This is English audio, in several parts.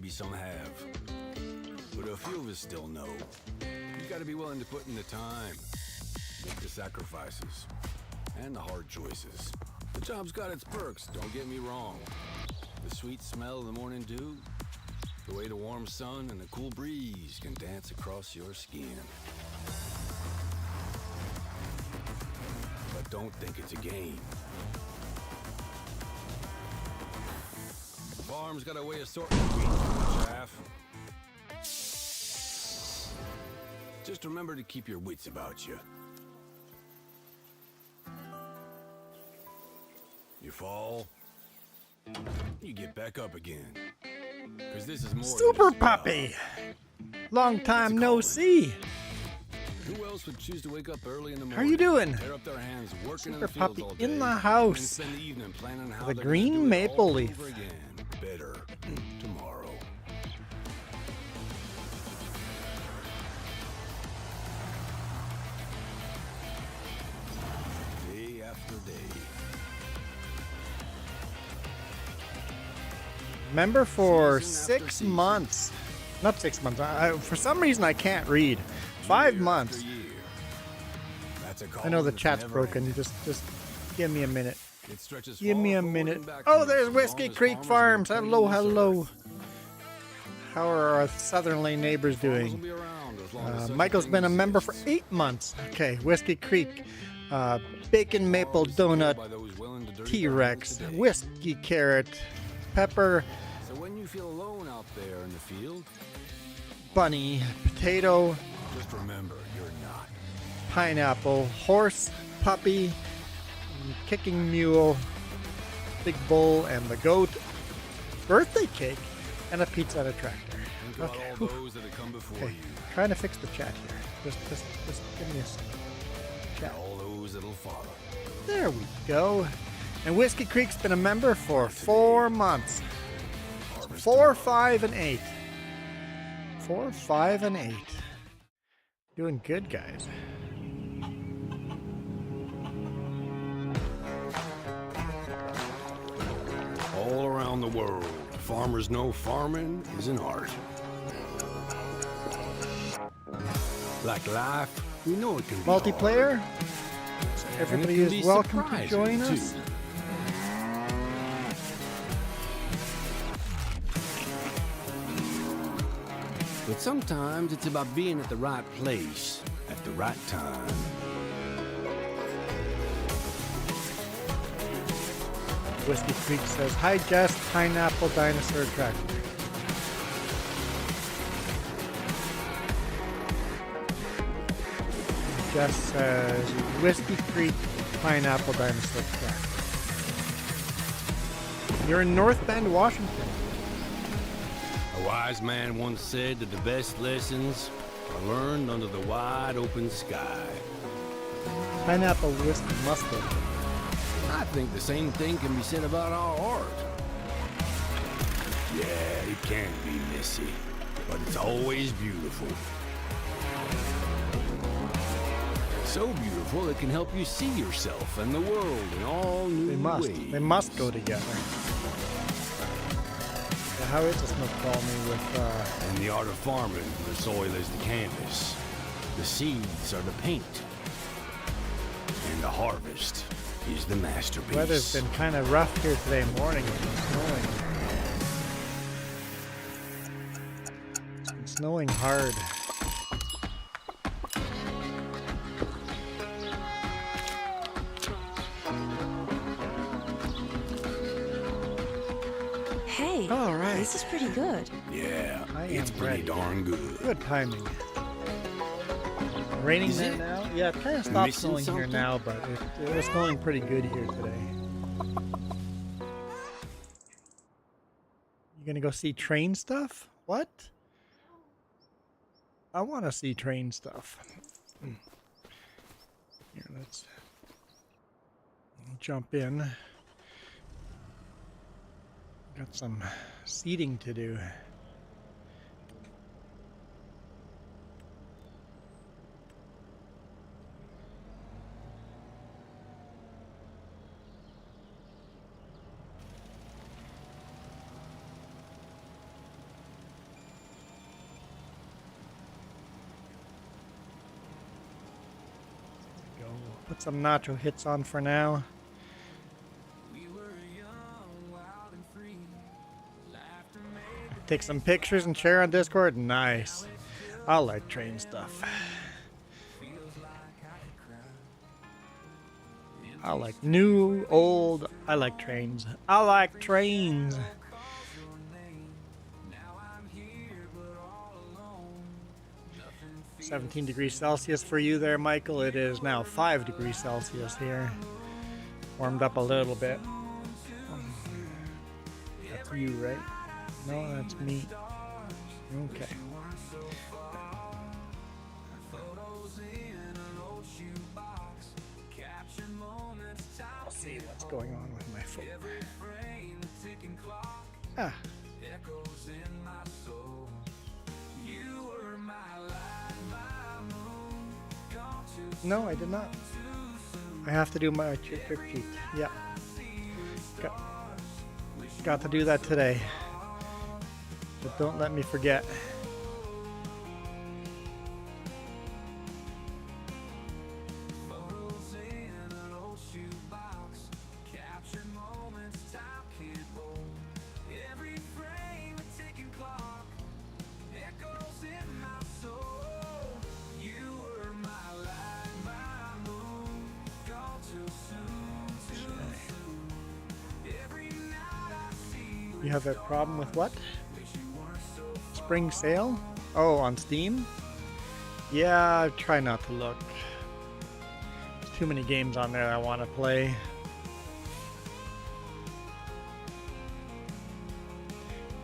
maybe some have. But a few of us still know. You gotta be willing to put in the time, make the sacrifices, and the hard choices. The job's got its perks, don't get me wrong. The sweet smell of the morning dew, the way the warm sun and the cool breeze can dance across your skin. But don't think it's a game. The farm's got a way of sorting wheat from the chaff. Just remember to keep your wits about you. You fall, you get back up again. Because this is more Super Puppy! Long time no see. Who else would choose to wake up early in the morning? How you doing? Tear up their hands working in Super the fields Puppy all day, in the and house. spend the evening planning how The they're green gonna do it maple all leaf. over again. Better tomorrow. Day after day. Member for Season after 6 season. months. Not 6 months. For some reason, I can't read. 5 Year months. after year. That's a I know the calling that's chat's never broken. ending. Just give me a minute. It stretches Give far me a forward minute. and back Oh, from there's us as Whiskey long as Creek farmers Farms. have been Hello, cleaning this hello. earth. How are our southerly neighbors Farmers will doing? be around as long as such a Michael's thing been a member for exists. 8 months. Okay, Whiskey Creek, Bacon Maple Farmers Donut, by those willing to dirty their T-Rex, hands today. Whiskey Carrot, Pepper, So when you feel alone out there in the field, Bunny, Potato, just remember you're not. Pineapple, Horse, Puppy, Kicking Mule, Big Bull, and the Goat, Birthday Cake, and a pizza and a tractor. Think about Okay, all whew. those that have come before Okay, you. trying to fix the chat here. Just give me a second. Chat. And all those that'll follow. There we go. And Whiskey Creek's been a member for 4 months. Harvest 4, tomorrow. 5, and 8. 4, 5, and 8. Doing good, guys. All around the world, farmers know farming is an art. Like life, we know it can be Multiplayer. hard. Everybody And it can is be welcome to surprising, join us. too. But sometimes it's about being at the right place at the right time. Whiskey Creek says, "Hi, Jess, Pineapple Dinosaur Tractor." Jess says, "Whiskey Creek Pineapple Dinosaur Tractor." You're in North Bend, Washington. A wise man once said that the best lessons are learned under the wide open sky. Pineapple whiskey mustard. I think the same thing can be said about our art. Yeah, it can be messy, but it's always beautiful. So beautiful it can help you see yourself and the world in all new ways. They must go together. Yeah, how is this not call me with, In the art of farming, the soil is the canvas, the seeds are the paint, and the harvest is the masterpiece. weather's been kind of rough here today morning. It's been snowing. It's been snowing hard. Hey, All right. this is pretty good. Yeah, I it's am pretty ready. darn good. Good timing. Raining Is there it? now? Yeah, it kind of stopped Missing snowing here something? now, but it was snowing pretty good here today. You gonna go see train stuff? What? I want to see train stuff. Here, let's jump in. Got some seating to do. Put some nacho hits on for now. Take some pictures and share on Discord. Nice. I like train stuff. I like new, old. I like trains. I like trains. 17 degrees Celsius for you there, Michael. It is now 5 degrees Celsius here. Warmed up a little bit. That's you, right? No, that's me. Okay. I'll see what's going on with my phone. Ah. No, I did not. I have to do my trip sheet. Yeah. Got to do that today. But don't let me forget. You have a problem with what? Spring sale? Oh, on Steam? Yeah, I try not to look. There's too many games on there I want to play.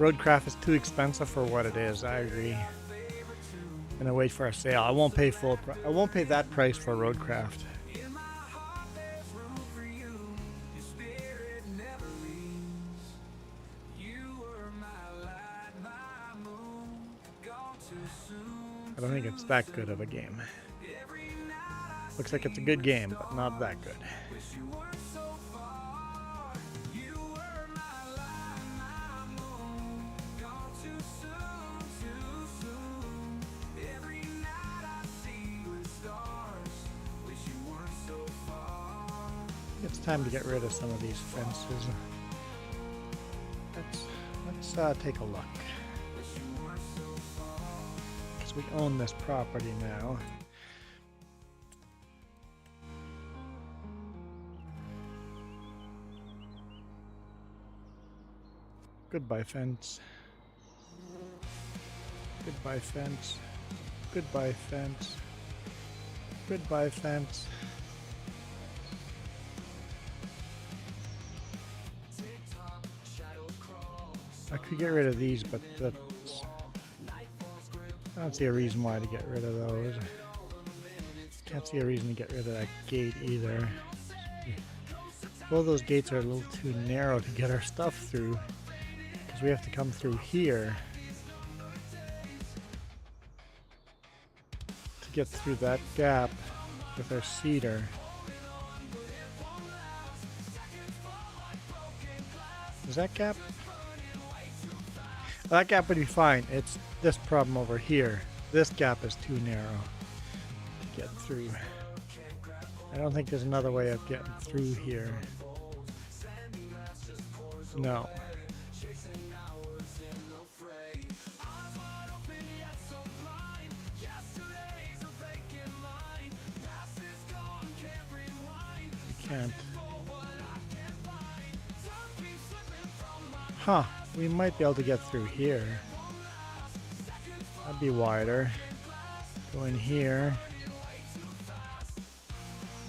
Roadcraft is too expensive for what it is. I agree. I'm gonna wait for a sale. I won't pay I won't pay that price for Roadcraft. I don't think it's that good of a game. Looks like it's a good game, but not that good. It's time to get rid of some of these fences. Let's take a look. We own this property now. Goodbye, fence. Goodbye, fence. Goodbye, fence. Goodbye, fence. I could get rid of these, but I don't see a reason why to get rid of those. Can't see a reason to get rid of that gate either. Well, those gates are a little too narrow to get our stuff through, because we have to come through here to get through that gap with our cedar. Is that gap? That gap would be fine. It's this problem over here. This gap is too narrow to get through. I don't think there's another way of getting through here. No. You can't. Huh. We might be able to get through here. That'd be wider. Go in here.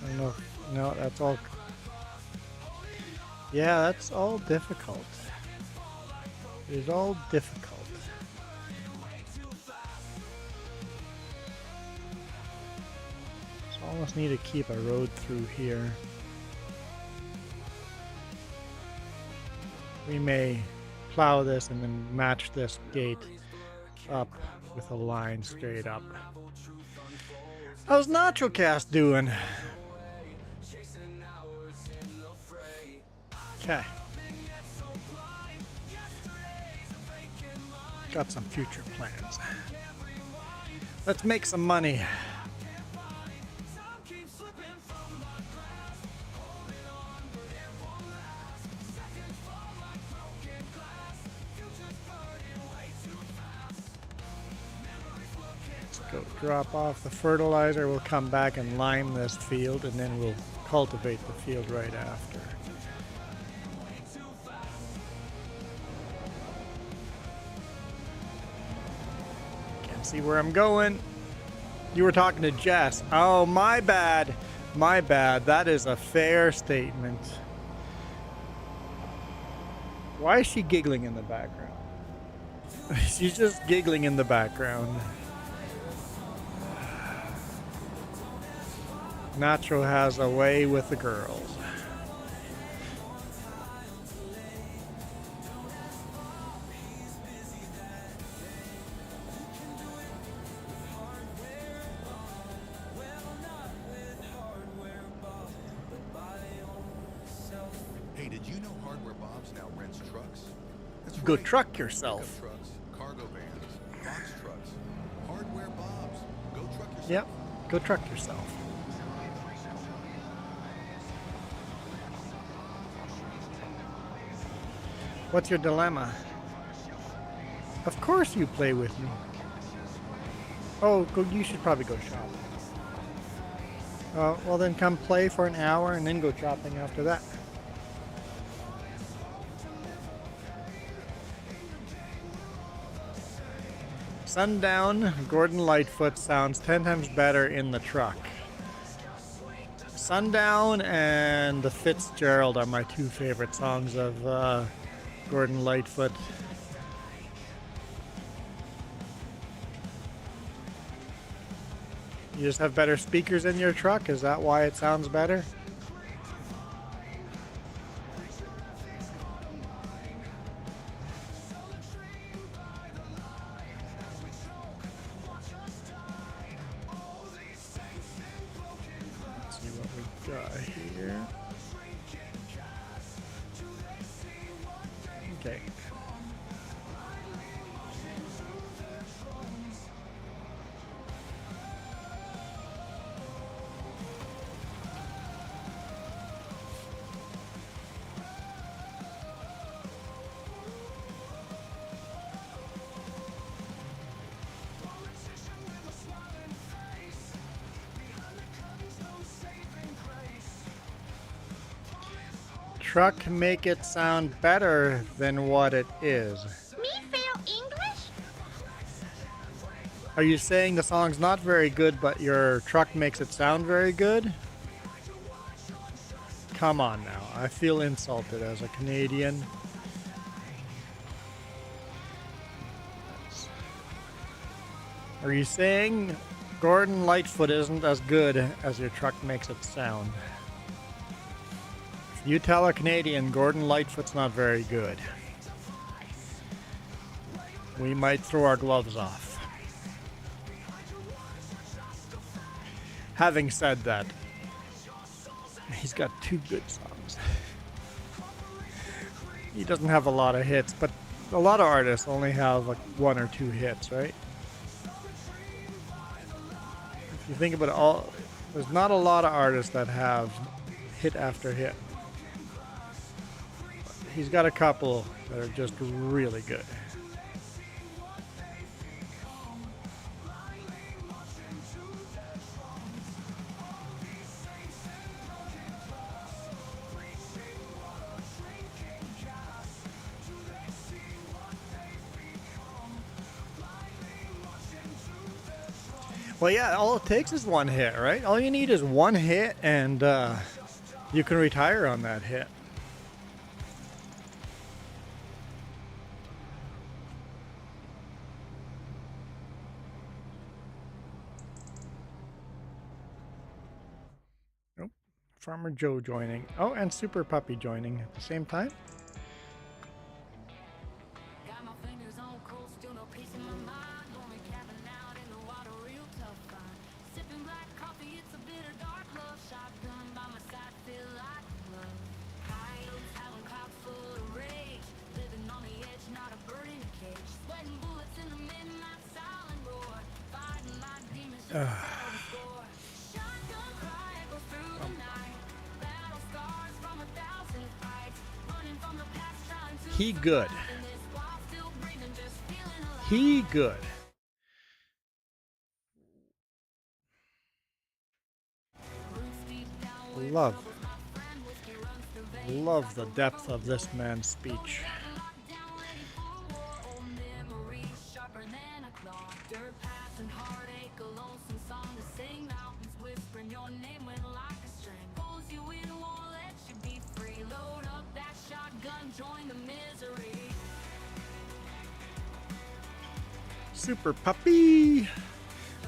I don't know. No, that's all. Yeah, that's all difficult. It is all difficult. So I almost need to keep a road through here. We may plow this and then match this gate up with a line straight up. How's NachoCast doing? Okay. Got some future plans. Let's make some money. Go drop off the fertilizer. We'll come back and lime this field, and then we'll cultivate the field right after. Can't see where I'm going. You were talking to Jess. Oh, my bad. My bad. That is a fair statement. Why is she giggling in the background? She's just giggling in the background. Nacho has a way with the girls. Hey, did you know Hardware Bob's now rents trucks? That's Go right. truck yourself. Pickup trucks, cargo vans, box trucks. Hardware Bob's. Go truck yourself. Yep, go truck yourself. What's your dilemma? Of course you play with me. Oh, you should probably go shopping. Well then come play for an hour and then go shopping after that. Sundown, Gordon Lightfoot sounds 10 times better in the truck. Sundown and the Fitzgerald are my two favorite songs of Gordon Lightfoot. You just have better speakers in your truck? Is that why it sounds better? Let's see what we got here. Okay. Truck make it sound better than what it is. Me fail English? Are you saying the song's not very good, but your truck makes it sound very good? Come on now. I feel insulted as a Canadian. Are you saying Gordon Lightfoot isn't as good as your truck makes it sound? If you tell a Canadian Gordon Lightfoot's not very good, we might throw our gloves off. Having said that, he's got two good songs. He doesn't have a lot of hits, but a lot of artists only have like one or two hits, right? If you think about it, there's not a lot of artists that have hit after hit. He's got a couple that are just really good. Well, yeah, all it takes is one hit, right? All you need is one hit, and you can retire on that hit. Nope. Farmer Joe joining. Oh, and Super Puppy joining at the same time. He good. He good. love the depth of this man's speech. Super Puppy,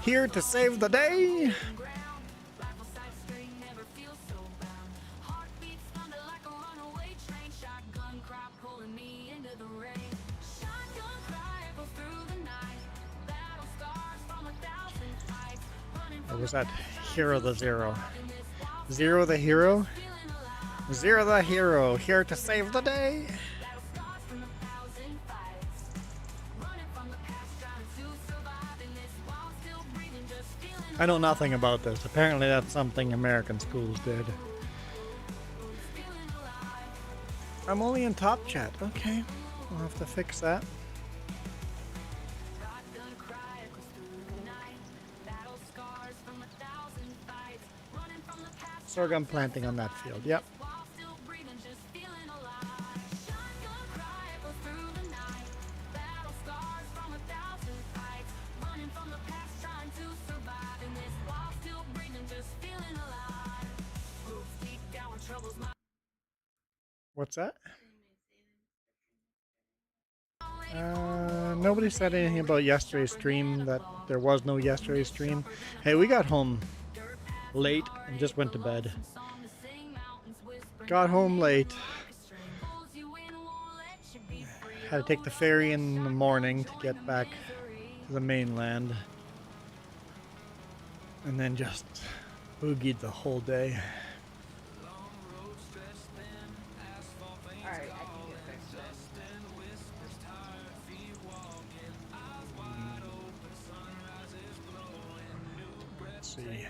here to save the day. Or was that Hero the Zero? Zero the Hero? Zero the Hero, here to save the day. I know nothing about this. Apparently that's something American schools did. I'm only in top chat. Okay, we'll have to fix that. Sorghum planting on that field. Yep. What's that? Nobody said anything about yesterday's stream, that there was no yesterday's stream. Hey, we got home late and just went to bed. Got home late. Had to take the ferry in the morning to get back to the mainland. And then just boogied the whole day. Let's see.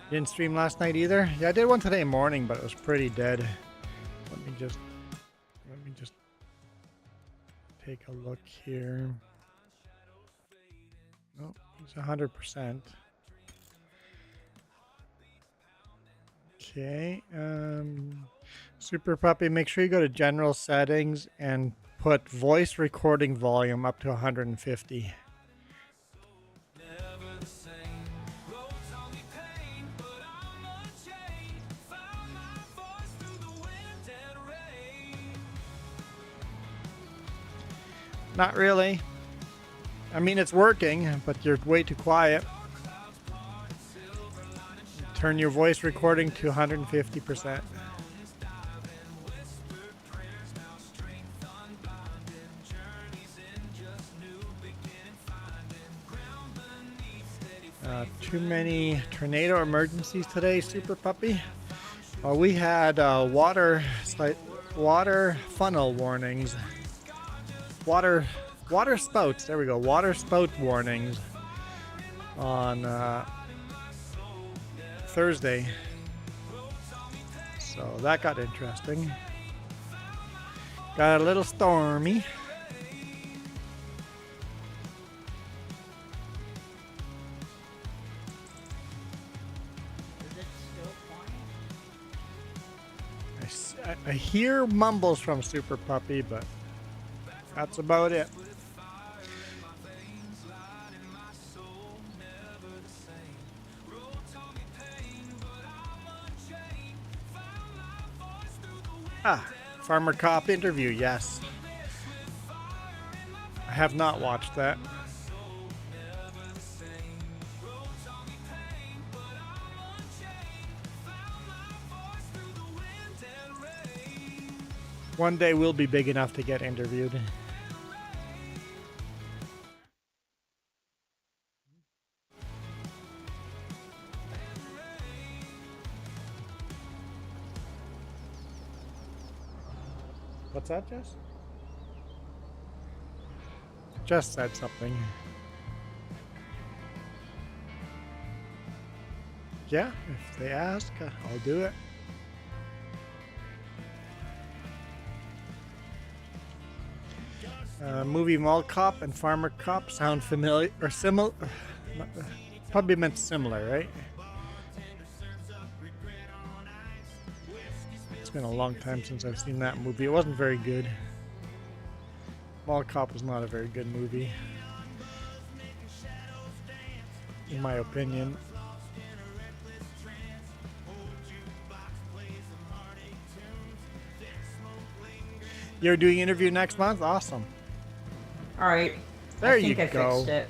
Didn't stream last night either. Yeah, I did one today morning, but it was pretty dead. Let me just take a look here. Nope, he's 100%. Okay, Super Puppy, make sure you go to general settings and put voice recording volume up to 150. Not really. I mean, it's working, but you're way too quiet. Turn your voice recording to 150%. Too many tornado emergencies today, Super Puppy. We had water funnel warnings. Water spouts. There we go. Water spout warnings on Thursday. So that got interesting. Got a little stormy. I hear mumbles from Super Puppy, but that's about it. Farmer Cop interview, yes. I have not watched that. One day we'll be big enough to get interviewed. What's that, Jess? Jess said something. Yeah, if they ask, I'll do it. Movie Mall Cop and Farmer Cop sound familiar or similar. Probably meant similar, right? been a long time since I've seen that movie. It wasn't very good. Mall Cop was not a very good movie, in my opinion. You're doing an interview next month? Awesome. All right. There I think you I go. fixed it.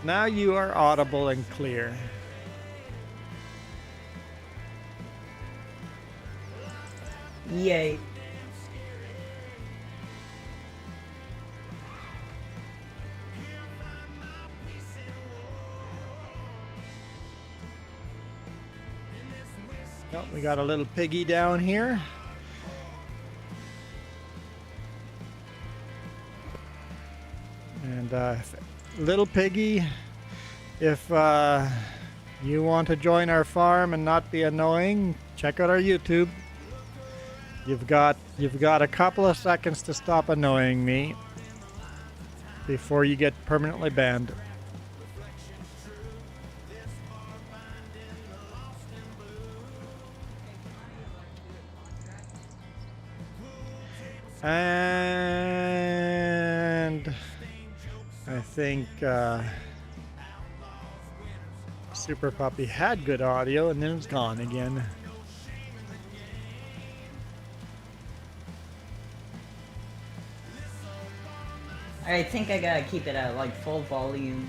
Now you are audible and clear. Yay. Yep, we got a little piggy down here. And little piggy, if you want to join our farm and not be annoying, check out our YouTube. You've got a couple of seconds to stop annoying me before you get permanently banned. And I think Super Puppy had good audio and then it's gone again. I think I gotta keep it at like full volume.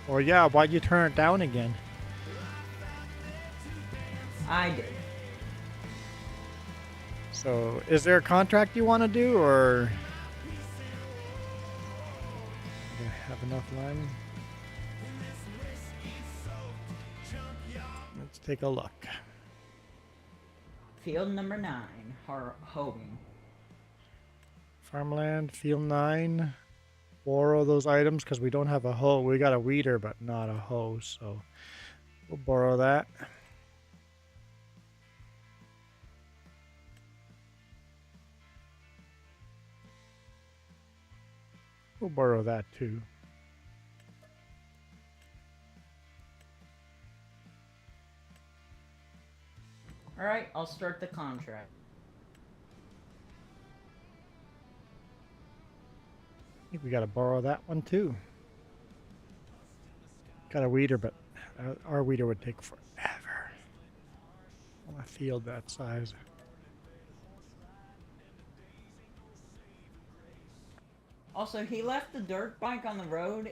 Or yeah, why'd you turn it down again? I did. So, is there a contract you want to do, or do I have enough line? Let's take a look. Field number 9, hoeing. Farmland, field 9. Borrow those items because we don't have a hoe. We got a weeder, but not a hoe, so we'll borrow that. We'll borrow that too. Alright, I'll start the contract. I think we gotta borrow that one too. Got a weeder, but our weeder would take forever on a field that size. Also, he left the dirt bike on the road.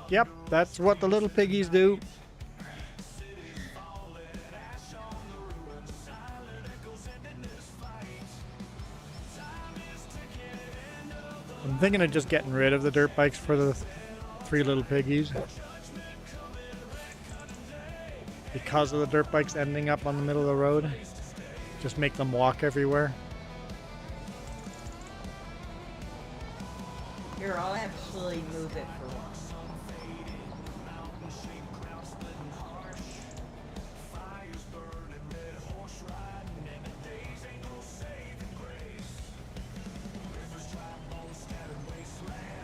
Yep, that's what the little piggies do. I'm thinking of just getting rid of the dirt bikes for the 3 little piggies. Because of the dirt bikes ending up on the middle of the road. Just make them walk everywhere. Here, I'll actually move it for once.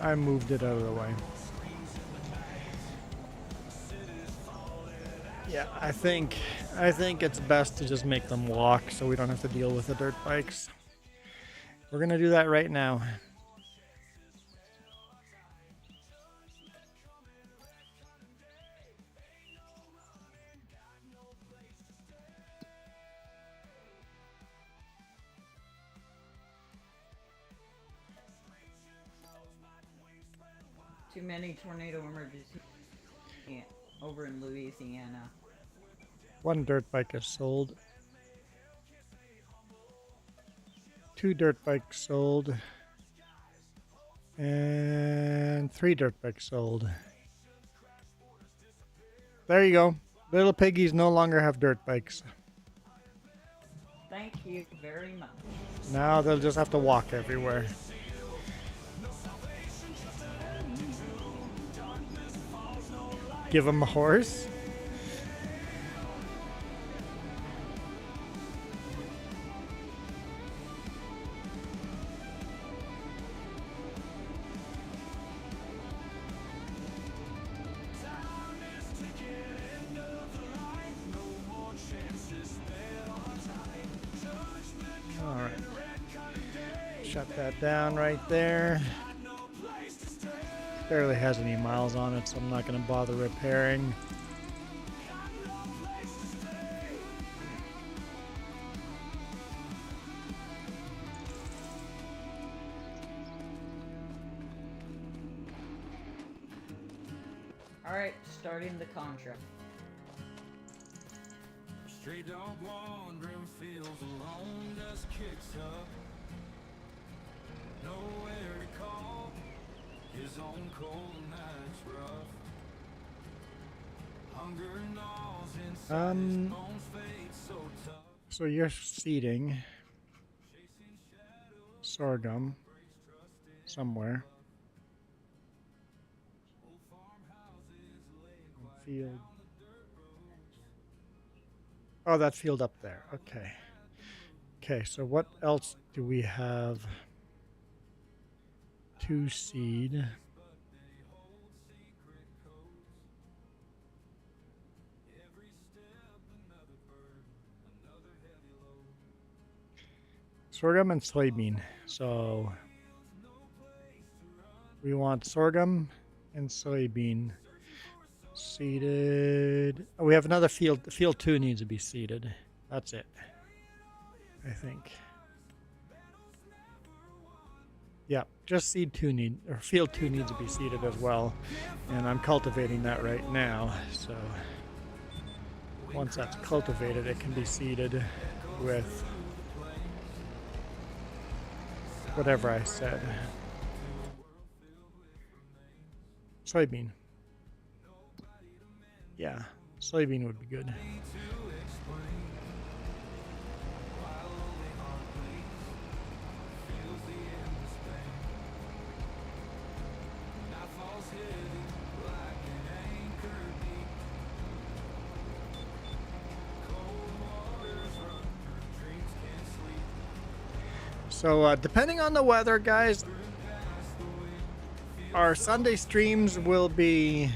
I moved it out of the way. Yeah, I think it's best to just make them walk so we don't have to deal with the dirt bikes. We're gonna do that right now. Too many tornado emergencies over in Louisiana. 1 dirt bike is sold. 2 dirt bikes sold. And 3 dirt bikes sold. There you go. Little piggies no longer have dirt bikes. Thank you very much. Now they'll just have to walk everywhere. Give them a horse. shut that down right there. Barely has any miles on it, so I'm not going to bother repairing. Alright, starting the contract. Straight dog wandering fields alone just kicks up. Nowhere to call, his own cold nights rough. Hunger gnaws inside his bones, fade so tough. So you're seeding sorghum somewhere. Field. Oh, that field up there. Okay. Okay, so what else do we have to seed? Sorghum and soybean. So we want sorghum and soybean seeded. Oh, we have another field. Field 2 needs to be seeded. That's it, I think. Yeah, just seed 2 or field 2 needs to be seeded as well. And I'm cultivating that right now. So once that's cultivated, it can be seeded with whatever I said. Soybean. Yeah, soybean would be good. So depending on the weather, guys, our Sunday streams will be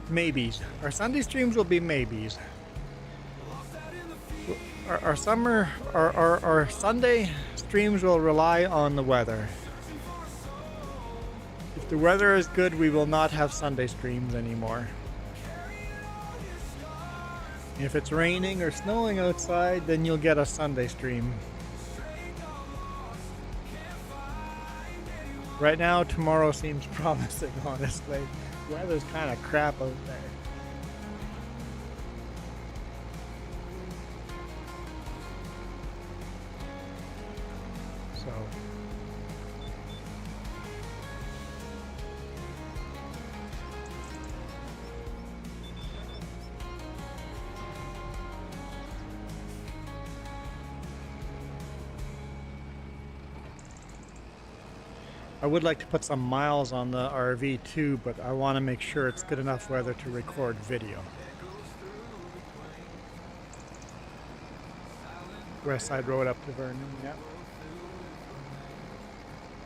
maybes. Our Sunday streams will be maybes. Our Sunday streams will rely on the weather. If the weather is good, we will not have Sunday streams anymore. If it's raining or snowing outside, then you'll get a Sunday stream. Right now, tomorrow seems promising, honestly. The weather's kind of crap out there. So I would like to put some miles on the RV too, but I want to make sure it's good enough weather to record video. West Side Road up to Vernon, yeah.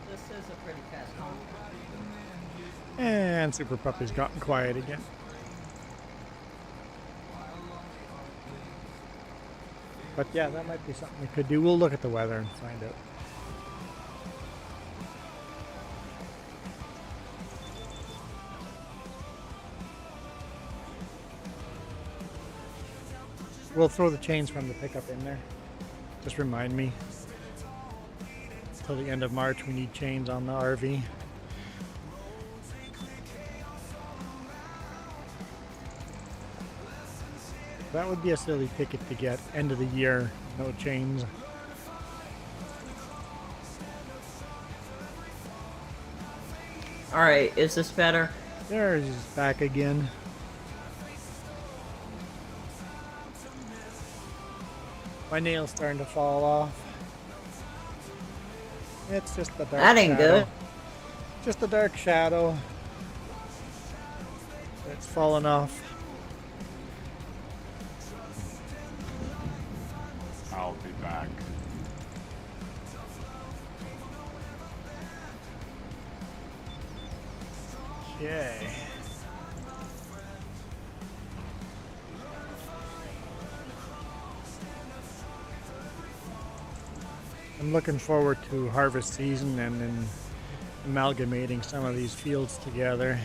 This is a pretty fast contract. And Super Puppy's gotten quiet again. But yeah, that might be something we could do. We'll look at the weather and find out. We'll throw the chains from the pickup in there. Just remind me. Till the end of March, we need chains on the RV. That would be a silly ticket to get. End of the year, no chains. Alright, is this better? There's back again. My nail's starting to fall off. It's just the dark That ain't shadow. good. Just a dark shadow. It's fallen off. I'll be back. Okay. I'm looking forward to harvest season and then amalgamating some of these fields together.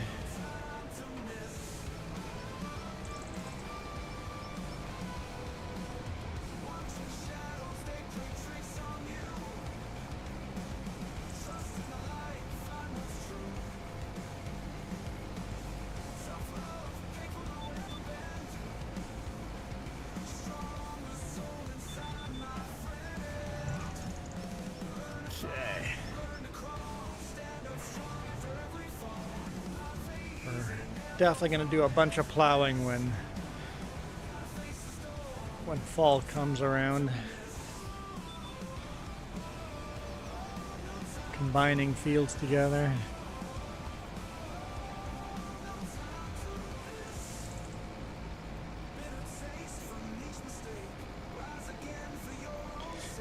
Definitely going to do a bunch of plowing when fall comes around. Combining fields together.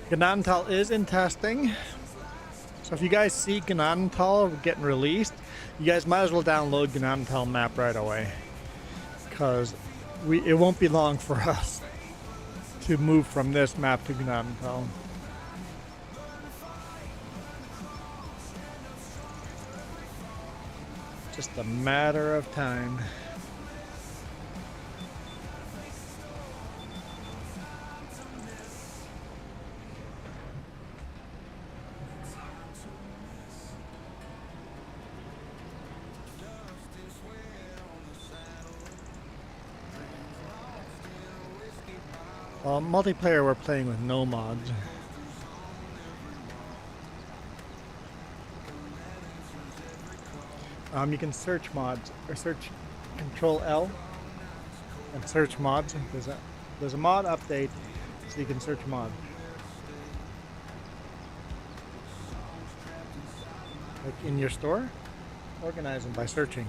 Gnadenthal is in testing. So if you guys see Gnadenthal getting released, you guys might as well download Gnadenthal map right away, because it won't be long for us to move from this map to Gnadenthal. Just a matter of time. Multiplayer, we're playing with no mods. You can search mods, or search Control L and search mods. There's a mod update, so you can search mods. Like in your store, organize them by searching.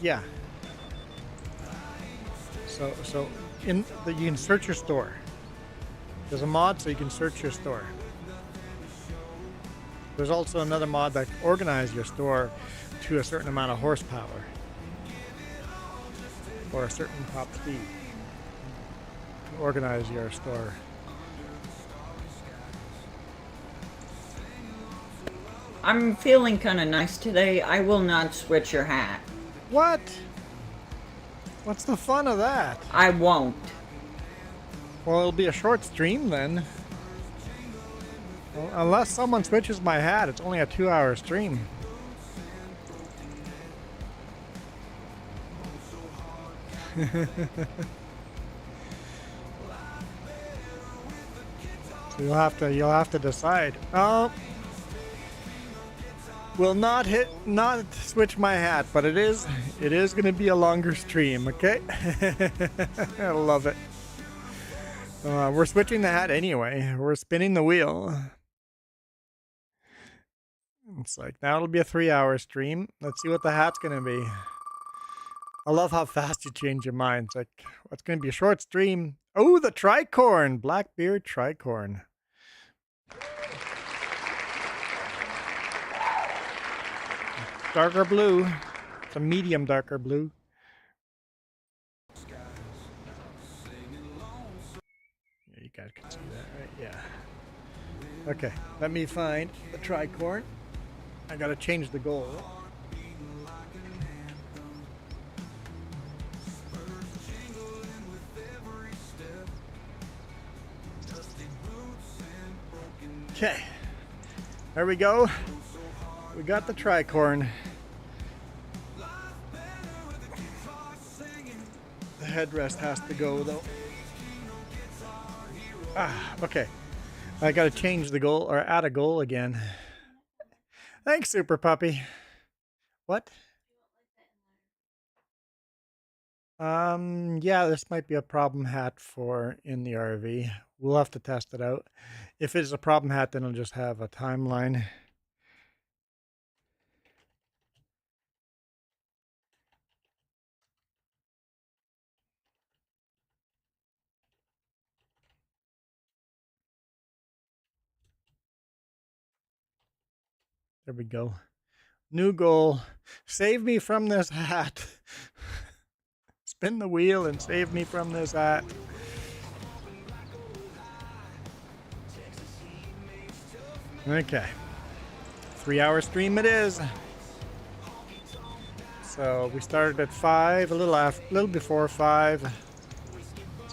Yeah. So you can search your store. There's a mod so you can search your store. There's also another mod that organizes your store to a certain amount of horsepower or a certain top speed. Organize your store. I'm feeling kind of nice today. I will not switch your hat. What? What's the fun of that? I won't. Well, it'll be a short stream then. Well, unless someone switches my hat, it's only a 2-hour stream. So you'll have to decide. Oh, will not switch my hat, but it is going to be a longer stream. Okay, I love it. We're switching the hat anyway. We're spinning the wheel. It's like now it'll be a 3-hour stream. Let's see what the hat's going to be. I love how fast you change your mind. It's like, what's going to be a short stream? Oh, the tricorn, Blackbeard tricorn. Darker blue. It's a medium darker blue. Yeah, you guys can see that, right? Yeah. Okay, let me find the tricorn. I gotta change the goal. Okay, there we go. We got the tricorn. The headrest has to go though. Okay. I gotta change the goal, or add a goal again. Thanks, Super Puppy. What? Yeah, this might be a problem hat for in the RV. We'll have to test it out. If it's a problem hat, then I'll just have a timeline. There we go. New goal. Save me from this hat. Spin the wheel and save me from this hat. Okay. 3-hour stream it is. So we started at 5, a little before 5. So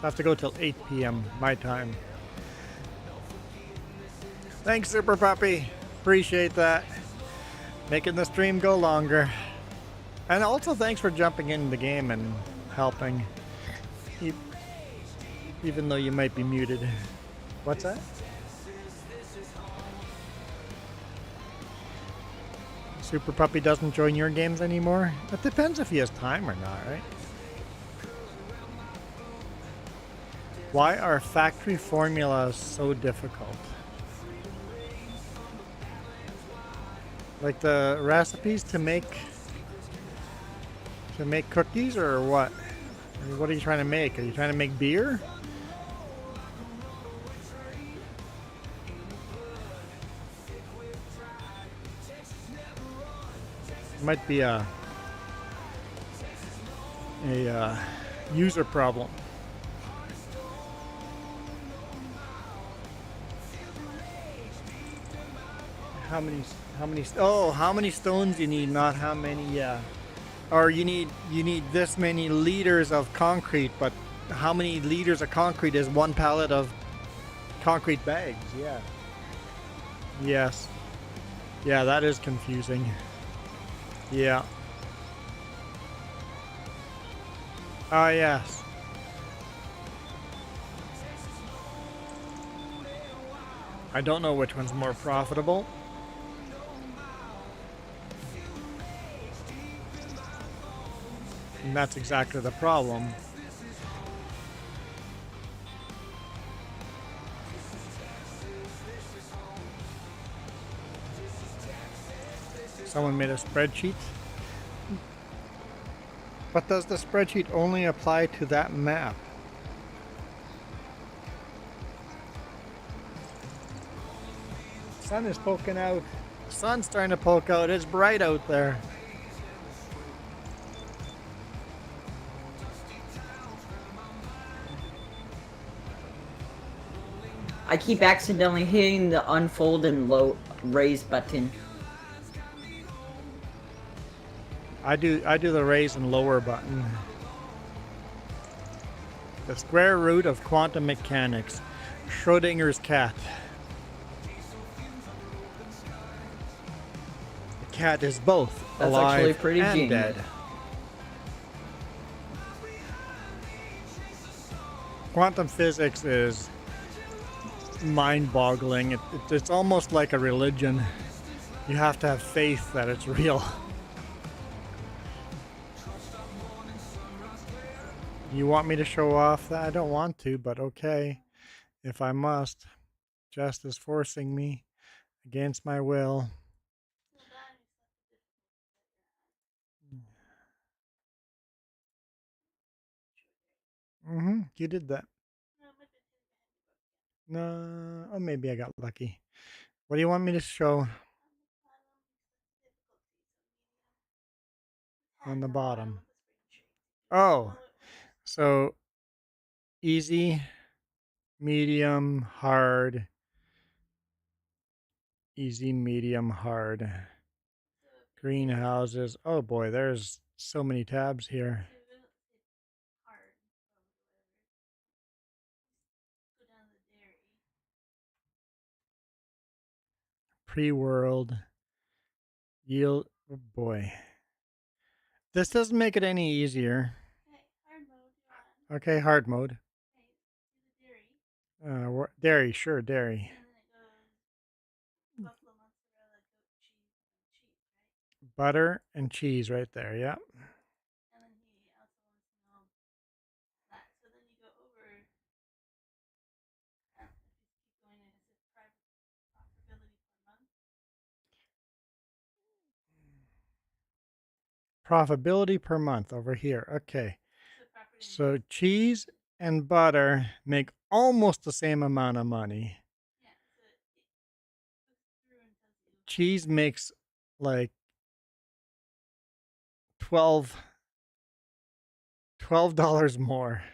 I have to go till 8 p.m. my time. Thanks, Super Puppy. Appreciate that. Making the stream go longer. And also thanks for jumping in the game and helping. Even though you might be muted. What's that? Super Puppy doesn't join your games anymore? It depends if he has time or not, right? Why are factory formulas so difficult? Like the recipes to make cookies or what? I mean, what are you trying to make? Are you trying to make beer? Might be a user problem. How many stones you need, not how many, yeah. Or you need this many liters of concrete, but how many liters of concrete is one pallet of concrete bags? Yeah. Yes. Yeah, that is confusing. Yeah. Oh, yes. I don't know which one's more profitable. And that's exactly the problem. Someone made a spreadsheet. But does the spreadsheet only apply to that map? Sun is poking out. The sun's starting to poke out. It's bright out there. I keep accidentally hitting the unfold and low raise button. I do the raise and lower button. The square root of quantum mechanics. Schrodinger's cat. The cat is both That's alive actually pretty and genius. dead. Quantum physics is mind-boggling. It's almost like a religion. You have to have faith that it's real. You want me to show off that? I don't want to, but okay. If I must. Justice forcing me against my will. You did that. No, oh, maybe I got lucky. What do you want me to show? On the bottom. Oh, so easy, medium, hard. Easy, medium, hard. Greenhouses. Oh boy, there's so many tabs here. Pre-world. Yield. Oh boy. This doesn't make it any easier. Okay, hard mode. Dairy, sure, dairy. Butter and cheese right there, yeah. Profitability per month over here. Okay. So cheese and butter make almost the same amount of money. Cheese makes like $12 more.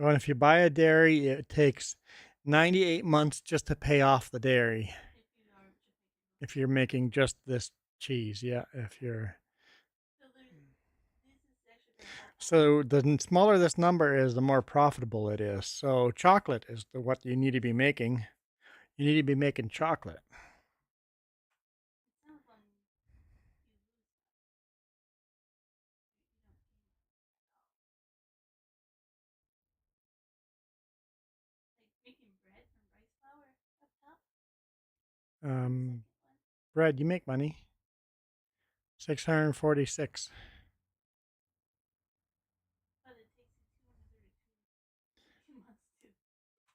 And if you buy a dairy, it takes 98 months just to pay off the dairy. If you're making just this cheese, yeah. If you're so the smaller this number is, the more profitable it is. So chocolate is what you need to be making. You need to be making chocolate. Bread, you make money. 646.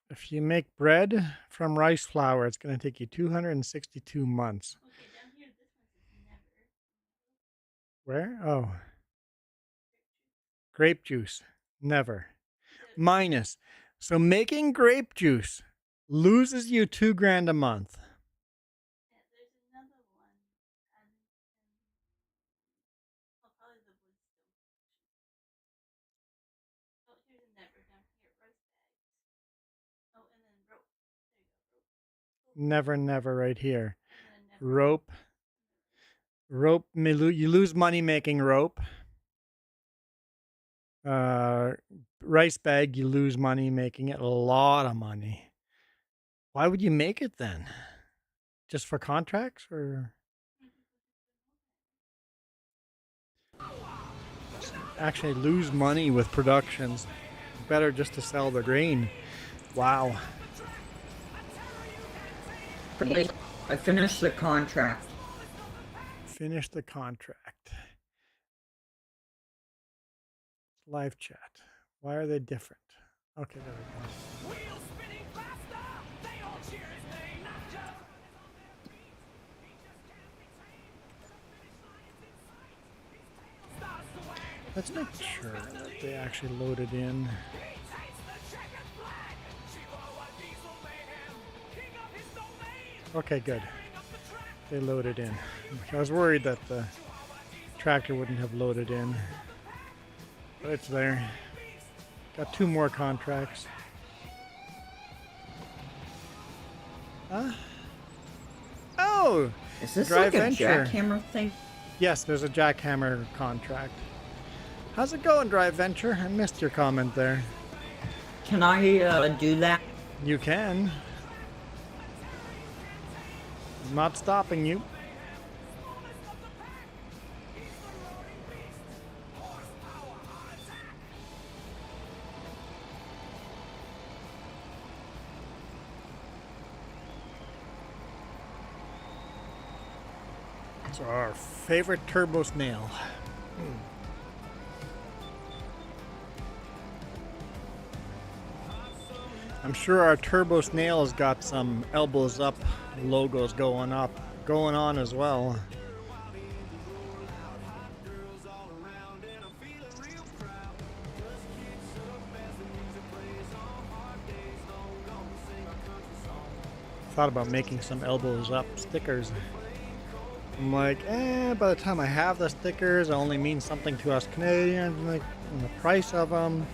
If you make bread from rice flour, it's going to take you 262 months. Where? Oh. Grape juice. Never. Minus. So making grape juice loses you $2,000 a month. Never, never right here. Rope. Rope, you lose money making rope. Rice bag, you lose money making it. A lot of money. Why would you make it then? Just for contracts or? Actually lose money with productions. Better just to sell the grain. Wow. I finished the contract. Finish the contract. Live chat. Why are they different? Okay, there we go. Let's make sure that they actually loaded in. Okay, good. They loaded in. I was worried that the tractor wouldn't have loaded in. But it's there. Got 2 more contracts. Oh! Is this Drive like a Venture. jackhammer thing? Yes, there's a jackhammer contract. How's it going, Drive Venture? I missed your comment there. Can I do that? You can. I'm not stopping you. It's our favorite turbo snail. I'm sure our turbo snail has got some elbows up logos going on as well. Thought about making some elbows up stickers. I'm like, by the time I have the stickers, it only means something to us Canadians, like, and the price of them.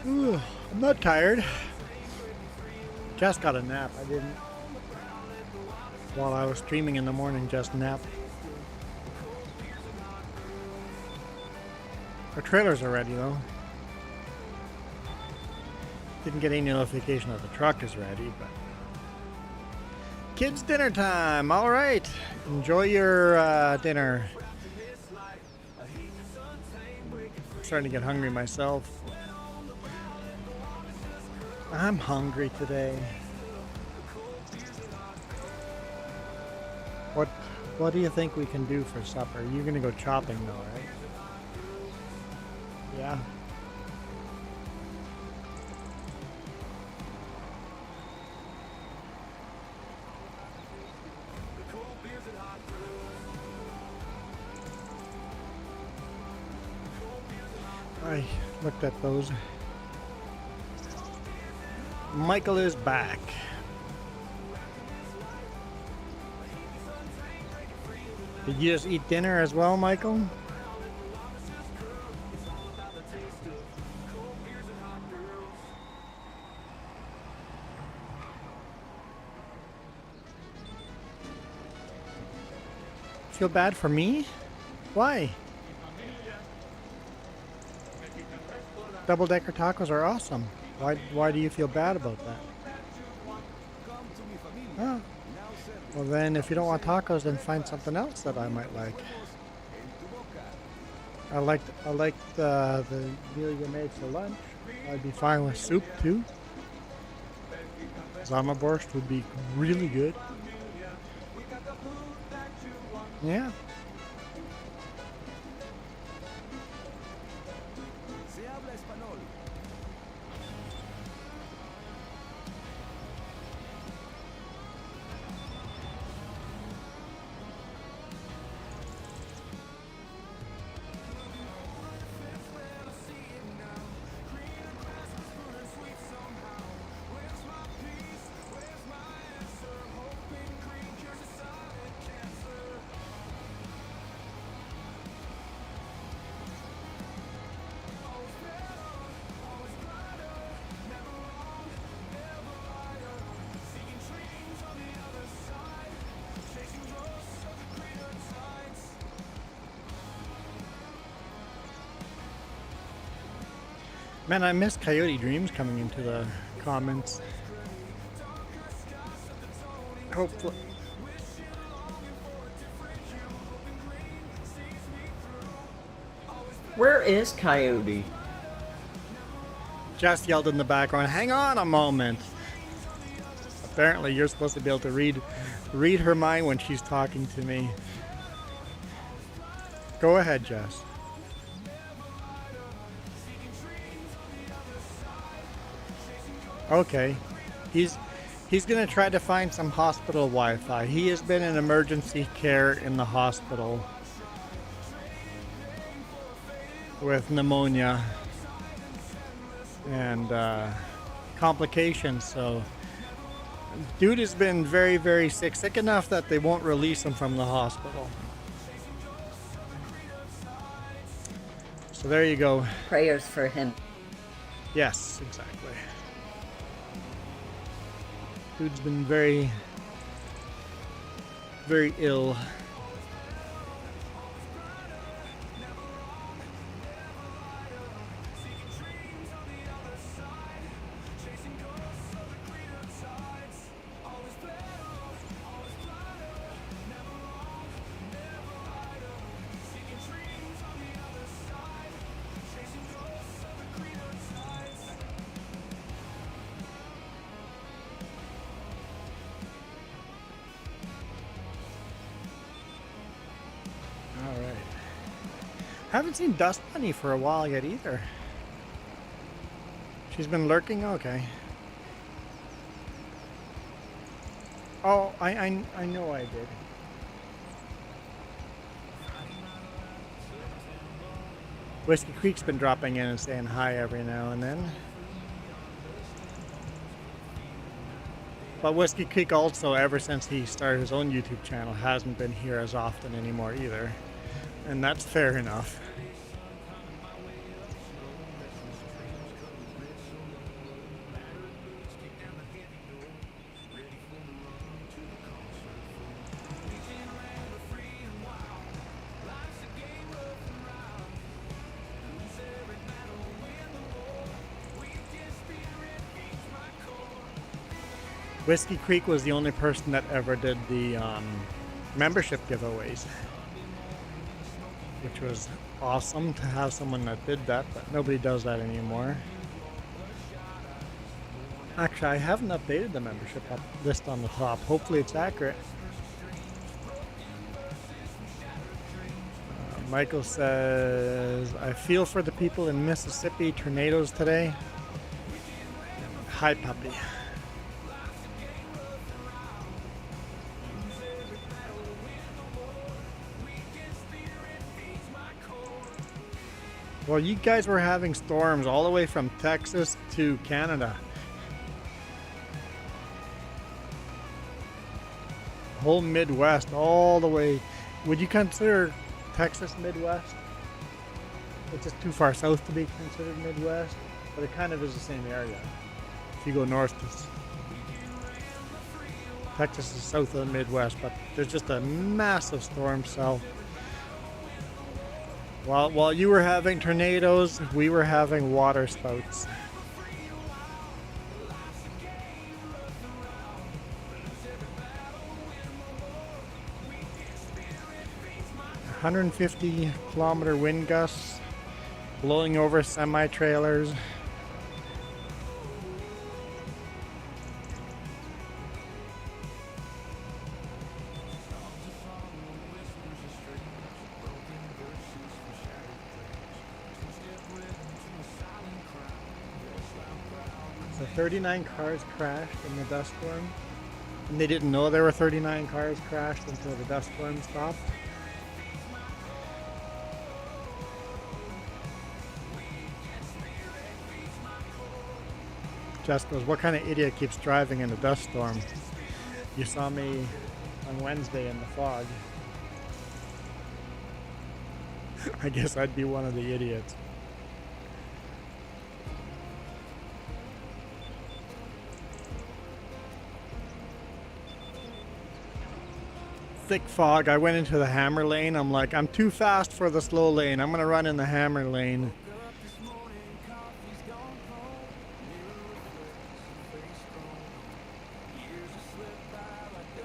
Ooh, I'm not tired. Just got a nap. I didn't. While I was streaming in the morning, just napped. Our trailers are ready though. Didn't get any notification that the truck is ready, but. Kids dinner time. All right. Enjoy your dinner. I'm starting to get hungry myself. I'm hungry today. What do you think we can do for supper? You're gonna go chopping though, right? Yeah. I looked at those. Michael is back. Did you just eat dinner as well, Michael? Feel bad for me? Why? Double-decker tacos are awesome. Why do you feel bad about that? Oh. Well then, if you don't want tacos, then find something else that I might like. I liked the meal you made for lunch. I'd be fine with soup too. Zamaborscht would be really good. Yeah. Man, I miss Coyote Dreams coming into the comments. Hopefully. Where is Coyote? Just yelled in the background, hang on a moment. Apparently you're supposed to be able to read her mind when she's talking to me. Go ahead, Jess. Okay. He's gonna try to find some hospital Wi-Fi. He has been in emergency care in the hospital with pneumonia and complications, so dude has been very, very sick enough that they won't release him from the hospital. So there you go. Prayers for him. Yes, exactly. Dude's been very, very ill. Haven't seen Dust Bunny for a while yet either. She's been lurking? Okay. Oh, I know I did. Whiskey Creek's been dropping in and saying hi every now and then. But Whiskey Creek also, ever since he started his own YouTube channel, hasn't been here as often anymore either. And that's fair enough. Whiskey Creek was the only person that ever did the membership giveaways, which was awesome to have someone that did that, but nobody does that anymore. Actually, I haven't updated the membership list on the top. Hopefully it's accurate. Michael says, I feel for the people in Mississippi, tornadoes today. Hi, puppy. Well, you guys were having storms all the way from Texas to Canada. Whole Midwest, all the way. Would you consider Texas Midwest? It's just too far south to be considered Midwest, but it kind of is the same area. If you go north, Texas is south of the Midwest, but there's just a massive storm cell. While you were having tornadoes, we were having water spouts. $150-kilometer wind gusts blowing over semi-trailers. So 39 cars crashed in the dust storm, and they didn't know there were 39 cars crashed until the dust storm stopped. Jess goes, what kind of idiot keeps driving in a dust storm? You saw me on Wednesday in the fog. I guess I'd be one of the idiots. Thick fog. I went into the hammer lane. I'm like, I'm too fast for the slow lane. I'm gonna run in the hammer lane.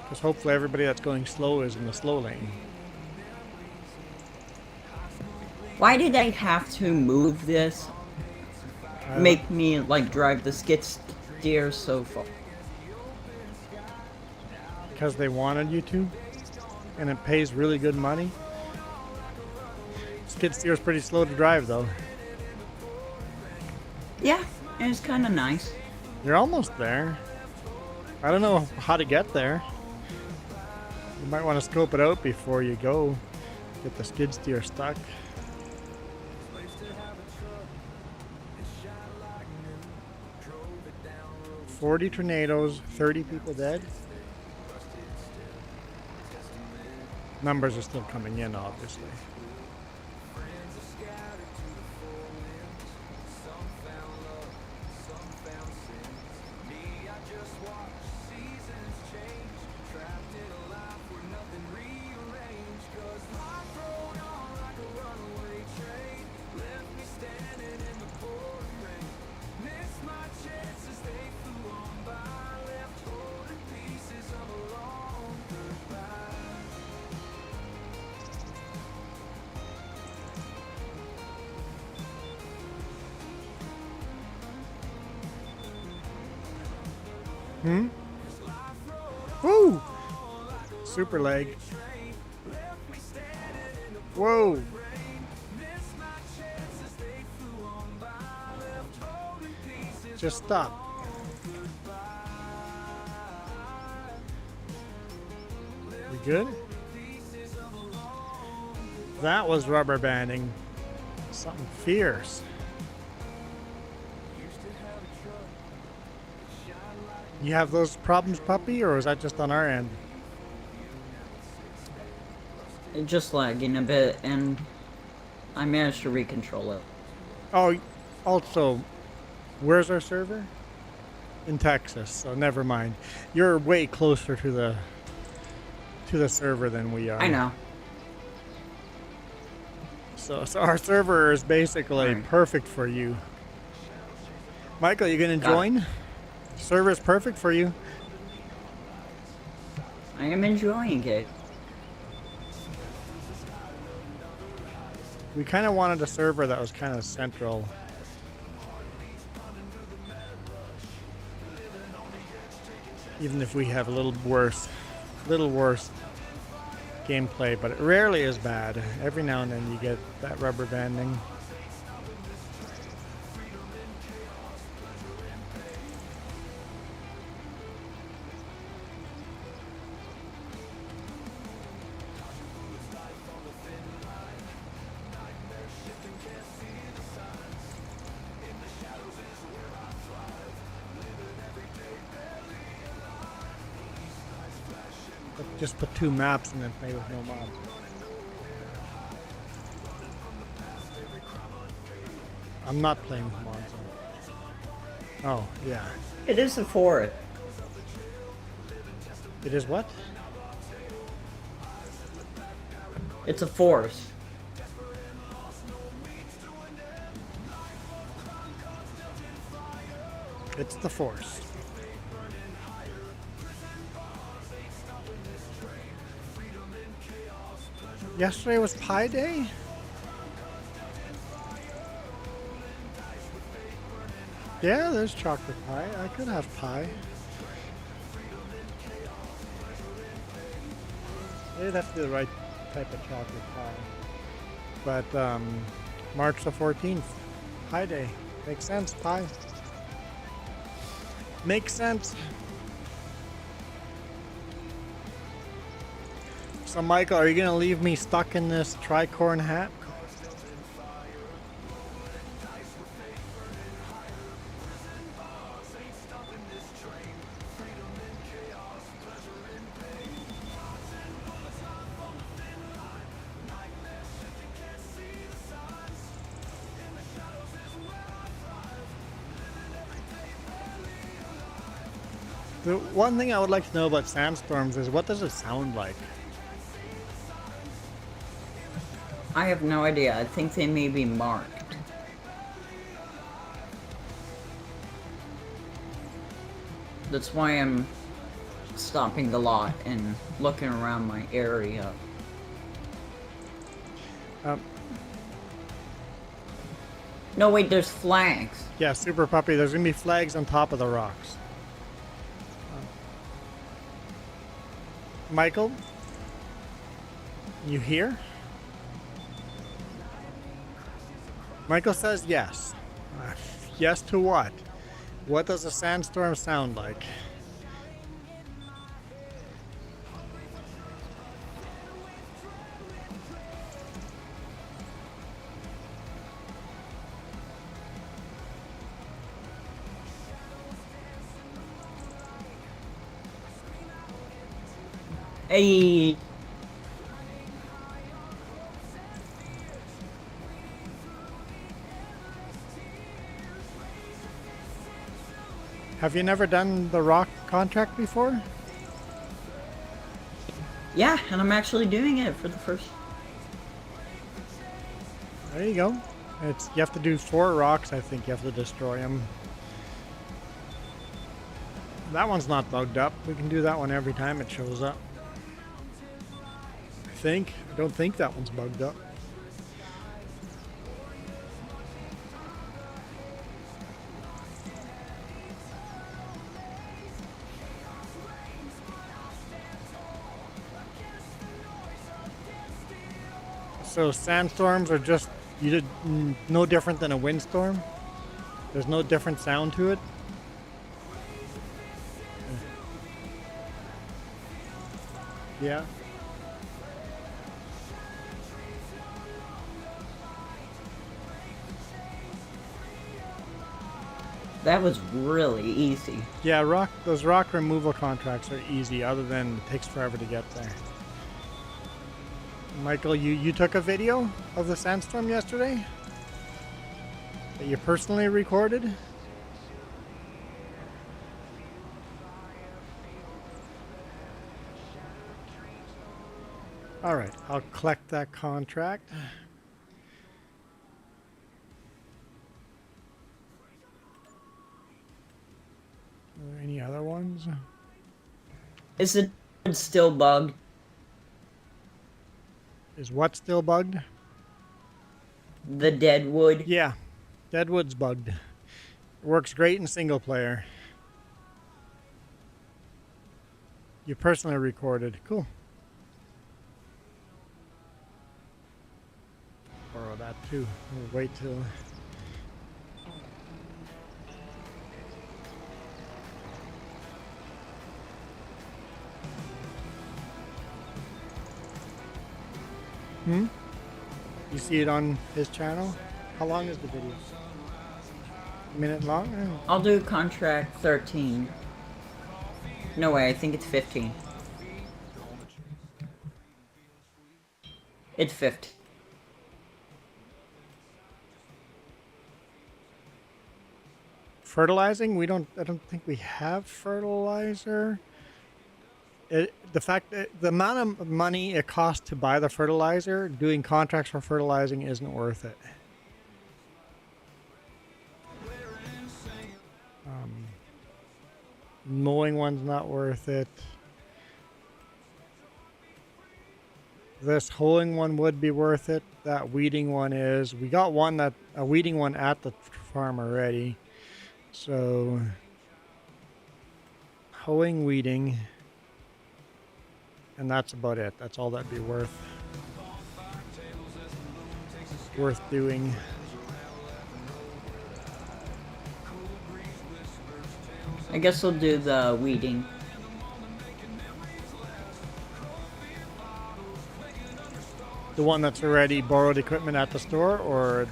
Because hopefully everybody that's going slow is in the slow lane. Why did I have to move this? Make me like drive the skid steer so far? Because they wanted you to, and it pays really good money. Skid steer is pretty slow to drive though. Yeah, it's kind of nice. You're almost there. I don't know how to get there. You might want to scope it out before you go. Get the skid steer stuck. "40 tornadoes, 30 people dead." Numbers are still coming in, obviously. Woo! Super leg. Whoa! Just stop. We good? That was rubber banding. Something fierce. You have those problems, puppy, or is that just on our end? It just lagging a bit, and I managed to recontrol it. Oh, also, where's our server? In Texas, so never mind. You're way closer to the server than we are. I know. So our server is basically perfect for you. Michael, you gonna join? Server is perfect for you. I am enjoying it. We kind of wanted a server that was kind of central. Even if we have a little worse gameplay, but it rarely is bad. Every now and then you get that rubber banding. Just put 2 maps and then play with no mobs. I'm not playing with mods. Oh, yeah. It is a forest. It is what? It's a forest. It's the Force. Yesterday was Pie Day? Yeah, there's chocolate pie. I could have pie. It'd have to be the right type of chocolate pie. But March the 14th, Pie Day. Makes sense, pie. Makes sense. So Michael, are you gonna leave me stuck in this tricorn hat? The one thing I would like to know about sandstorms is what does it sound like? I have no idea. I think they may be marked. That's why I'm stopping the lot and looking around my area. No, wait, there's flags. Yeah, Super Puppy, there's gonna be flags on top of the rocks. Michael? You here? Michael says yes. Yes to what? What does a sandstorm sound like? Hey. Have you never done the rock contract before? Yeah, and I'm actually doing it for the first. There you go. You have to do 4 rocks, I think. You have to destroy them. That one's not bugged up. We can do that one every time it shows up. I don't think that one's bugged up. So sandstorms are just no different than a windstorm. There's no different sound to it. Yeah. That was really easy. Yeah, those rock removal contracts are easy, other than it takes forever to get there. Michael, you took a video of the sandstorm yesterday? That you personally recorded? Alright, I'll collect that contract. Are there any other ones? Is it still bugged? Is what still bugged? The Deadwood? Yeah, Deadwood's bugged. It works great in single player. You personally recorded. Cool. that too. We'll wait till. You see it on his channel? How long is the video? A minute long? I'll do contract 13. No way, I think it's 15. It's 15. Fertilizing? I don't think we have fertilizer. The amount of money it costs to buy the fertilizer, doing contracts for fertilizing isn't worth it. Mowing one's not worth it. This hoeing one would be worth it. That weeding one is. We got a weeding one at the farm already. So hoeing, weeding, and that's about it. That's all that'd be worth doing. I guess we'll do the weeding. The one that's already borrowed equipment at the store, or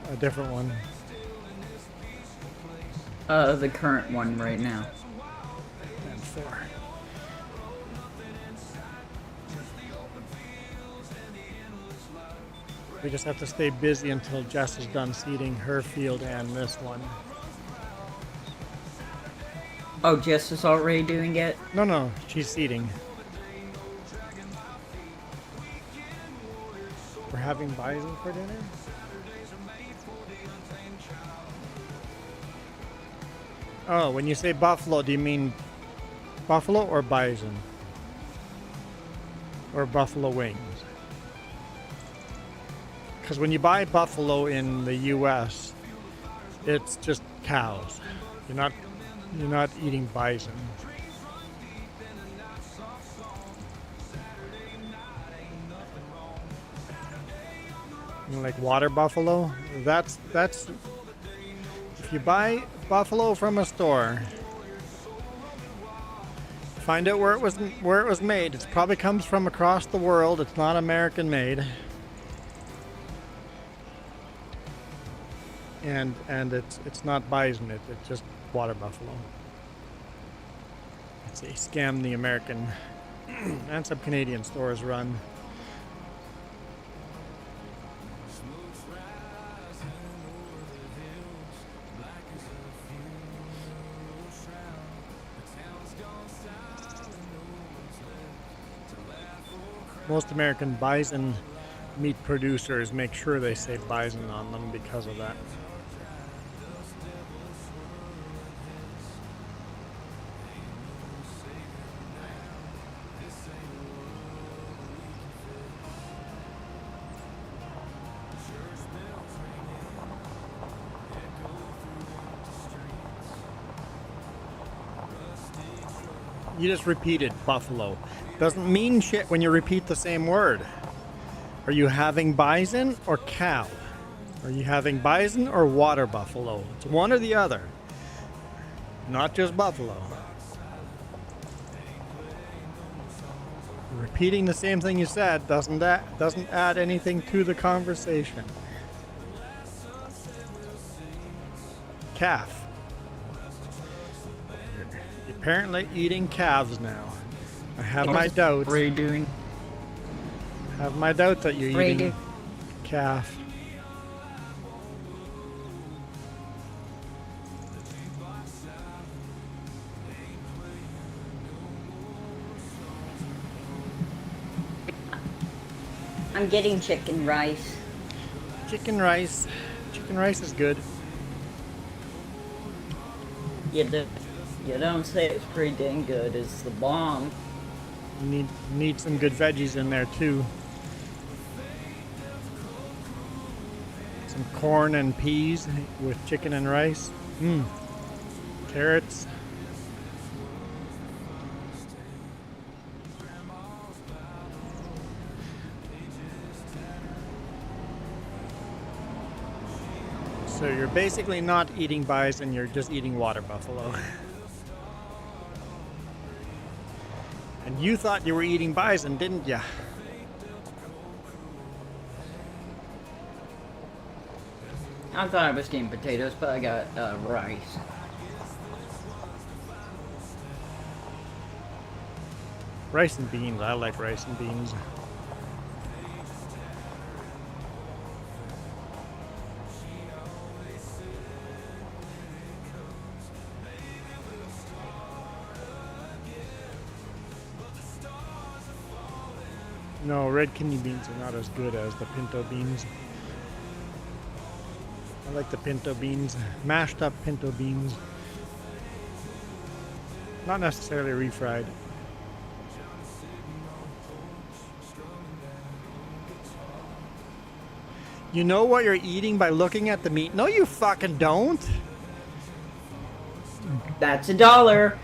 a different one? The current one right now. And 4. We just have to stay busy until Jess is done seeding her field and this one. Oh, Jess is already doing it? No, she's seeding. We're having bison for dinner? Oh, when you say buffalo, do you mean buffalo or bison? Or buffalo wings? Because when you buy buffalo in the US, it's just cows. You're not eating bison. You know, like water buffalo? That's if you buy buffalo from a store, find out where it was made. It probably comes from across the world. It's not American made. And it's not bison, it's just water buffalo. It's a scam the American and some Canadian stores run. Most American bison meat producers make sure they say bison on them because of that. You just repeated buffalo. Doesn't mean shit when you repeat the same word. Are you having bison or cow? Are you having bison or water buffalo? It's one or the other. Not just buffalo. Repeating the same thing you said doesn't add anything to the conversation. Calf. You're apparently eating calves now. I have my doubts. What are you doing? I have my doubts that you're eating calf. I'm getting chicken rice. Chicken rice. Chicken rice is good. You don't say it's pretty dang good. It's the bomb. You need some good veggies in there too. Some corn and peas with chicken and rice. Carrots. So you're basically not eating bison, you're just eating water buffalo. And you thought you were eating bison, didn't ya? I thought I was getting potatoes, but I got rice. Rice and beans. I like rice and beans. No, red kidney beans are not as good as the pinto beans. I like the pinto beans. Mashed up pinto beans. Not necessarily refried. You know what you're eating by looking at the meat? No, you fucking don't. That's $1.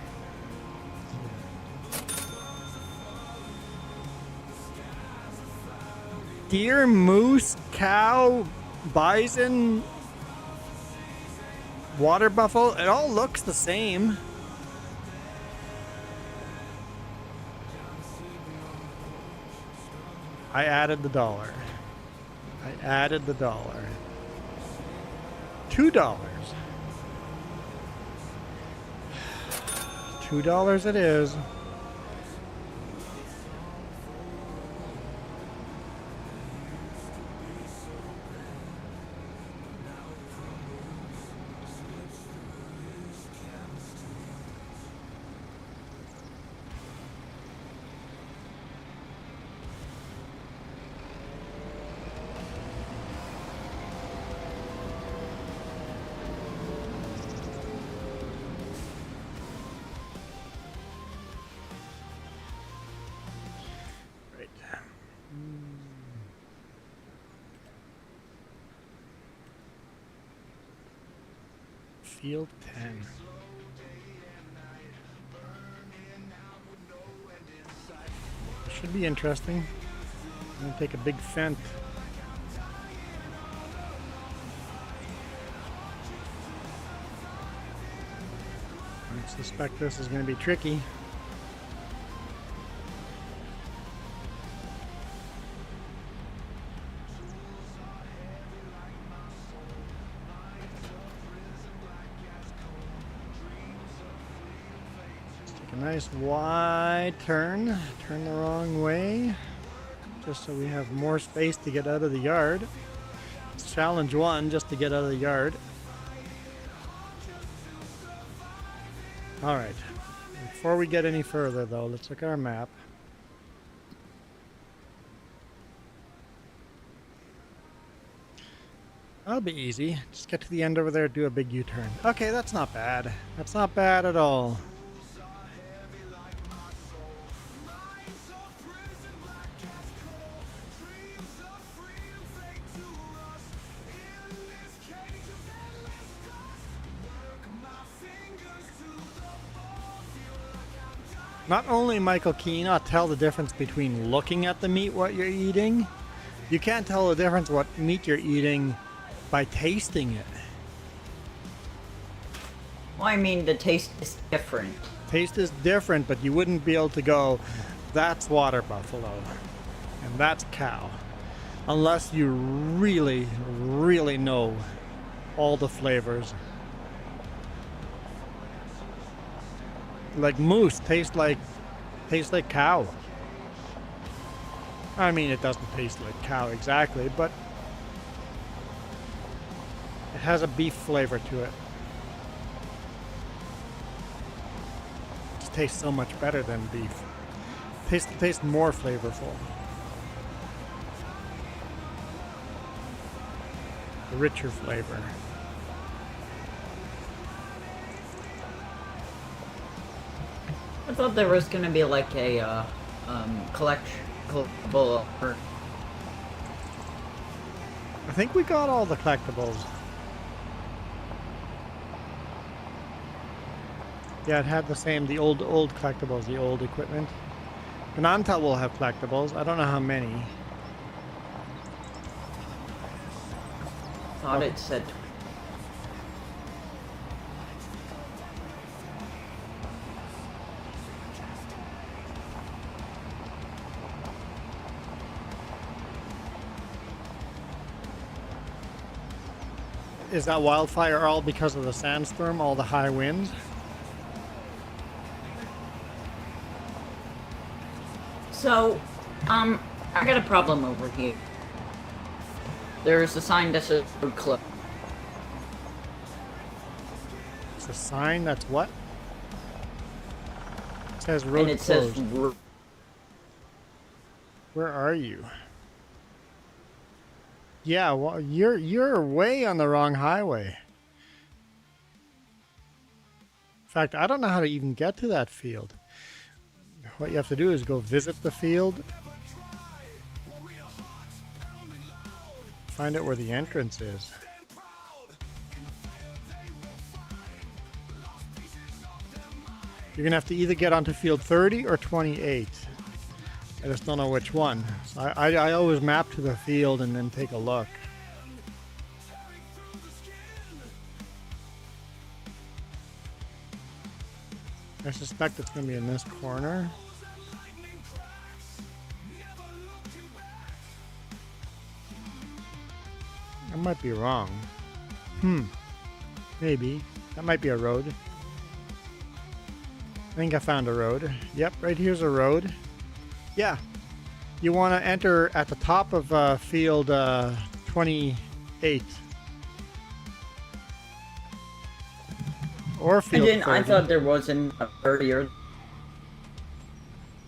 Deer, moose, cow, bison, water buffalo, it all looks the same. I added the dollar. I added the dollar. $2. $2 it is. Field 10. Should be interesting. I'm gonna take a big fent. I suspect this is gonna be tricky. Nice wide turn the wrong way, just so we have more space to get out of the yard. It's challenge 1, just to get out of the yard. All right, before we get any further though, let's look at our map. That'll be easy. Just get to the end over there, do a big U-turn. Okay, that's not bad. That's not bad at all. Not only, Michael, can you not tell the difference between looking at the meat, what you're eating, you can't tell the difference what meat you're eating by tasting it. Well, I mean, the taste is different. Taste is different, but you wouldn't be able to go, that's water buffalo, and that's cow, unless you really, really know all the flavors. Like moose tastes like cow. I mean, it doesn't taste like cow exactly, but it has a beef flavor to it. It just tastes so much better than beef. Tastes more flavorful. A richer flavor. I thought there was gonna be like a collectible. I think we got all the collectibles. Yeah, it had the same, the old collectibles, the old equipment. Gnadenthal will have collectibles. I don't know how many. Thought it said Is that wildfire all because of the sandstorm, all the high winds? So, I got a problem over here. There's a sign that says road closed. It's a sign that's what? It says road And it closed. says Where are you? Yeah, well, you're way on the wrong highway. In fact, I don't know how to even get to that field. What you have to do is go visit the field. Find out where the entrance is. You're gonna have to either get onto field 30 or 28. I just don't know which one. So I always map to the field and then take a look. I suspect it's going to be in this corner. I might be wrong. Maybe. That might be a road. I think I found a road. Yep, right here's a road. Yeah. You want to enter at the top of field 28. Or field 30. I thought there wasn't a earlier.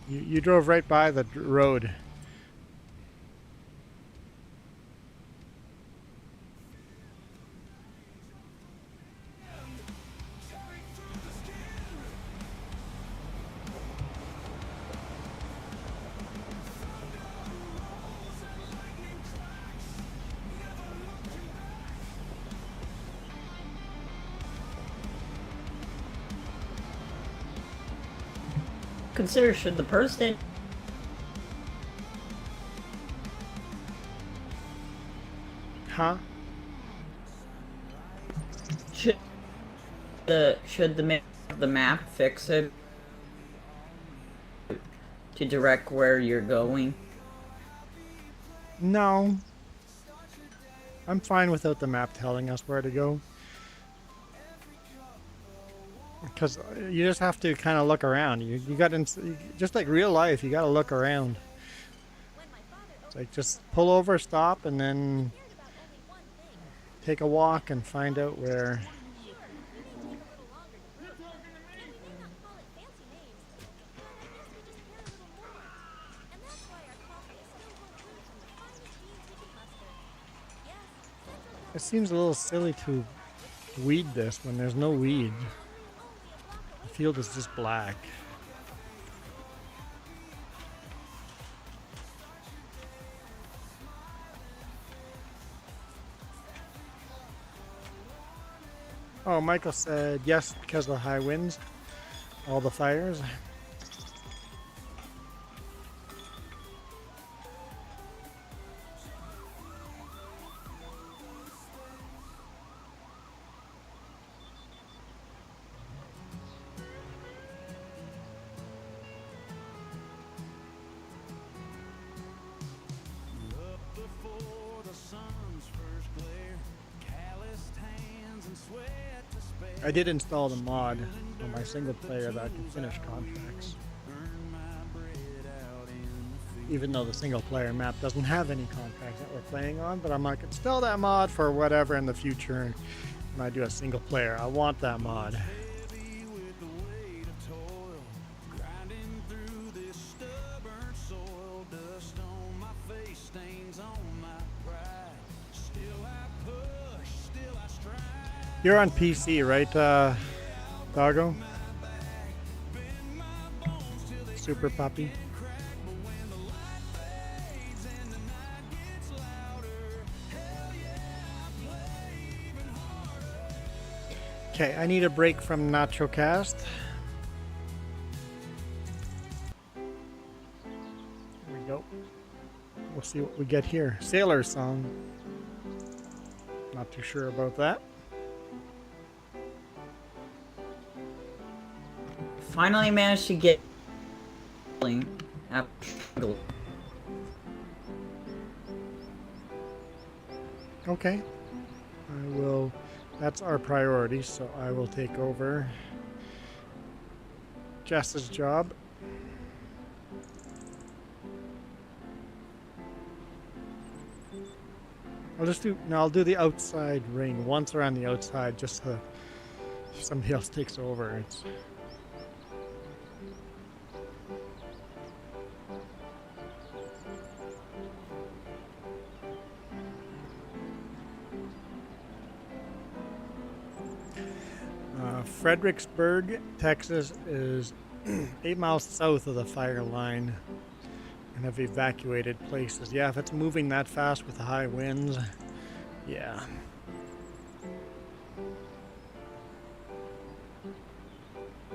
You drove right by the road. Consider should the person Huh? should the map fix it to direct where you're going? No. I'm fine without the map telling us where to go. Because you just have to kind of look around. You got just like real life. You got to look around. It's like just pull over, stop, and then take a walk and find out where. It seems a little silly to weed this when there's no weed. The field is just black. Oh, Michael said yes because of the high winds, all the fires. I did install the mod on my single player that I can finish contracts. Even though the single player map doesn't have any contracts that we're playing on, but I'm like, install that mod for whatever in the future when I do a single player. I want that mod. You're on PC, right, Doggo? Super Puppy. Okay, I need a break from Nacho Cast. Here we go. We'll see what we get here. Sailor Song. Not too sure about that. Finally managed to get Okay. I will, that's our priority, so I will take over Jess's job. I'll do the outside ring once around the outside, just so if somebody else takes over. It's Fredericksburg, Texas is 8 miles south of the fire line and have evacuated places. Yeah, if it's moving that fast with the high winds, yeah.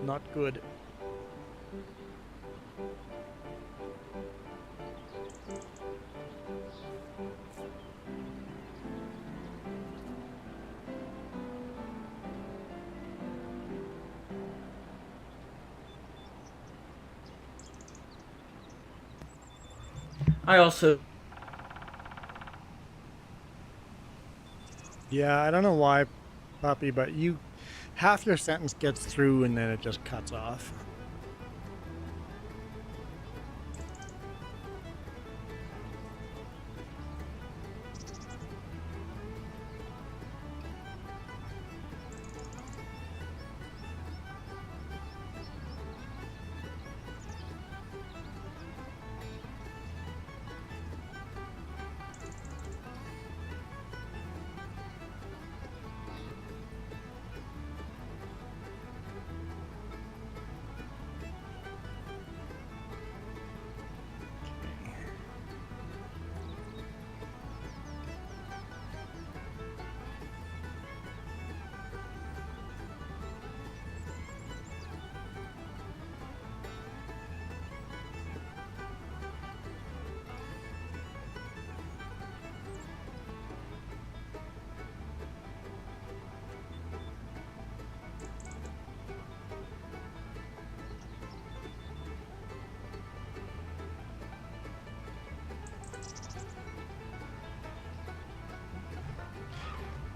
Not good. I also... Yeah, I don't know why, Puppy, but half your sentence gets through and then it just cuts off.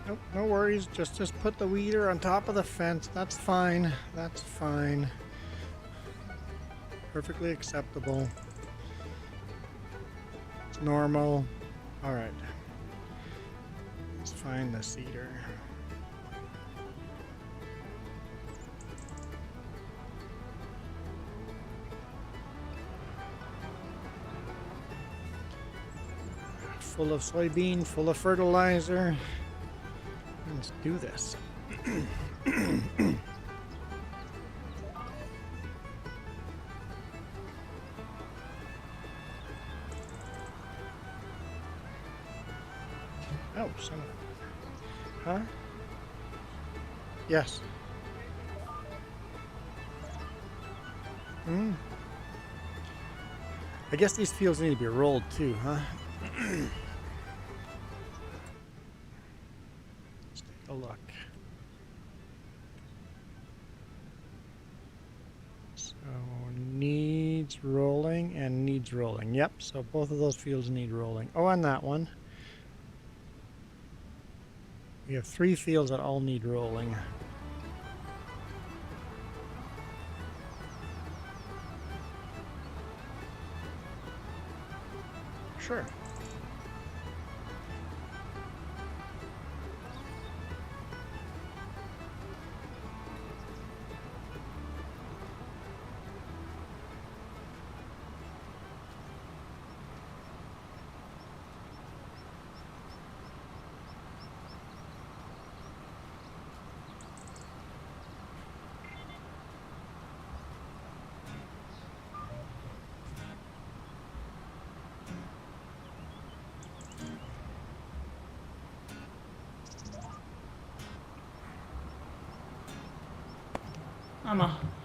Nope, no worries. Just put the weeder on top of the fence. That's fine. That's fine. Perfectly acceptable. It's normal. All right. Let's find the cedar. Full of soybean, full of fertilizer. Let's do this. Oh, son of a... Huh? Yes. I guess these fields need to be rolled too, huh? Let's take a look. So needs rolling and needs rolling. Yep, so both of those fields need rolling. Oh, and that one. We have 3 fields that all need rolling. Sure.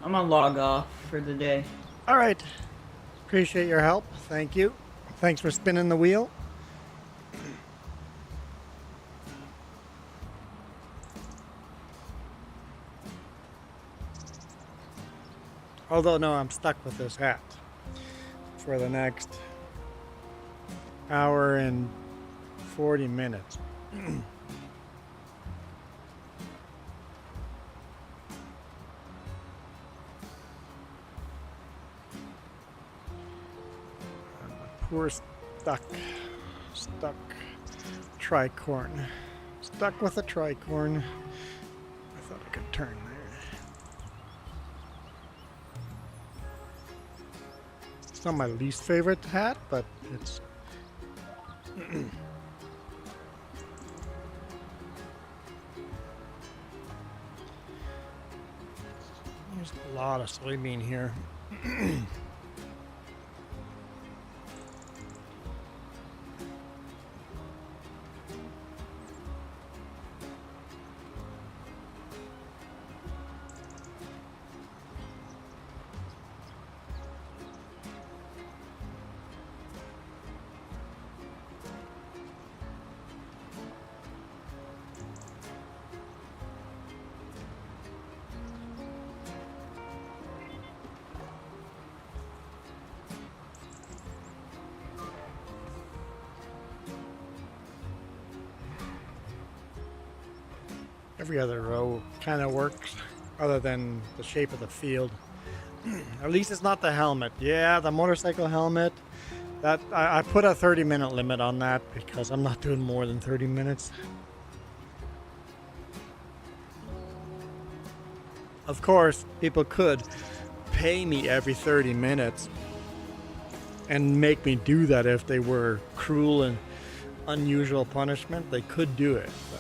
I'm a log off for the day. All right. Appreciate your help. Thank you. Thanks for spinning the wheel. Although, no, I'm stuck with this hat for the next hour and 40 minutes. We're stuck. Stuck. Tricorn. Stuck with a tricorn. I thought I could turn there. It's not my least favorite hat, but it's... There's a lot of soybean here. Every other row kind of works, other than the shape of the field. At least it's not the helmet. Yeah, the motorcycle helmet. That I put a 30-minute limit on that because I'm not doing more than 30 minutes. Of course, people could pay me every 30 minutes and make me do that if they were cruel and unusual punishment. They could do it. But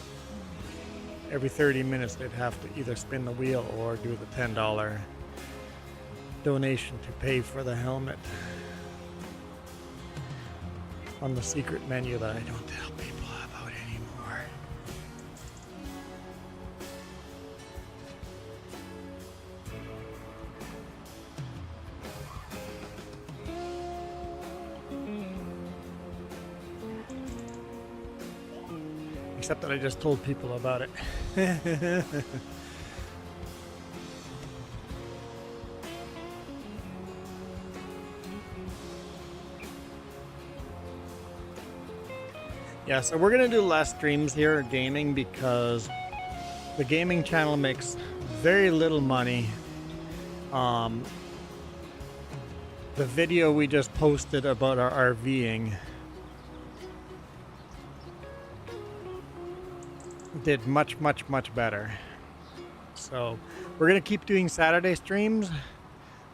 every 30 minutes they'd have to either spin the wheel or do the $10 donation to pay for the helmet on the secret menu that I don't tell people about anymore. Except that I just told people about it. Yeah, so we're gonna do less streams here at gaming because the gaming channel makes very little money. The video we just posted about our RVing did much better. So we're gonna keep doing Saturday streams,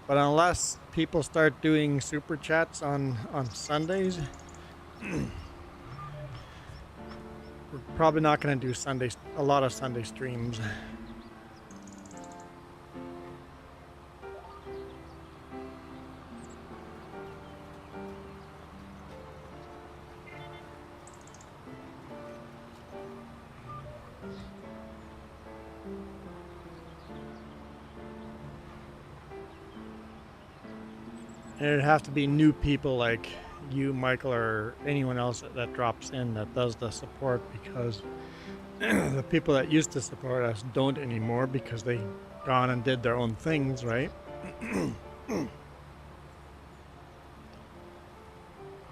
but unless people start doing super chats on Sundays, we're probably not gonna do a lot of Sunday streams. And it'd have to be new people like you, Michael, or anyone else that drops in that does the support, because the people that used to support us don't anymore because they gone and did their own things, right?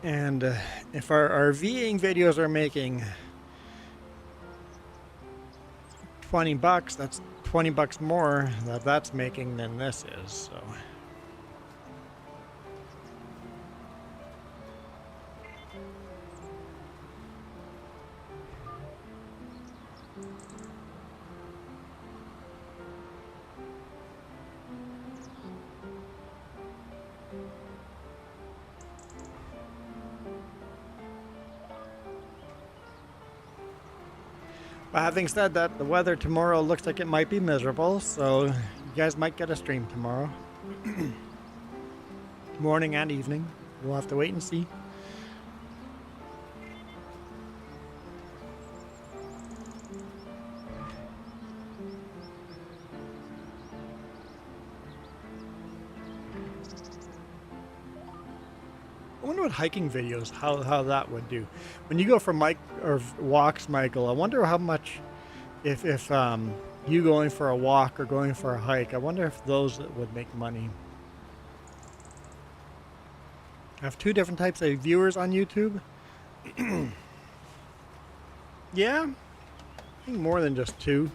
And if our RVing videos are making $20, that's $20 more that's making than this is, so. But having said that, the weather tomorrow looks like it might be miserable, so you guys might get a stream tomorrow. Morning and evening. We'll have to wait and see. I wonder what hiking videos, how that would do. When you go for walks, Michael, I wonder how much, if you going for a walk or going for a hike, I wonder if those would make money. I have two different types of viewers on YouTube. Yeah, I think more than just two.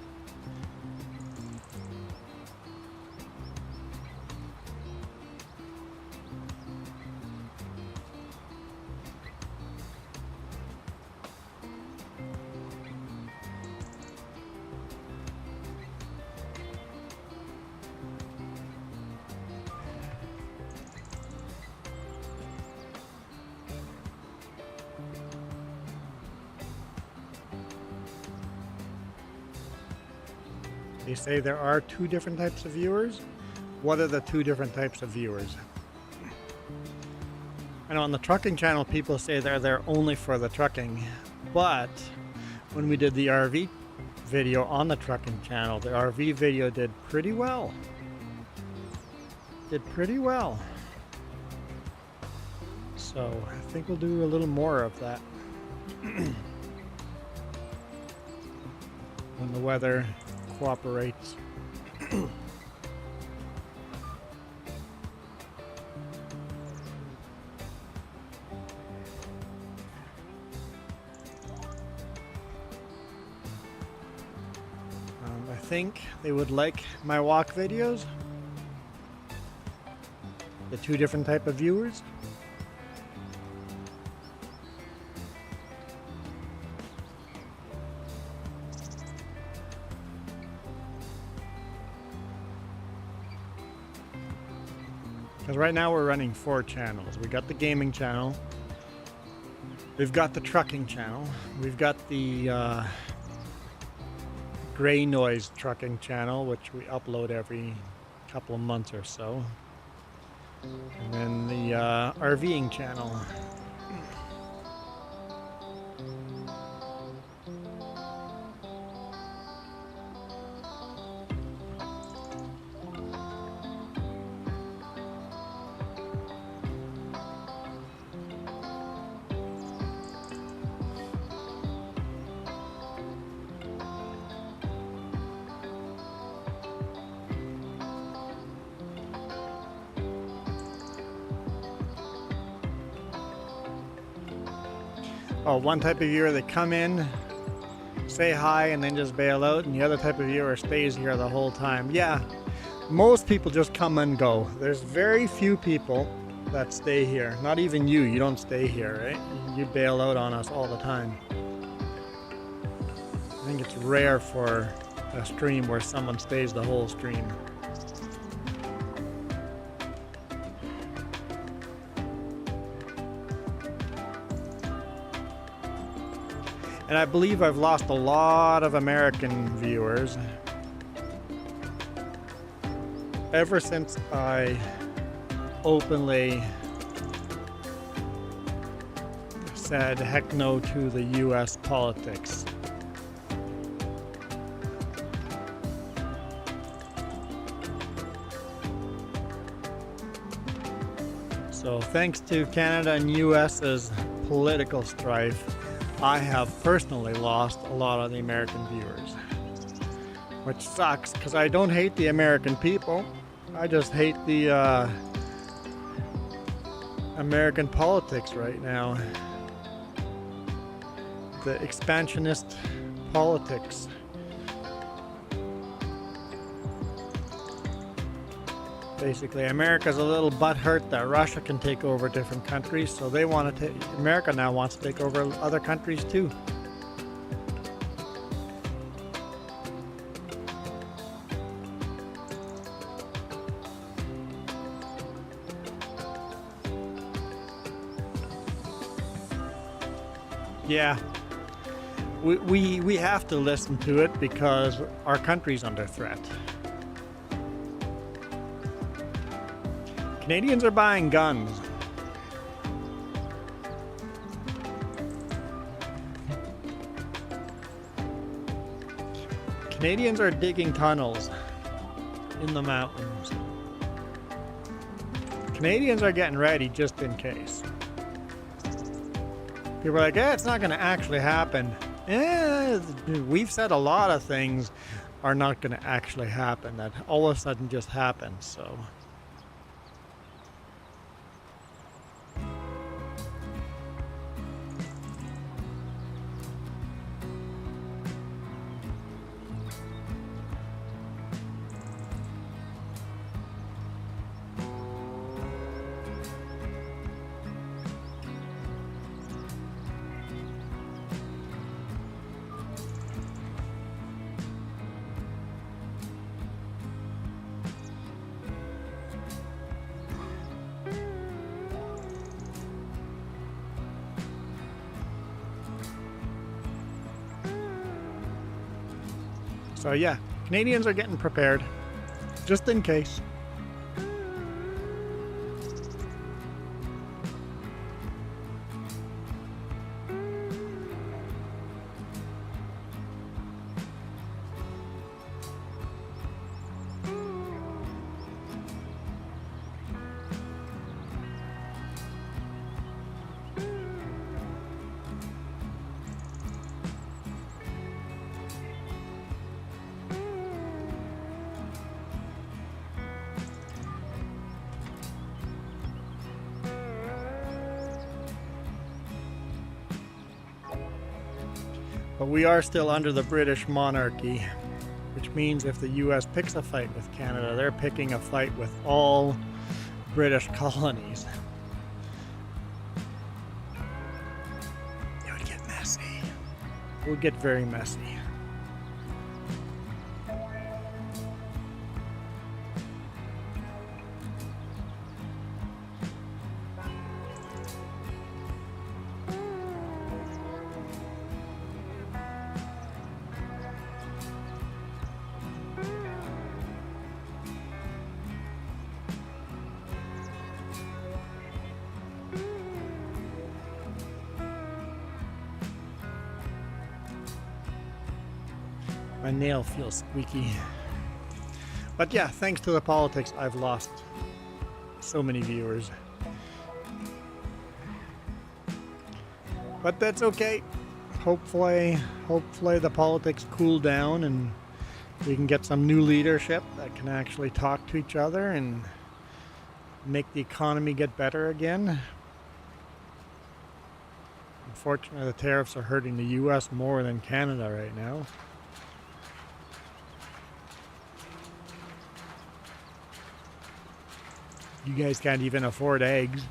They say there are 2 different types of viewers. What are the 2 different types of viewers? I know on the trucking channel people say they're there only for the trucking, but when we did the RV video on the trucking channel, the RV video did pretty well. Did pretty well. So I think we'll do a little more of that when the weather cooperates. I think they would like my walk videos. The 2 different type of viewers. Because right now we're running 4 channels. We got the gaming channel. We've got the trucking channel. We've got the gray noise trucking channel, which we upload every couple of months or so. And then the RVing channel. Oh, one type of viewer, they come in, say hi, and then just bail out, and the other type of viewer stays here the whole time. Yeah, most people just come and go. There's very few people that stay here. Not even you. You don't stay here, right? You bail out on us all the time. I think it's rare for a stream where someone stays the whole stream. And I believe I've lost a lot of American viewers ever since I openly said heck no to the US politics. So thanks to Canada and US's political strife, I have personally lost a lot of the American viewers, which sucks because I don't hate the American people. I just hate the American politics right now. The expansionist politics. Basically, America's a little butthurt that Russia can take over different countries, so they want to take. America now wants to take over other countries too. Yeah, we have to listen to it because our country's under threat. Canadians are buying guns. Canadians are digging tunnels in the mountains. Canadians are getting ready just in case. People are like, it's not going to actually happen. We've said a lot of things are not going to actually happen that all of a sudden just happen, so... So yeah, Canadians are getting prepared, just in case. But we are still under the British monarchy, which means if the US picks a fight with Canada, they're picking a fight with all British colonies. It would get messy. It would get very messy. My nail feels squeaky. But yeah, thanks to the politics, I've lost so many viewers. But that's okay. Hopefully the politics cool down and we can get some new leadership that can actually talk to each other and make the economy get better again. Unfortunately, the tariffs are hurting the US more than Canada right now. You guys can't even afford eggs.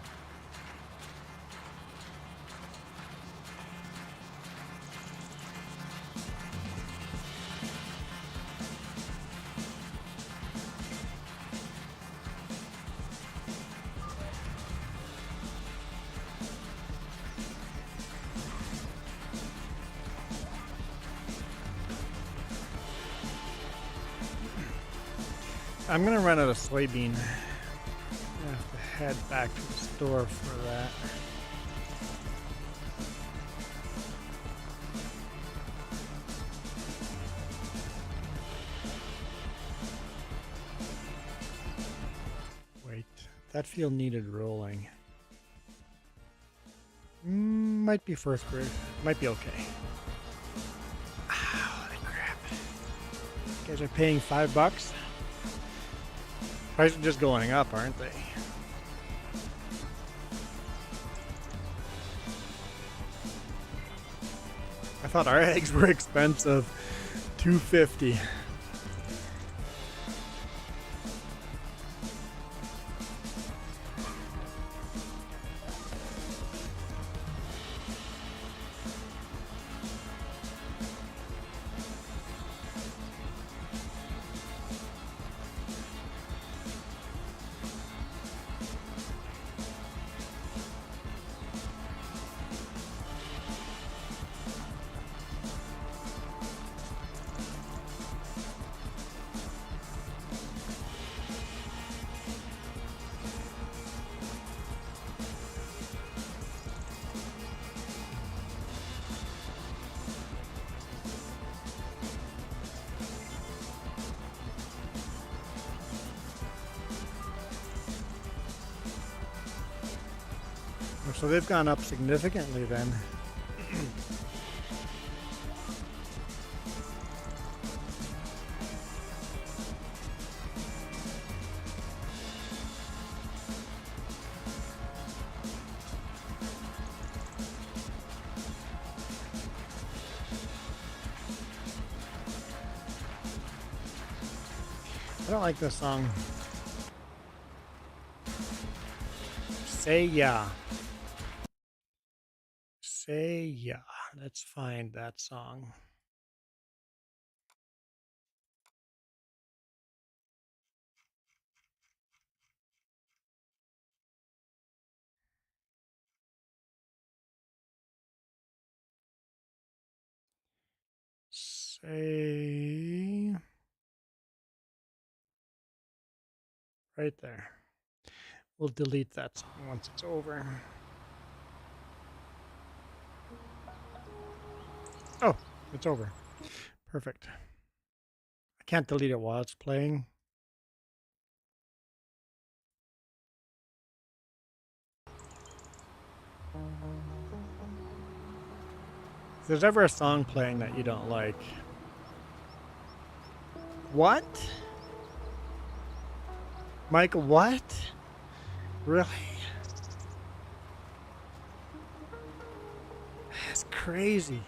I'm gonna run out of soybean. I have to head back to the store for that. Wait, that field needed rolling. Might be first grade. Might be okay. Holy crap. You guys are paying $5? Prices are just going up, aren't they? I thought our eggs were expensive. $2.50. So they've gone up significantly then. I don't like this song. Say yeah. Say yeah. Let's find that song. Say right there. We'll delete that song once it's over. Oh, it's over. Perfect. I can't delete it while it's playing. If there's ever a song playing that you don't like. What? Michael, what? Really? That's crazy.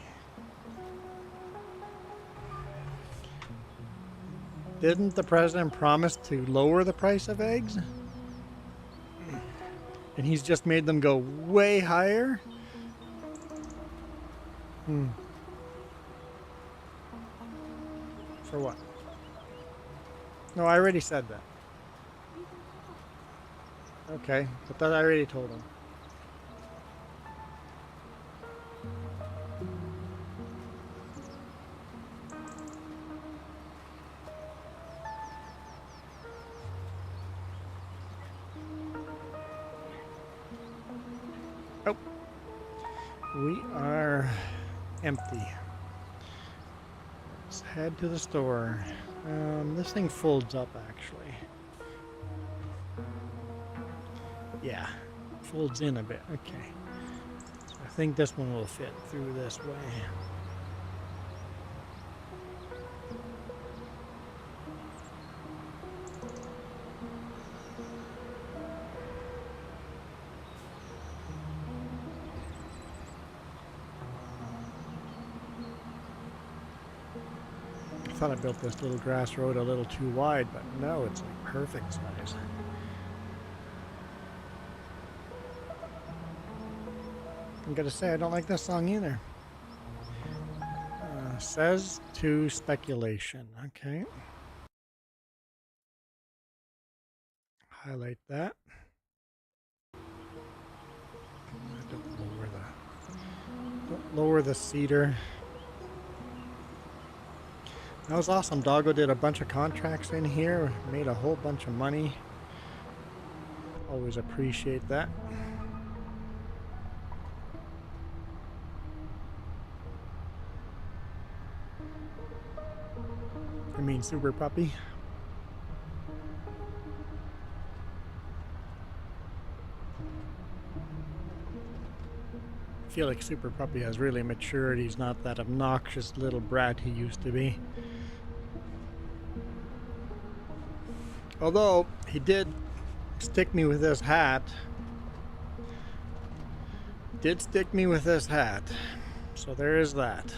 Didn't the president promise to lower the price of eggs? And he's just made them go way higher? For what? No, I already said that. Okay, but that I already told him. Oh, we are empty. Let's head to the store. This thing folds up actually. Yeah, folds in a bit. Okay. So I think this one will fit through this way. I thought I built this little grass road a little too wide, but no, it's like perfect size. I'm gonna say I don't like this song either. Says to speculation. Okay. Highlight that. Don't lower the cedar. That was awesome. Doggo did a bunch of contracts in here, made a whole bunch of money. Always appreciate that. I mean, Super Puppy. I feel like Super Puppy has really matured. He's not that obnoxious little brat he used to be. Although, he did stick me with this hat. Did stick me with this hat. So there is that.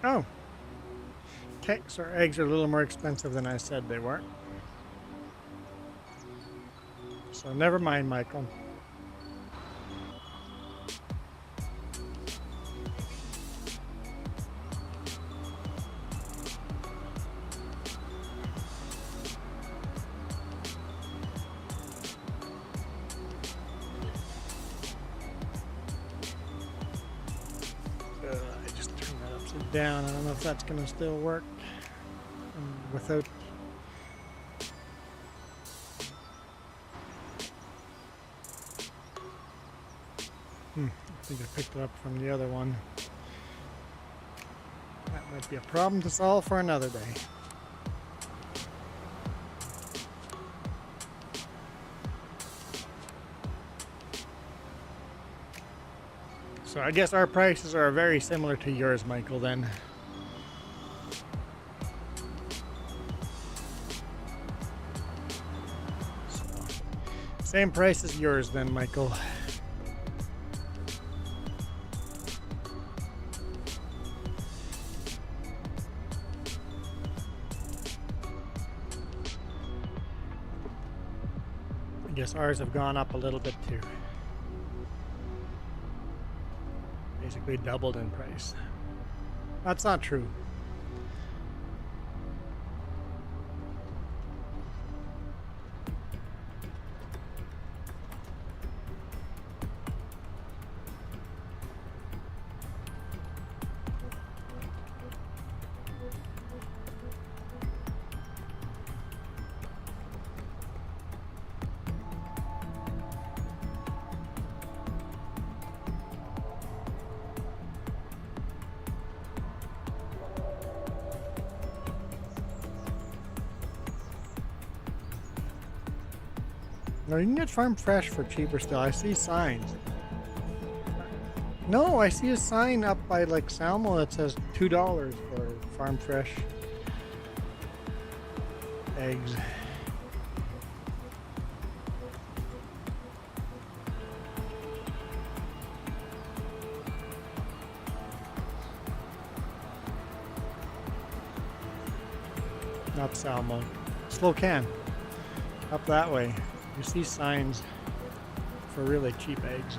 Oh. Okay, so our eggs are a little more expensive than I said they were. So never mind, Michael. Down. I don't know if that's going to still work without. I think I picked it up from the other one. That might be a problem to solve for another day. So I guess our prices are very similar to yours, Michael, then. So, same price as yours then, Michael. guess ours have gone up a little bit too. Basically doubled in price. That's not true. No, you can get farm fresh for cheaper still. I see signs. No, I see a sign up by like Salmo that says $2 for farm fresh eggs. Not Salmo. Slocan. Up that way. You see signs for really cheap eggs.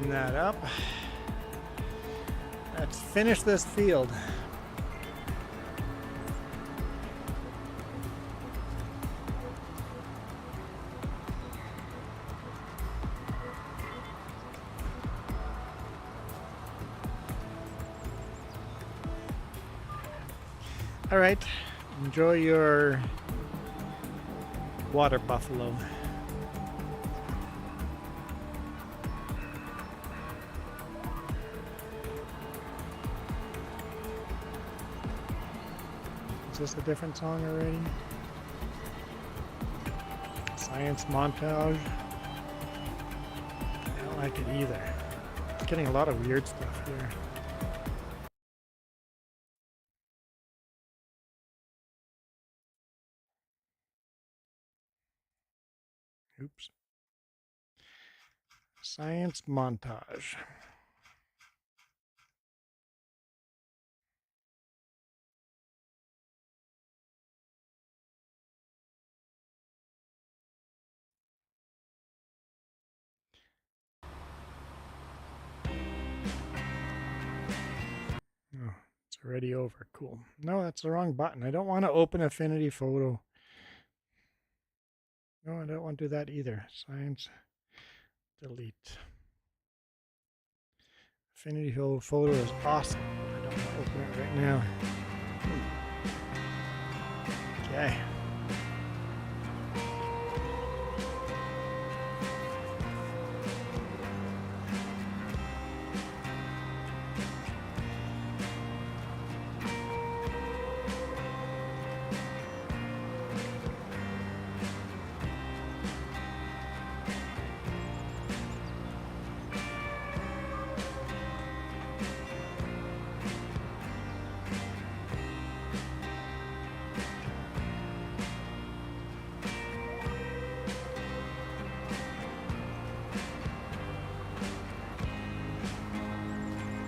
That up. Let's finish this field. All right, enjoy your water buffalo. Is this a different song already? Science montage. I don't like it either. It's getting a lot of weird stuff here. Oops. Science montage. Oh, it's already over. Cool. No, that's the wrong button. I don't want to open Affinity Photo. No, I don't want to do that either. Science, delete. Affinity Photo is awesome, but I don't want to open it right now. Okay.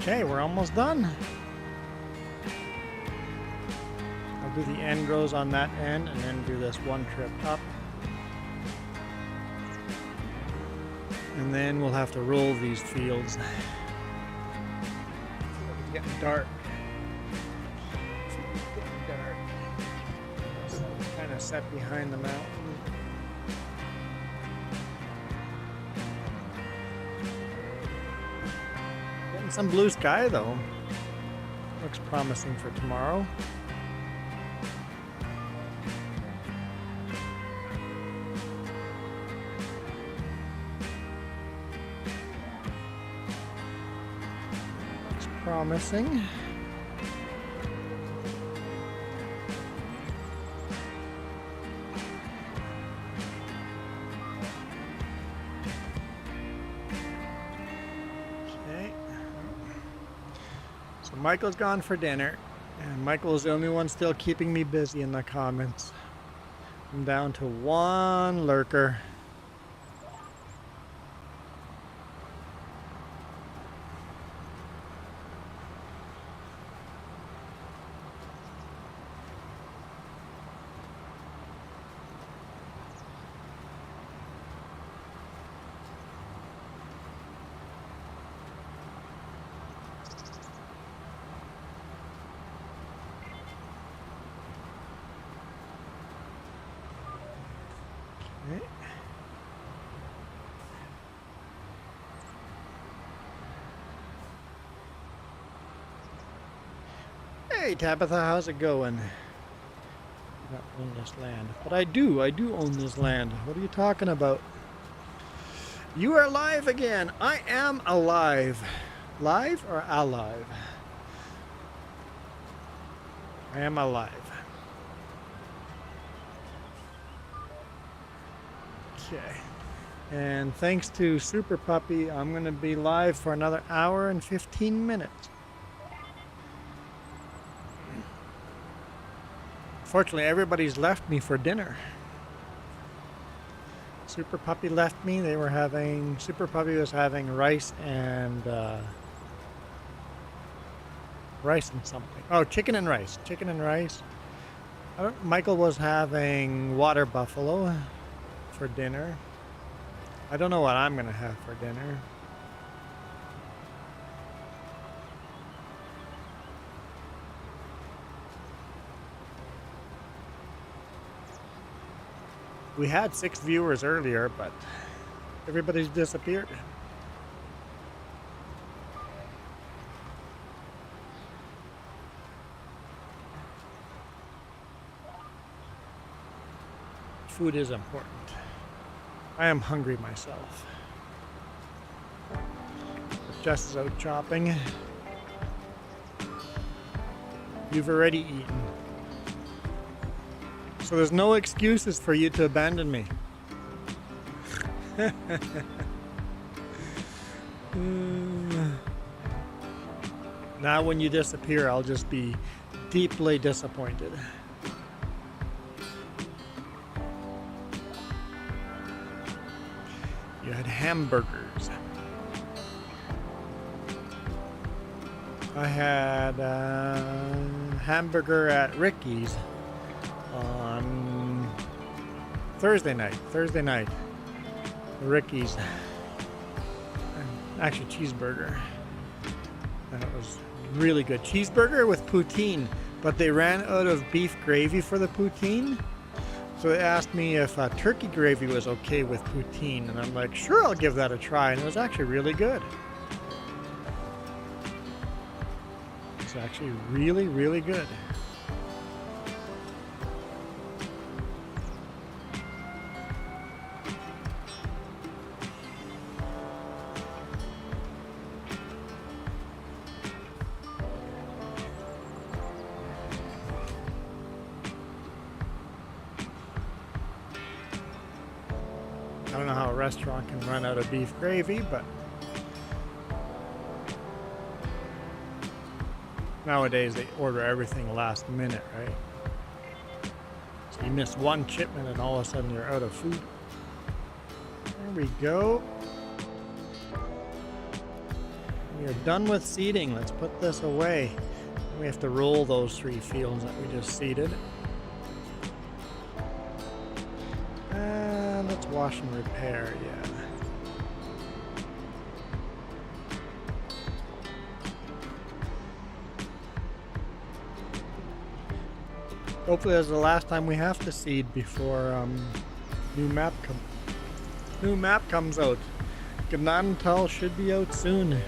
Okay, we're almost done. I'll do the end rows on that end and then do this one trip up. And then we'll have to roll these fields. It's getting dark. It's getting dark. So it's kind of set behind the mountain. Getting some blue sky though. Looks promising for tomorrow. Looks promising. Michael's gone for dinner, and Michael's the only one still keeping me busy in the comments. I'm down to one lurker. Hey Tabitha, how's it going? I don't own this land. But I do own this land. What are you talking about? You are live again. I am alive. Live or alive? I am alive. Okay. And thanks to Super Puppy, I'm going to be live for another hour and 15 minutes. Fortunately, everybody's left me for dinner. Super Puppy left me. They were having, Super Puppy was having rice and something. Oh, chicken and rice. Chicken and rice. Michael was having water buffalo for dinner. I don't know what I'm gonna have for dinner. We had 6 viewers earlier, but everybody's disappeared. Food is important. I am hungry myself. But Jess is out shopping. You've already eaten. So there's no excuses for you to abandon me. Now when you disappear, I'll just be deeply disappointed. You had hamburgers. I had a hamburger at Ricky's on Thursday night. Ricky's. Actually, cheeseburger. And it was really good. Cheeseburger with poutine, but they ran out of beef gravy for the poutine. So they asked me if turkey gravy was okay with poutine, and I'm like, sure, I'll give that a try. And it was actually really good. It's actually really, really good. I don't know how a restaurant can run out of beef gravy, but nowadays they order everything last minute, right? So you miss one shipment and all of a sudden you're out of food. There we go. We are done with seeding. Let's put this away. We have to roll those 3 fields that we just seeded. Let's wash and repair, yeah. Hopefully this is the last time we have to seed before new map comes out. Gnadenthal should be out soon.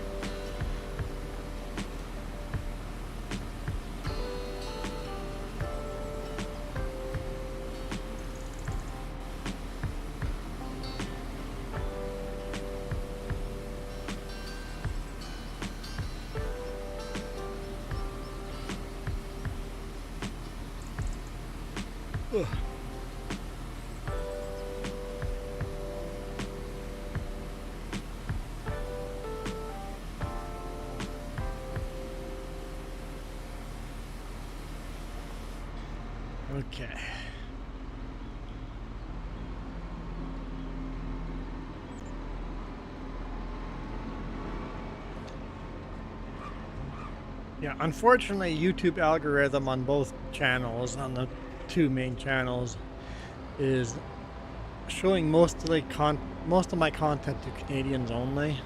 Ugh. Okay. Yeah, unfortunately, YouTube algorithm on both channels, on the two main channels, is showing most of my content to Canadians only,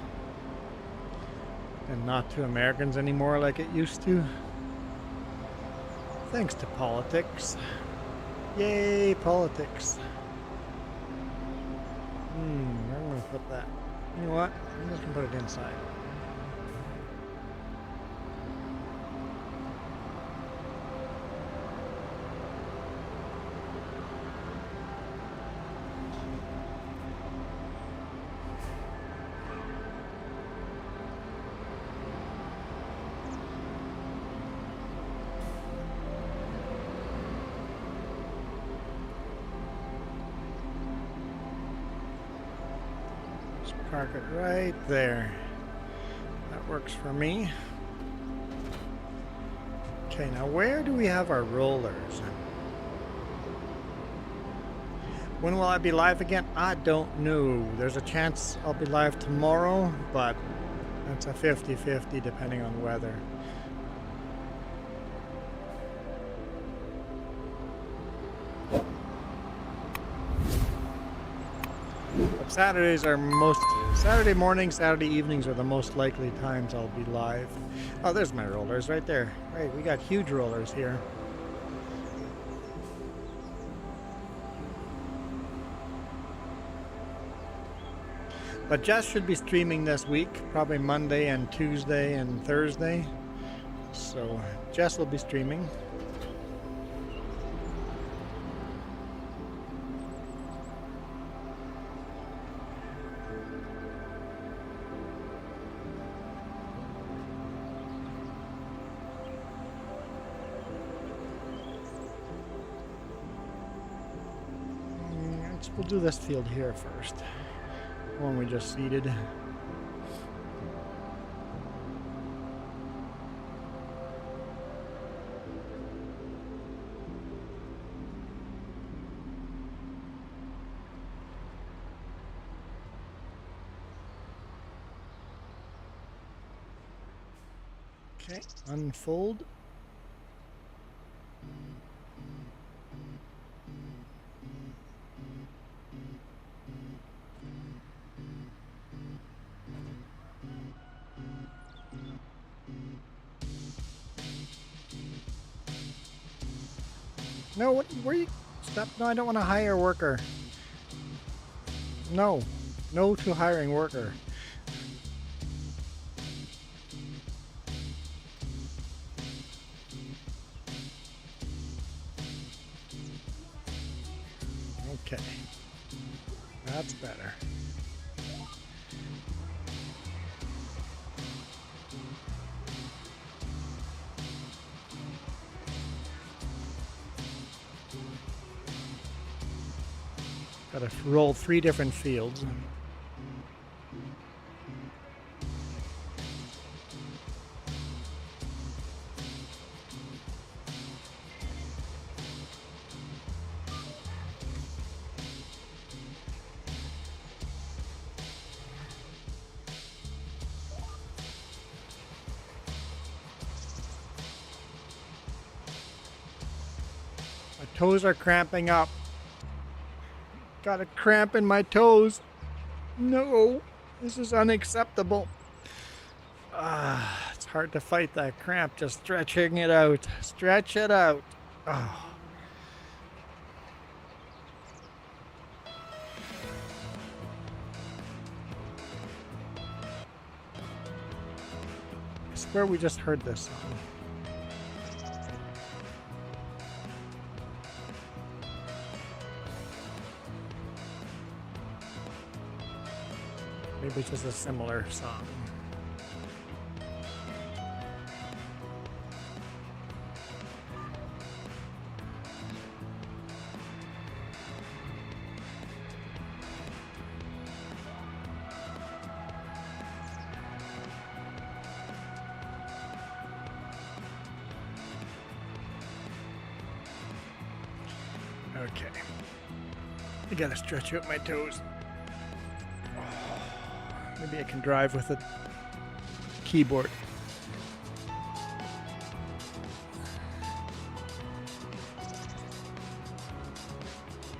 and not to Americans anymore like it used to. Thanks to politics. Yay, politics. Where am I gonna put that? You know what? I'm just gonna put it inside. Park it right there. That works for me. Okay, now where do we have our rollers? When will I be live again? I don't know. There's a chance I'll be live tomorrow, but that's a 50-50 depending on weather. Saturdays are Saturday mornings, Saturday evenings are the most likely times I'll be live. Oh, there's my rollers right there. Right, we got huge rollers here. But Jess should be streaming this week, probably Monday and Tuesday and Thursday. So Jess will be streaming. We'll do this field here first. One we just seeded. Okay, unfold. No, what? Where you? Stop! No, I don't want to hire a worker. No, no to hiring worker. Okay, that's better. Got to roll 3 different fields. My toes are cramping up. Got a cramp in my toes. No, this is unacceptable. It's hard to fight that cramp, just stretching it out. Stretch it out. Oh. I swear we just heard this song. Maybe it's just a similar song. Okay. I gotta stretch out my toes. Maybe I can drive with a keyboard.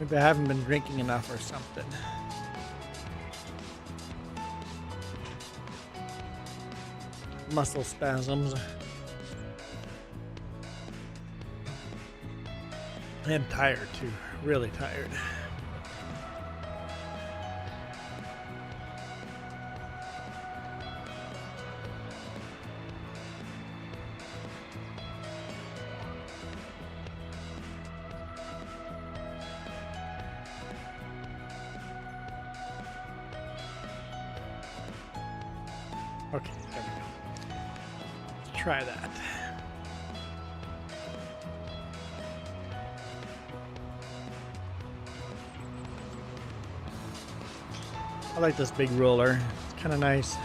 Maybe I haven't been drinking enough or something. Muscle spasms. And tired too, really tired. Okay, there we go. Let's try that. I like this big roller. It's kind of nice.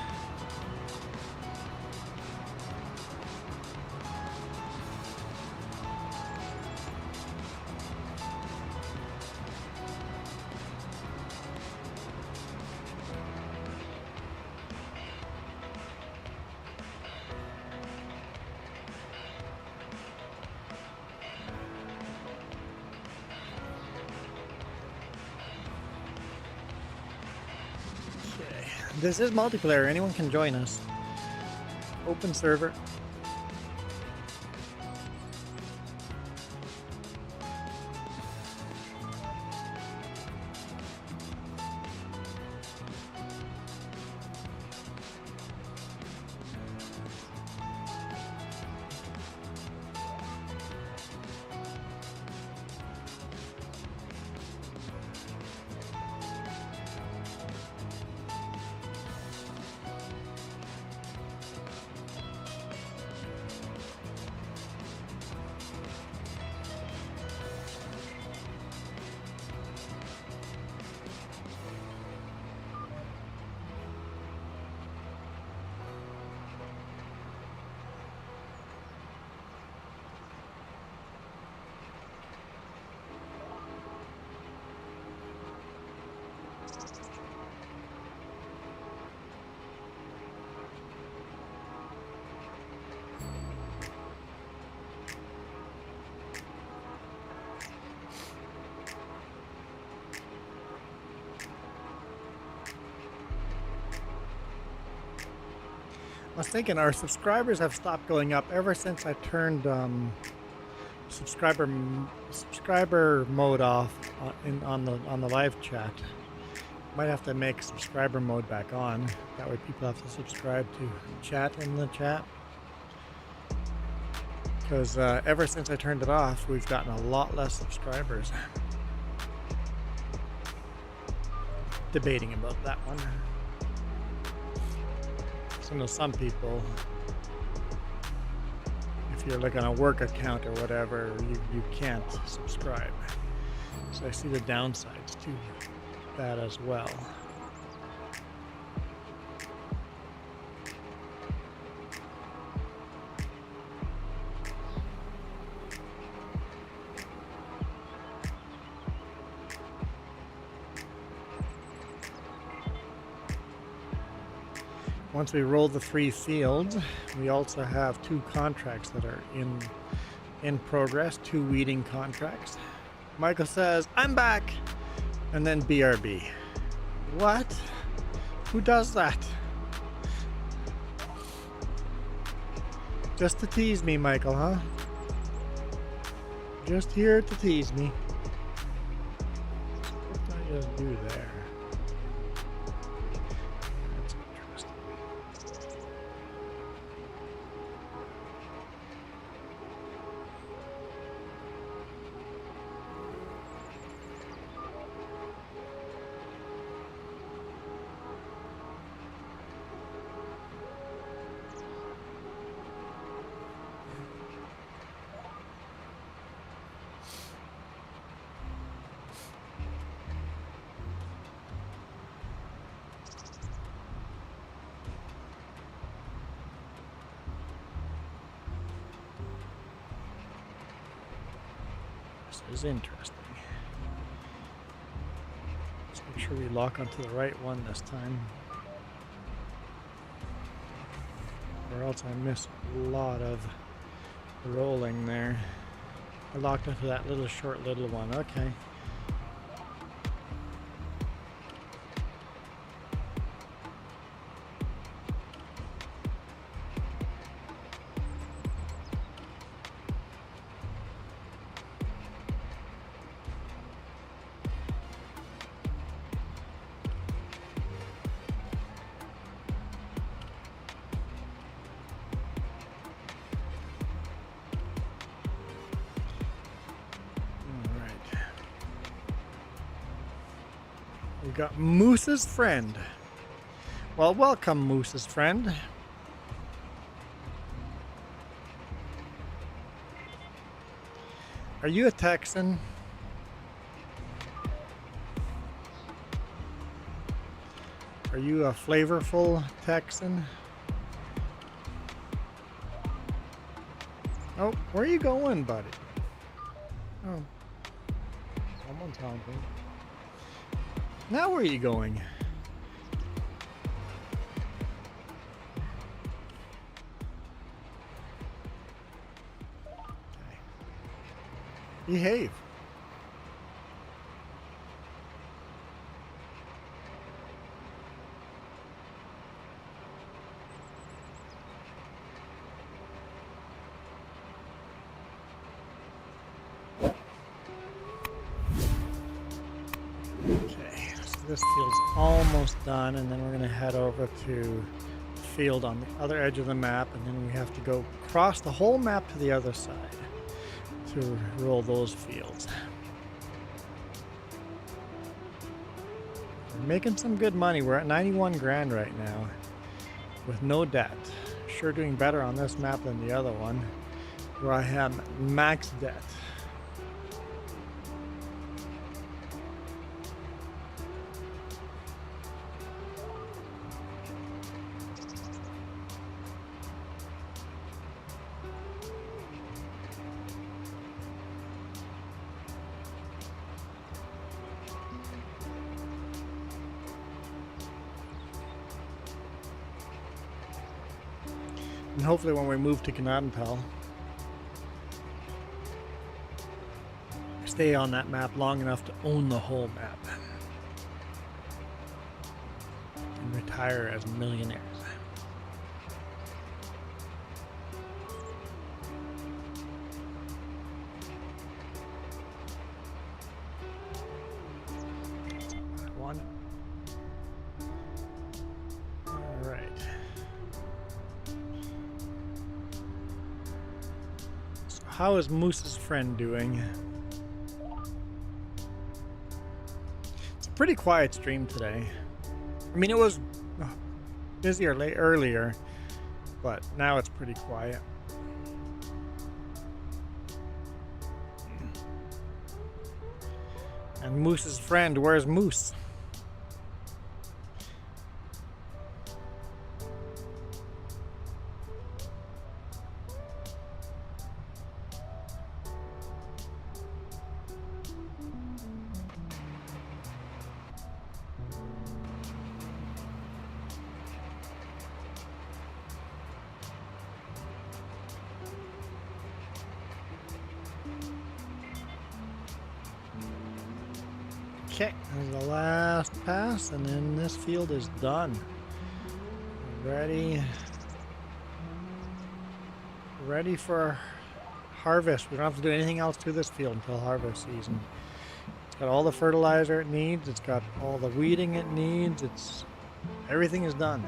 This is multiplayer. Anyone can join us. Open server. I was thinking our subscribers have stopped going up ever since I turned subscriber mode off on the live chat. Might have to make subscriber mode back on. That way people have to subscribe to chat in the chat. Because ever since I turned it off, we've gotten a lot less subscribers. Debating about that one. I know some people, if you're like on a work account or whatever, you can't subscribe. So I see the downsides to that as well. Once we roll the 3 fields, we also have 2 contracts that are in progress, 2 weeding contracts. Michael says, I'm back! And then BRB. What? Who does that? Just to tease me, Michael, huh? Just here to tease me. What did I just do there? This is interesting. sure we lock onto the right one this time. Or else I miss a lot of rolling there. I locked into that little short little one. Okay. We got Moose's friend. Well, welcome, Moose's friend. Are you a Texan? Are you a flavorful Texan? Oh, where are you going, buddy? Oh, someone's honking. Now where are you going? Okay. Behave. This field's almost done, and then we're going to head over to the field on the other edge of the map, and then we have to go across the whole map to the other side to roll those fields. We're making some good money. We're at 91 grand right now with no debt. Sure doing better on this map than the other one where I have max debt. And hopefully when we move to Gnadenthal, stay on that map long enough to own the whole map and retire as millionaires. One. All right. How is Moose's friend doing? It's a pretty quiet stream today. I mean, it was busier earlier, but now it's pretty quiet. And Moose's friend, where's Moose? Okay, there's the last pass, and then this field is done. Ready for harvest. We don't have to do anything else to this field until harvest season. It's got all the fertilizer it needs. It's got all the weeding it needs. Everything is done.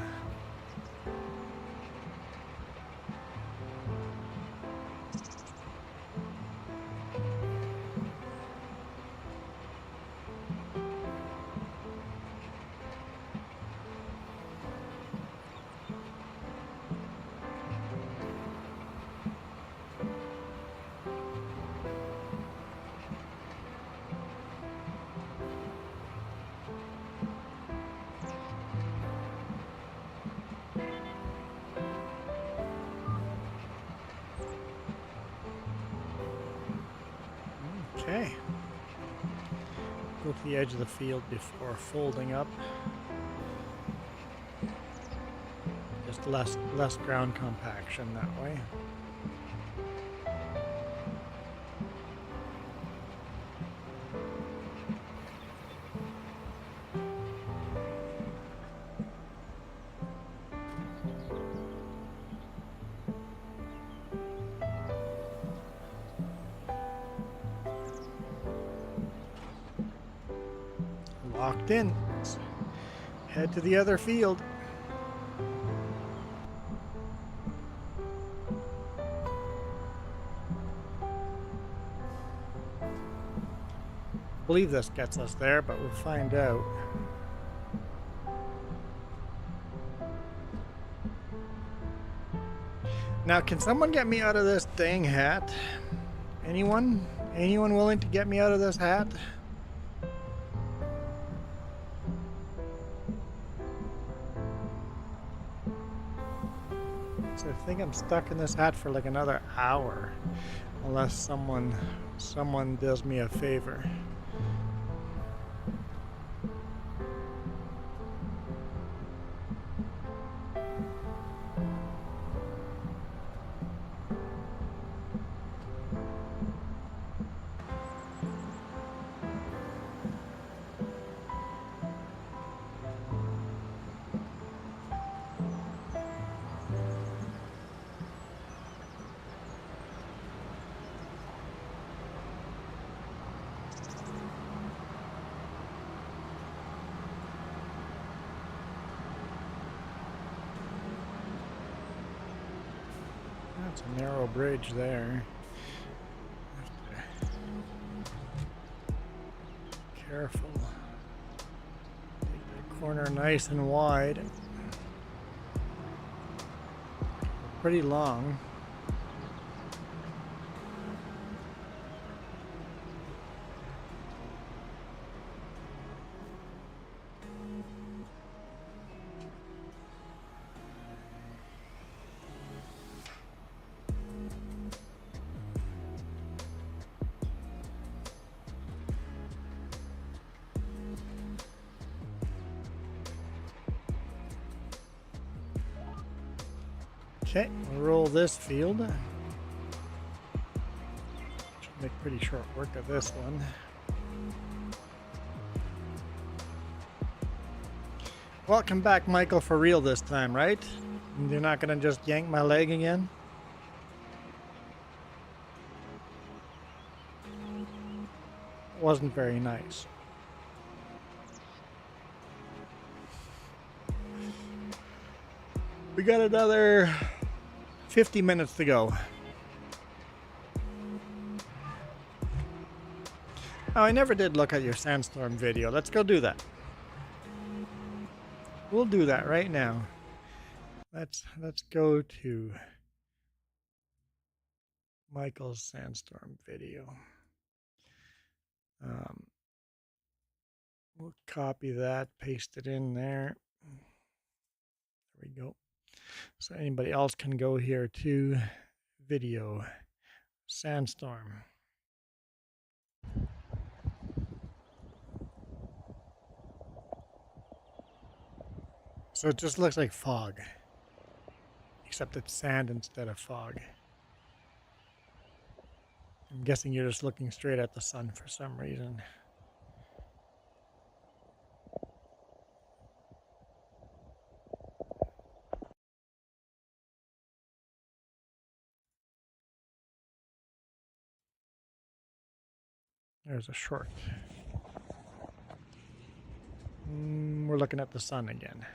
Okay. Go to the edge of the field before folding up. Just less ground compaction that way. Locked in. Let's head to the other field. I believe this gets us there, but we'll find out. Now, can someone get me out of this dang hat? Anyone? Anyone willing to get me out of this hat? So I think I'm stuck in this hat for like another hour, unless someone does me a favor. That's a narrow bridge there. Careful. Take that corner nice and wide. Pretty long. Okay, we'll roll this field. Should make pretty short work of this one. Welcome back, Michael, for real this time, right? You're not gonna just yank my leg again? Wasn't very nice. We got another 50 minutes to go. Oh, I never did look at your sandstorm video. Let's go do that. We'll do that right now. Let's go to Michael's sandstorm video. We'll copy that, paste it in there. There we go. So anybody else can go here to video sandstorm. So it just looks like fog, except it's sand instead of fog. I'm guessing you're just looking straight at the sun for some reason. There's a short. We're looking at the sun again.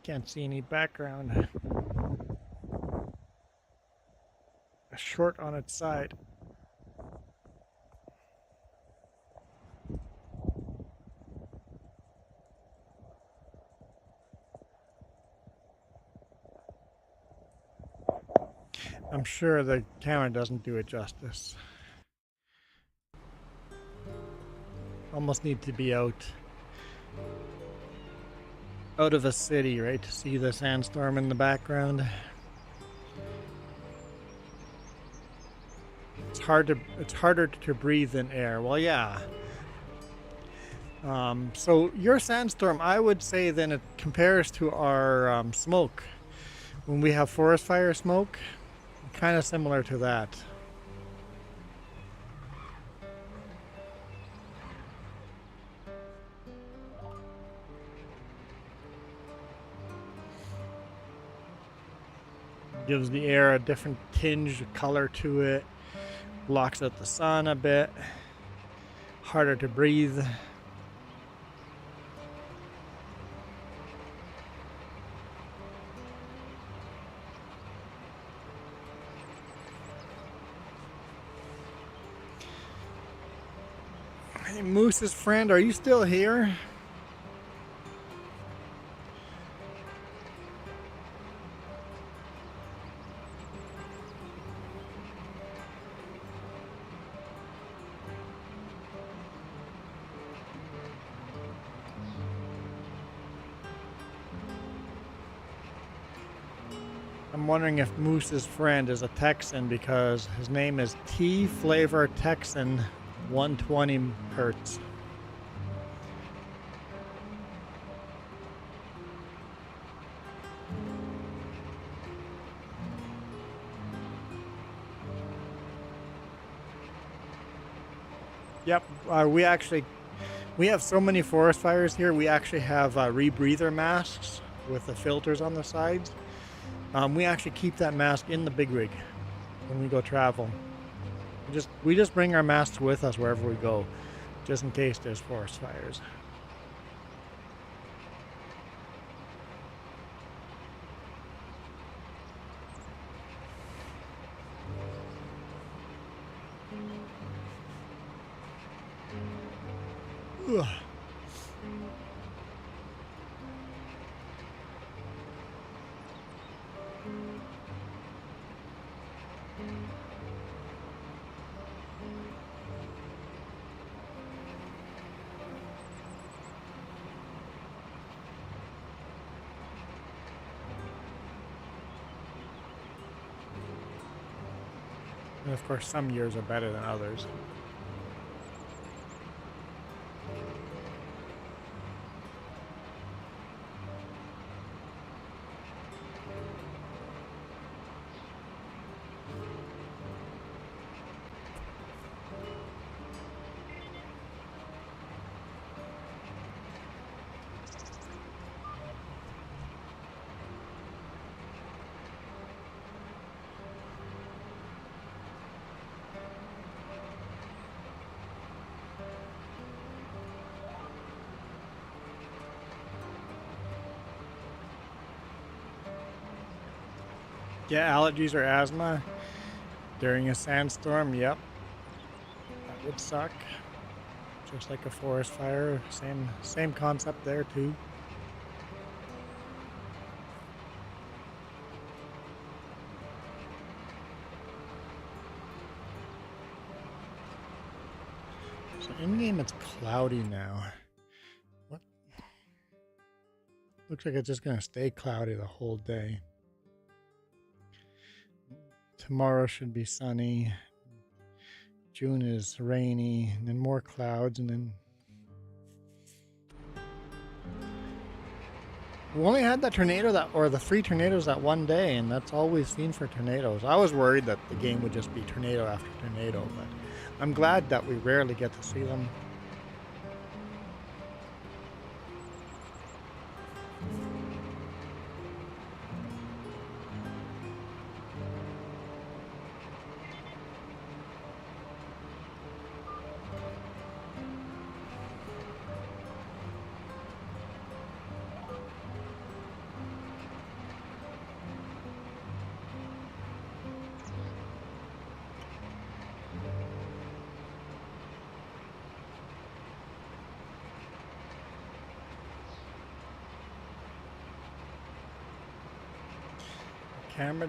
Can't see any background. A short on its side. I'm sure the camera doesn't do it justice. Almost need to be out of a city, right, to see the sandstorm in the background. It's harder to breathe in air. Well, yeah. So your sandstorm, I would say, then it compares to our smoke. When we have forest fire smoke, kind of similar to that. Gives the air a different tinge of color to it. Blocks out the sun a bit. Harder to breathe. Hey, Moose's friend, are you still here? I'm wondering if Moose's friend is a Texan because his name is T Flavor Texan 120 Hertz. Yep, we have so many forest fires here. We actually have rebreather masks with the filters on the sides. We actually keep that mask in the big rig when we go travel. We just bring our masks with us wherever we go, just in case there's forest fires. Ugh. And of course, some years are better than others. Yeah, allergies or asthma during a sandstorm, yep. That would suck. Just like a forest fire, same concept there too. So in game it's cloudy now. What? Looks like it's just gonna stay cloudy the whole day. Tomorrow should be sunny. June is rainy, and then more clouds, and then we only had that tornado or the 3 tornadoes that one day, and that's all we've seen for tornadoes. I was worried that the game would just be tornado after tornado, but I'm glad that we rarely get to see them. Camera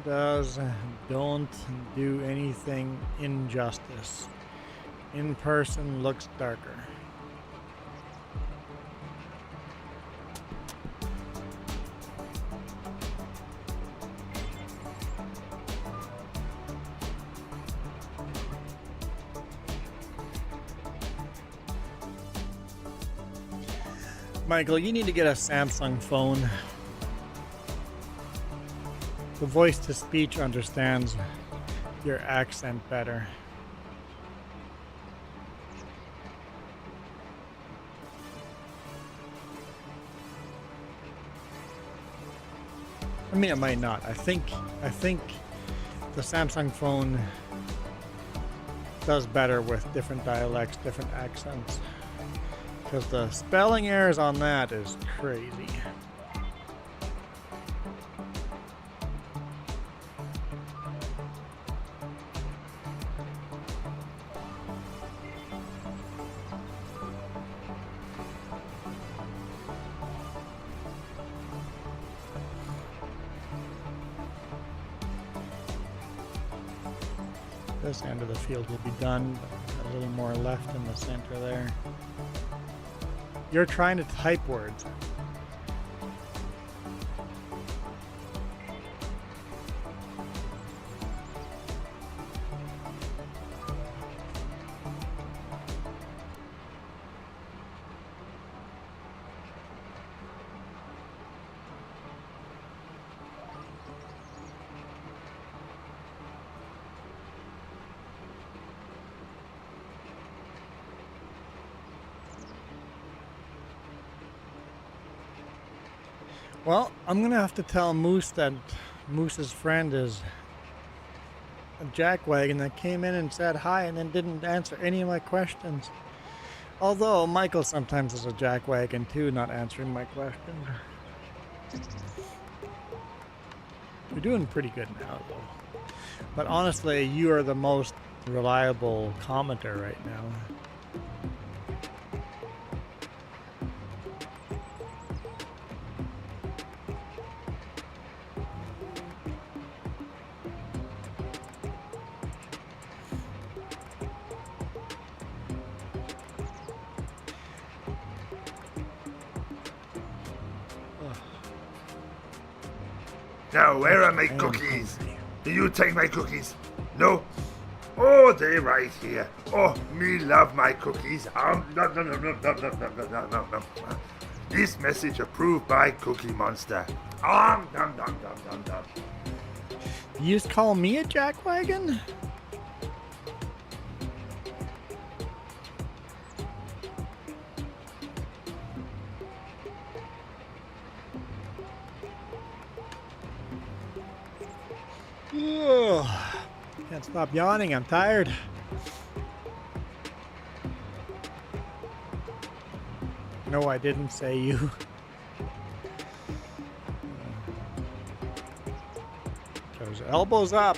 don't do anything injustice. In person looks darker. Michael, you need to get a Samsung phone. The voice to speech understands your accent better. I mean, it might not. I think the Samsung phone does better with different dialects, different accents. Because the spelling errors on that is crazy. This end of the field will be done, but a little more left in the center there. You're trying to type words. Well, I'm gonna have to tell Moose that Moose's friend is a jackwagon that came in and said hi and then didn't answer any of my questions. Although Michael sometimes is a jackwagon too, not answering my questions. You're doing pretty good now though. But honestly, you are the most reliable commenter right now. Now, where are my cookies? Do you take my cookies? No? Oh, they right here. Oh, me love my cookies. No. This message approved by Cookie Monster. Nom, nom, nom, nom, nom, nom. You just call me a jackwagon? Ugh. Can't stop yawning, I'm tired. No, I didn't say you. Goes elbows up.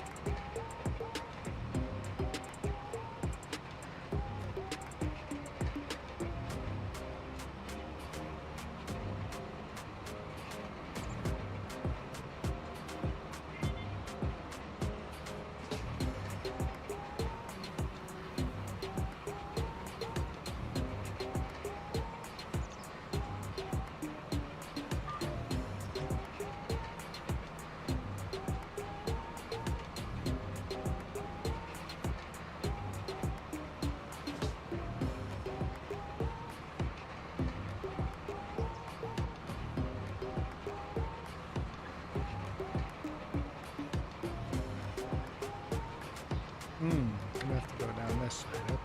I'm gonna have to go down this side.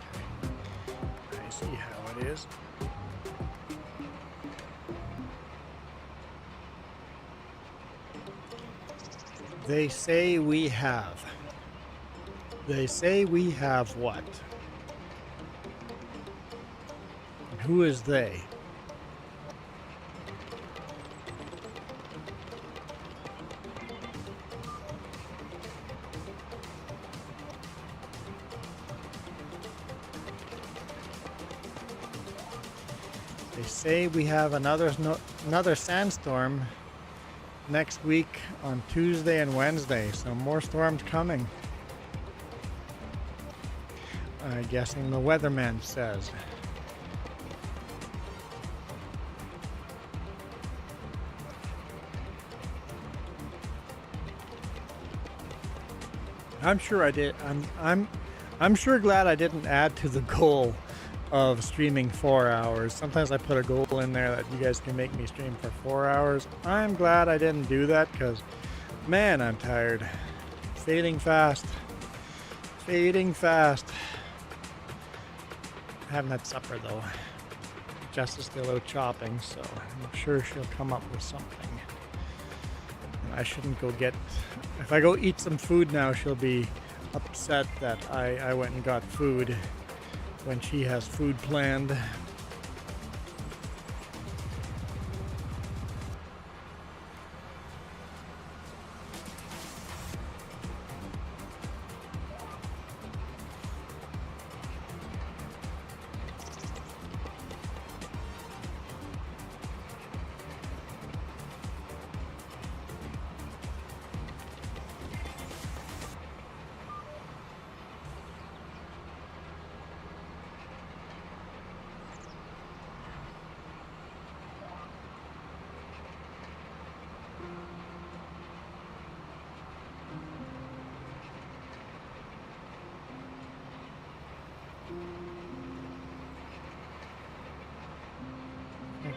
Okay. I see how it is. They say we have. They say we have what? And who is they? They say we have another sandstorm next week on Tuesday and Wednesday, so more storms coming. I'm guessing the weatherman says. I'm sure I did. I'm sure glad I didn't add to the goal of streaming 4 hours. Sometimes I put a goal in there that you guys can make me stream for 4 hours. I'm glad I didn't do that because, man, I'm tired. Fading fast. Fading fast. I haven't had supper though. Jess is still out chopping, so I'm sure she'll come up with something. And I shouldn't go get... If I go eat some food now, she'll be upset that I went and got food when she has food planned.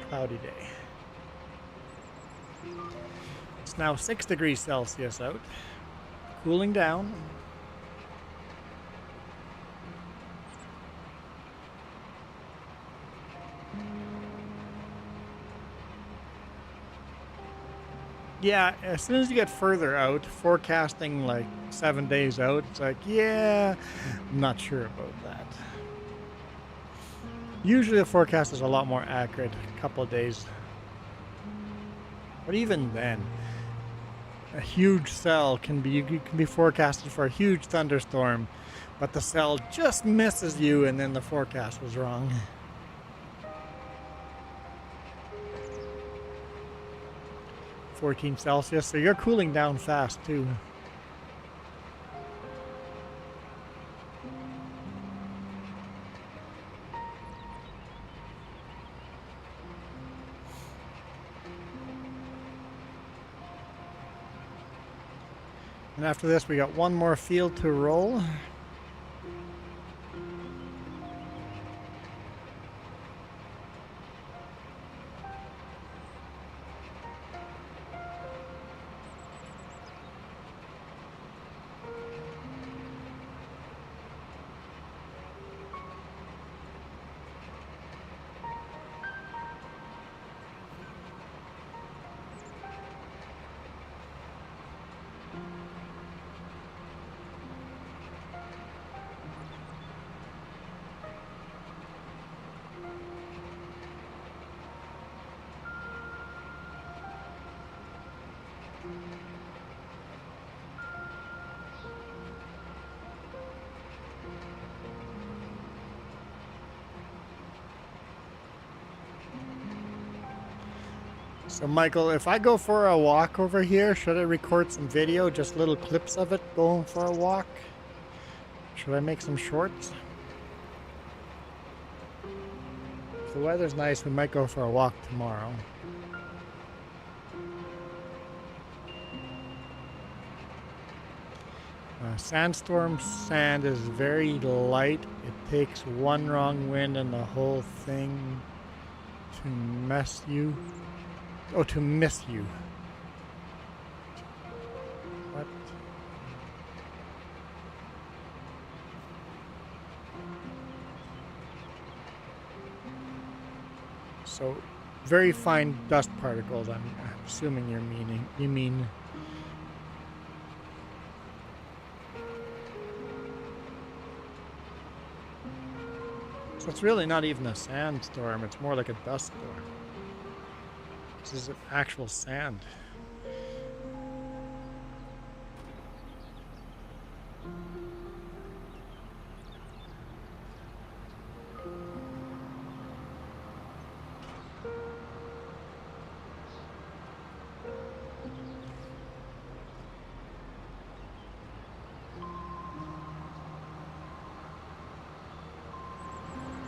Cloudy day. It's now 6 degrees Celsius out, cooling down. Yeah, as soon as you get further out, forecasting like 7 days out, it's like, yeah, I'm not sure about that. Usually the forecast is a lot more accurate, a couple of days. But even then, a huge cell can be forecasted for a huge thunderstorm, but the cell just misses you and then the forecast was wrong. (14 Celsius), so you're cooling down fast too. And after this, we got one more field to roll. So Michael, if I go for a walk over here, should I record some video, just little clips of it going for a walk? Should I make some shorts? If the weather's nice, we might go for a walk tomorrow. Sandstorm sand is very light. It takes one wrong wind and the whole thing to mess you. Oh, to miss you. What? So, very fine dust particles, I'm assuming you mean. So it's really not even a sandstorm, it's more like a dust storm. This is actual sand.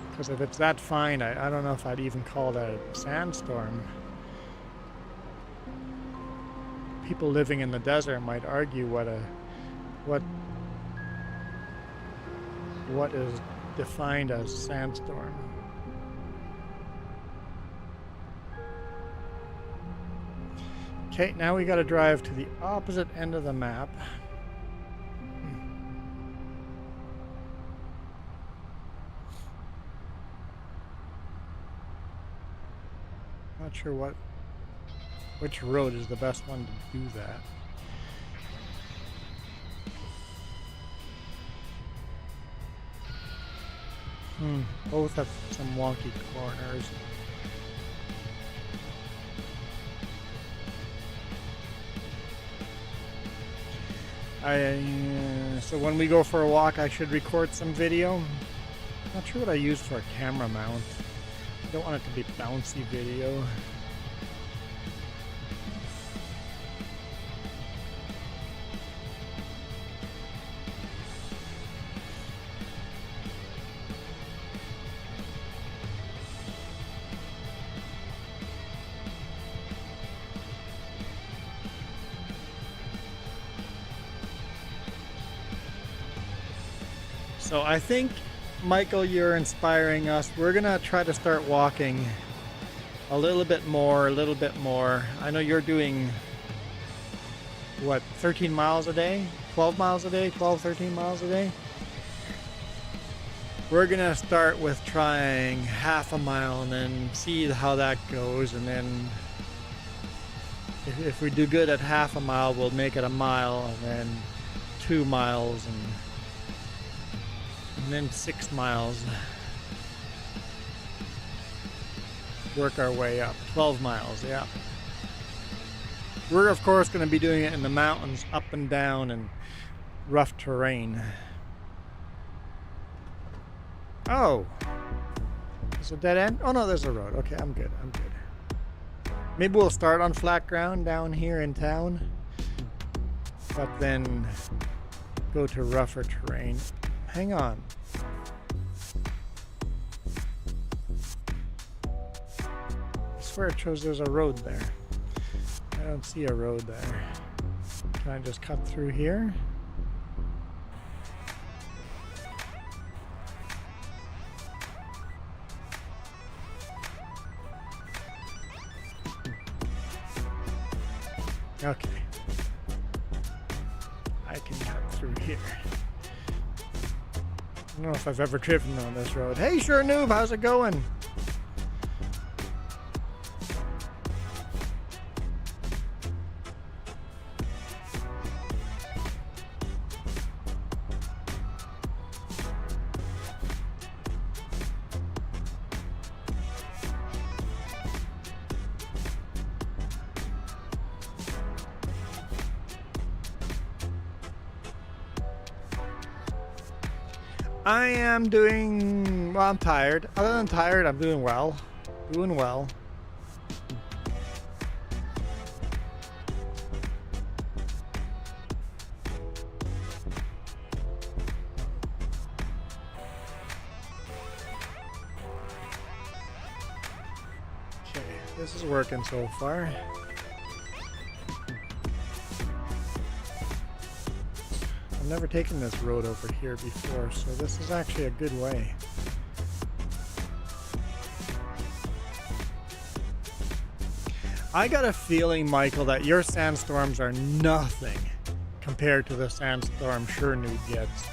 Because if it's that fine, I don't know if I'd even call that a sandstorm. People living in the desert might argue what is defined as sandstorm. Okay, now we gotta drive to the opposite end of the map. Not sure which road is the best one to do that. Both have some wonky corners. So when we go for a walk, I should record some video. Not sure what I use for a camera mount. I don't want it to be bouncy video. So I think, Michael, you're inspiring us. We're gonna try to start walking a little bit more. I know you're doing, what, 13 miles a day? 12 miles a day? 12, 13 miles a day? We're gonna start with trying half a mile and then see how that goes, and then if we do good at half a mile, we'll make it a mile, and then 2 miles, and then 6 miles. Work our way up. 12 miles, yeah. We're of course going to be doing it in the mountains, up and down, and rough terrain. Oh! There's a dead end? Oh no, there's a road. Okay, I'm good. Maybe we'll start on flat ground down here in town, but then go to rougher terrain. Hang on. I swear it shows there's a road there. I don't see a road there. Can I just cut through here? Okay. I can cut through here. I don't know if I've ever driven on this road. Hey, Sure Noob, how's it going? I am doing, well, I'm tired. Other than tired, I'm doing well. Doing well. Okay, this is working so far. I've never taken this road over here before, so this is actually a good way. I got a feeling, Michael, that your sandstorms are nothing compared to the sandstorm Sure Noob gets.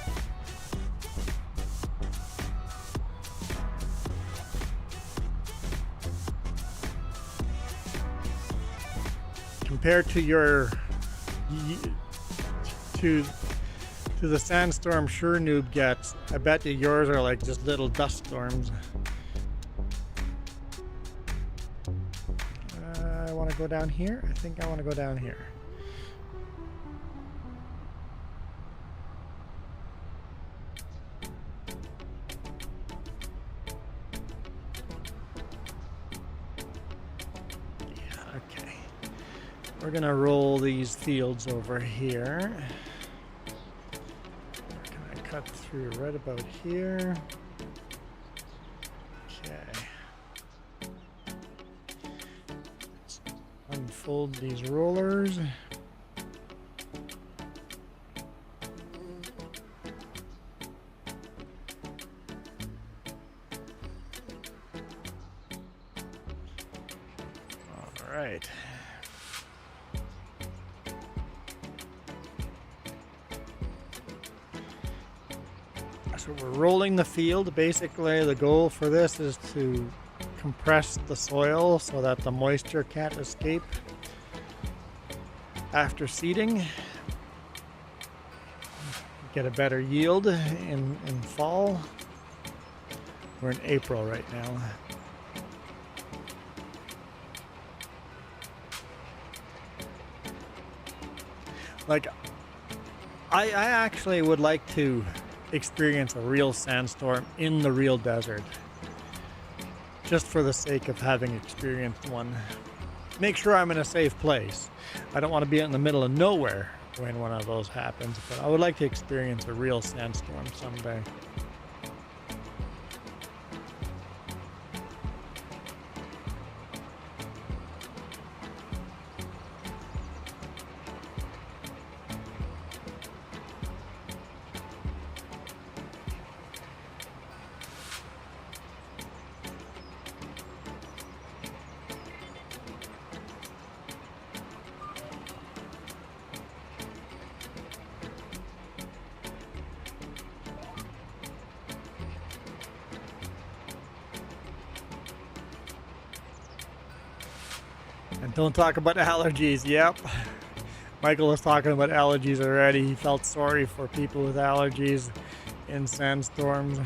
Compared to your to the sandstorm Sure Noob gets, I bet you yours are like just little dust storms. I want to go down here. I think I want to go down here. Yeah, okay. We're gonna roll these fields over here. Cut through right about here. Okay. Let's unfold these rollers. right. So we're rolling the field. Basically, the goal for this is to compress the soil so that the moisture can't escape after seeding. Get a better yield in fall. We're in April right now. Like, I actually would like to experience a real sandstorm in the real desert, just for the sake of having experienced one. Make sure I'm in a safe place. I don't want to be out in the middle of nowhere when one of those happens, but I would like to experience a real sandstorm someday. And don't talk about allergies. Yep. Michael was talking about allergies already. He felt sorry for people with allergies in sandstorms.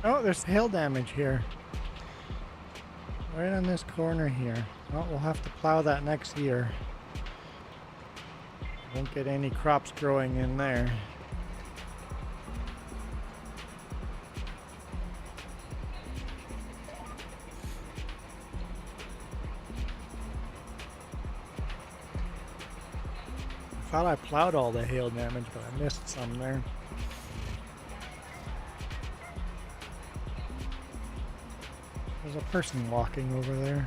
Oh, there's hail damage here. Right on this corner here. Oh, we'll have to plow that next year. Won't get any crops growing in there. I thought I plowed all the hail damage, but I missed some there. There's a person walking over there.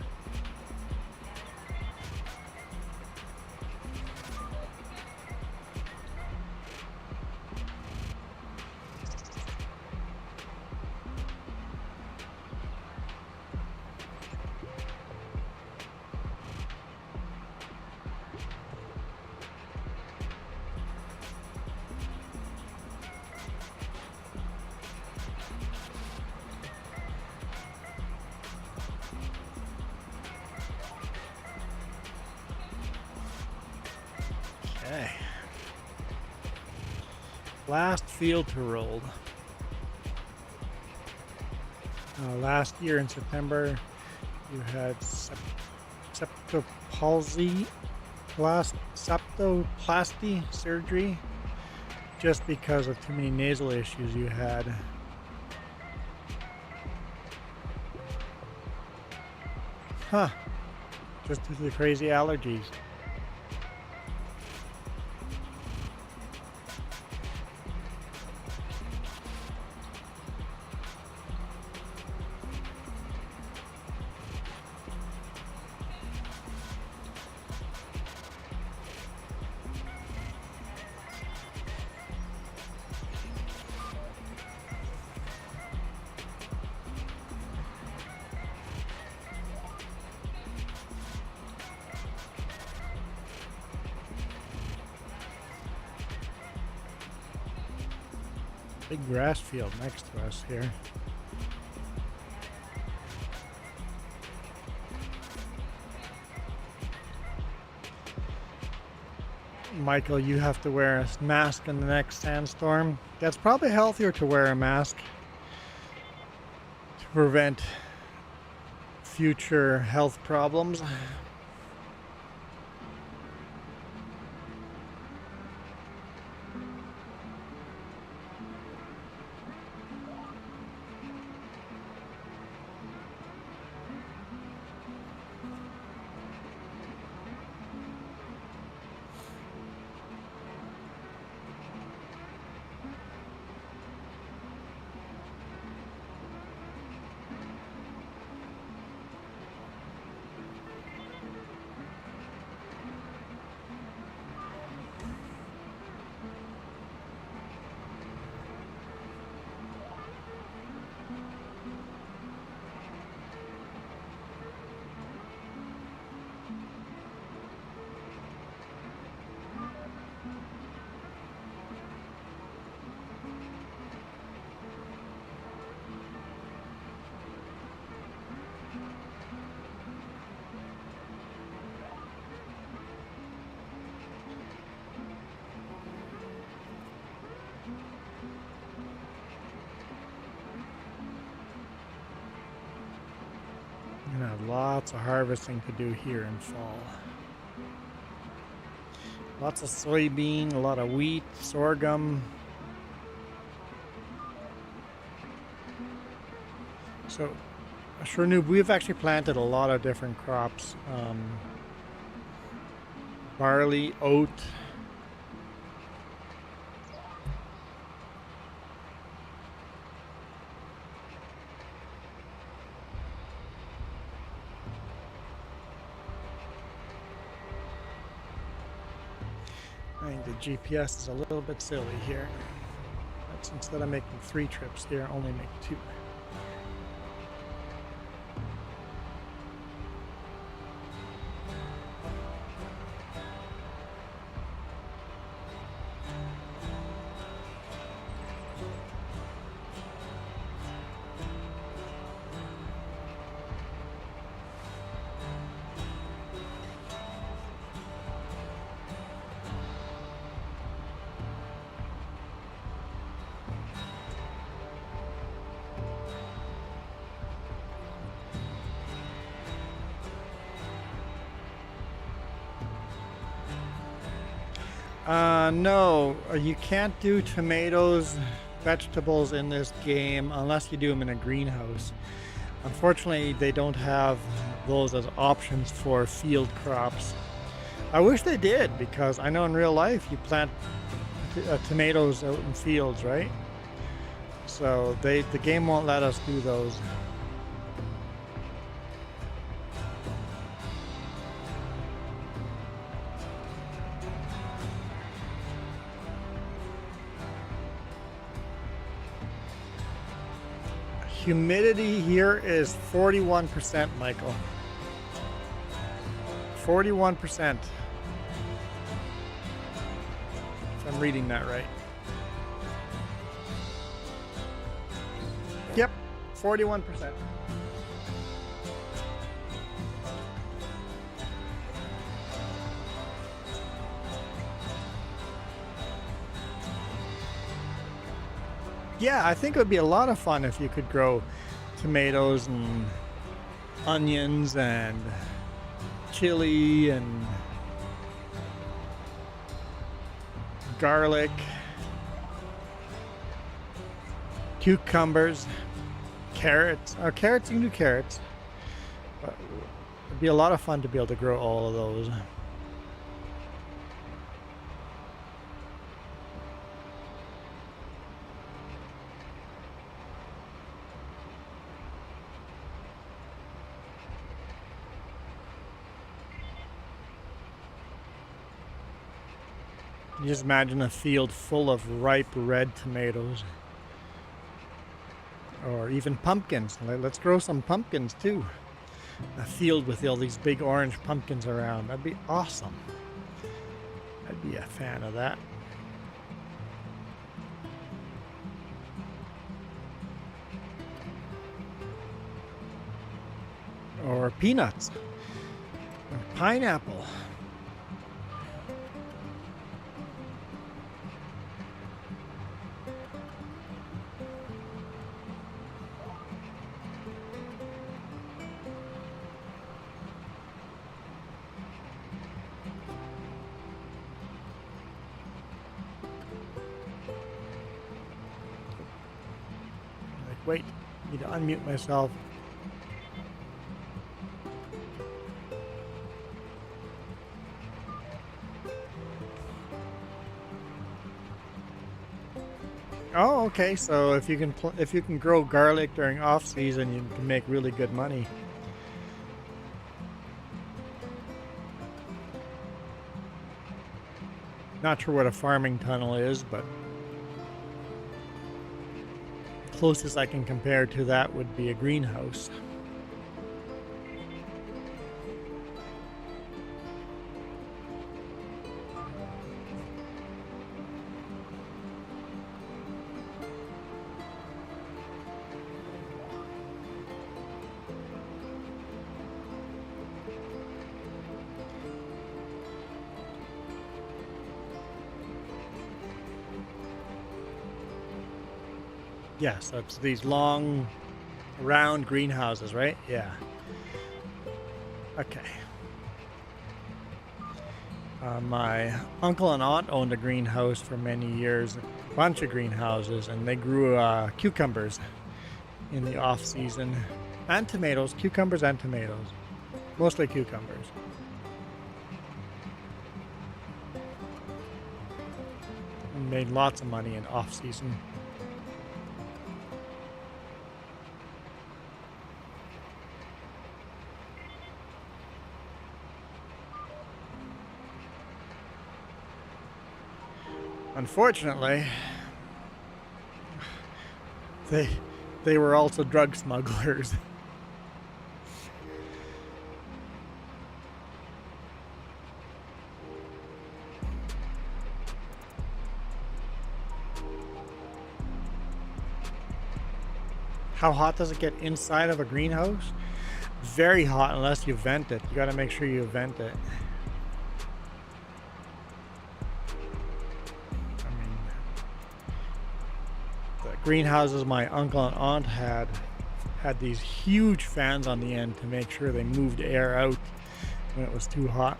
Okay. Last field to roll. Last year in September, you had septoplasty surgery just because of too many nasal issues you had. Huh. Just due to the crazy allergies. Big grass field next to us here. Michael, you have to wear a mask in the next sandstorm. That's probably healthier to wear a mask to prevent future health problems. You're gonna have lots of harvesting to do here in fall. Lots of soybean, a lot of wheat, sorghum. So, sure, Noob, we've actually planted a lot of different crops. Barley, oat. I think the GPS is a little bit silly here. Let's, instead of making 3 trips here, only make 2. No, you can't do tomatoes, vegetables in this game unless you do them in a greenhouse. Unfortunately, they don't have those as options for field crops. I wish they did, because I know in real life you plant tomatoes out in fields, right? So the game won't let us do those. Humidity here is 41%, Michael. 41%. If I'm reading that right. Yep, 41%. Yeah, I think it would be a lot of fun if you could grow tomatoes and onions and chili and garlic, cucumbers, carrots. Carrots, you can do carrots. But it'd be a lot of fun to be able to grow all of those. You just imagine a field full of ripe red tomatoes. Or even pumpkins. Let's grow some pumpkins too. A field with all these big orange pumpkins around. That'd be awesome. I'd be a fan of that. Or peanuts. Or pineapple. Wait, need to unmute myself. Oh, okay. So if you can grow garlic during off season, you can make really good money. Not sure what a farming tunnel is, but closest I can compare to that would be a greenhouse. Yes, that's these long, round greenhouses, right? Yeah. Okay. My uncle and aunt owned a greenhouse for many years, a bunch of greenhouses, and they grew cucumbers in the off season, and tomatoes, cucumbers and tomatoes, mostly cucumbers. And made lots of money in off season. Unfortunately, they were also drug smugglers. How hot does it get inside of a greenhouse? Very hot unless you vent it. You got to make sure you vent it. Greenhouses my uncle and aunt had these huge fans on the end to make sure they moved air out when it was too hot.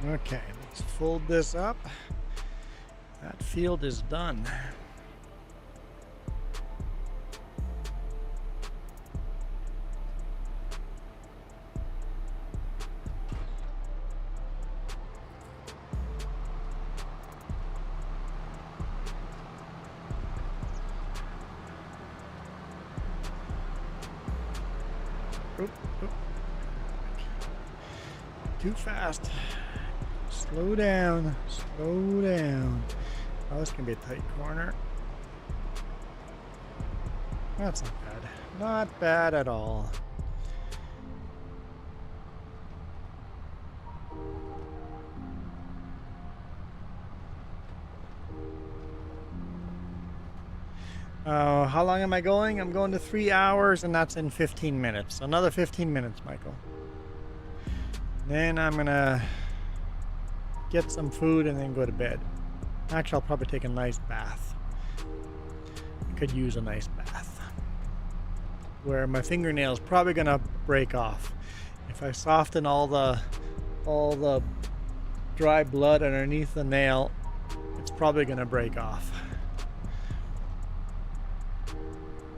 Okay, let's fold this up. That field is done. Oop, oop. Too fast. Slow down, slow down. Oh, this can be a tight corner. That's not bad. Not bad at all. How long am I going? I'm going to 3 hours, and that's in 15 minutes. Another 15 minutes, Michael. Then I'm gonna get some food and then go to bed. Actually, I'll probably take a nice bath. I could use a nice bath. Where my fingernail's probably gonna break off. If I soften all the dry blood underneath the nail, it's probably gonna break off.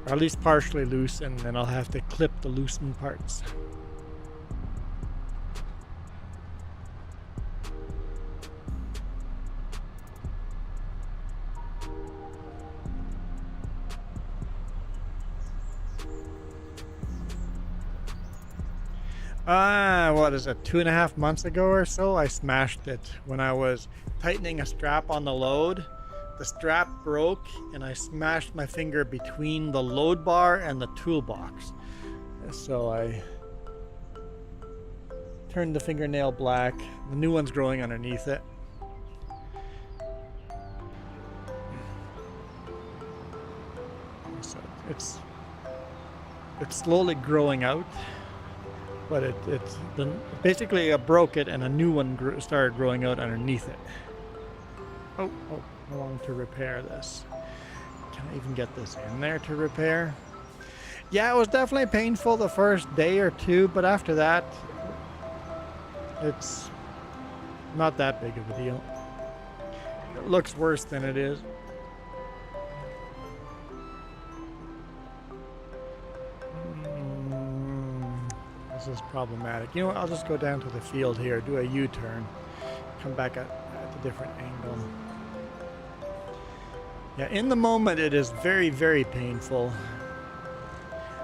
Or at least partially loosen, then I'll have to clip the loosened parts. What is it, 2.5 months ago or so, I smashed it when I was tightening a strap on the load. the strap broke and I smashed my finger between the load bar and the toolbox. So I turned the fingernail black. The new one's growing underneath it. So it's slowly growing out, but it's basically I broke it and a new one started growing out underneath it. Oh, I wanted to repair this. Can I even get this in there to repair? Yeah, it was definitely painful the first day or two, but after that, it's not that big of a deal. It looks worse than it is. This is problematic. You know what? I'll just go down to the field here, do a U-turn, come back at a different angle. Yeah, in the moment it is very, very painful.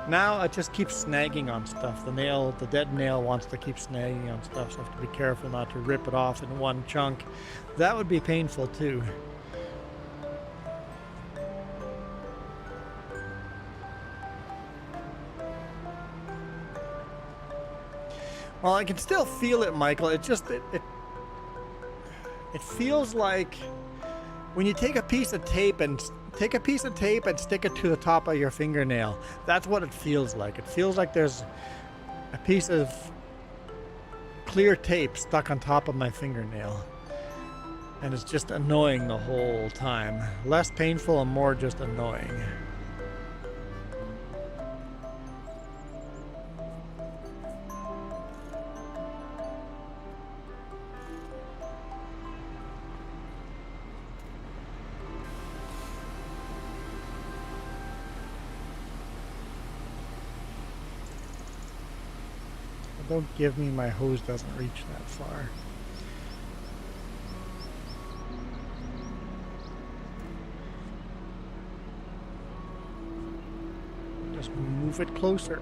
Now I just keep snagging on stuff. The dead nail wants to keep snagging on stuff, so I have to be careful not to rip it off in one chunk. That would be painful too. Well, I can still feel it, Michael. It feels like when you take a piece of tape and stick it to the top of your fingernail. That's what it feels like. It feels like there's a piece of clear tape stuck on top of my fingernail. And it's just annoying the whole time. Less painful and more just annoying. Don't give me my hose doesn't reach that far. Just move it closer.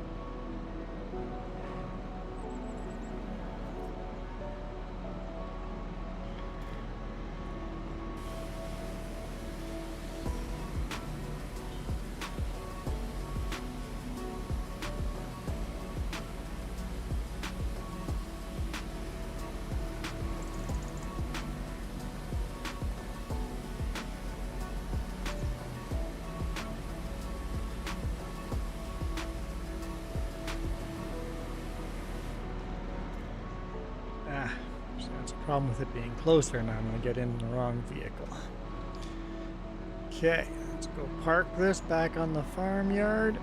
Problem with it being closer, now I'm going to get in the wrong vehicle. Okay, let's go park this back on the farmyard.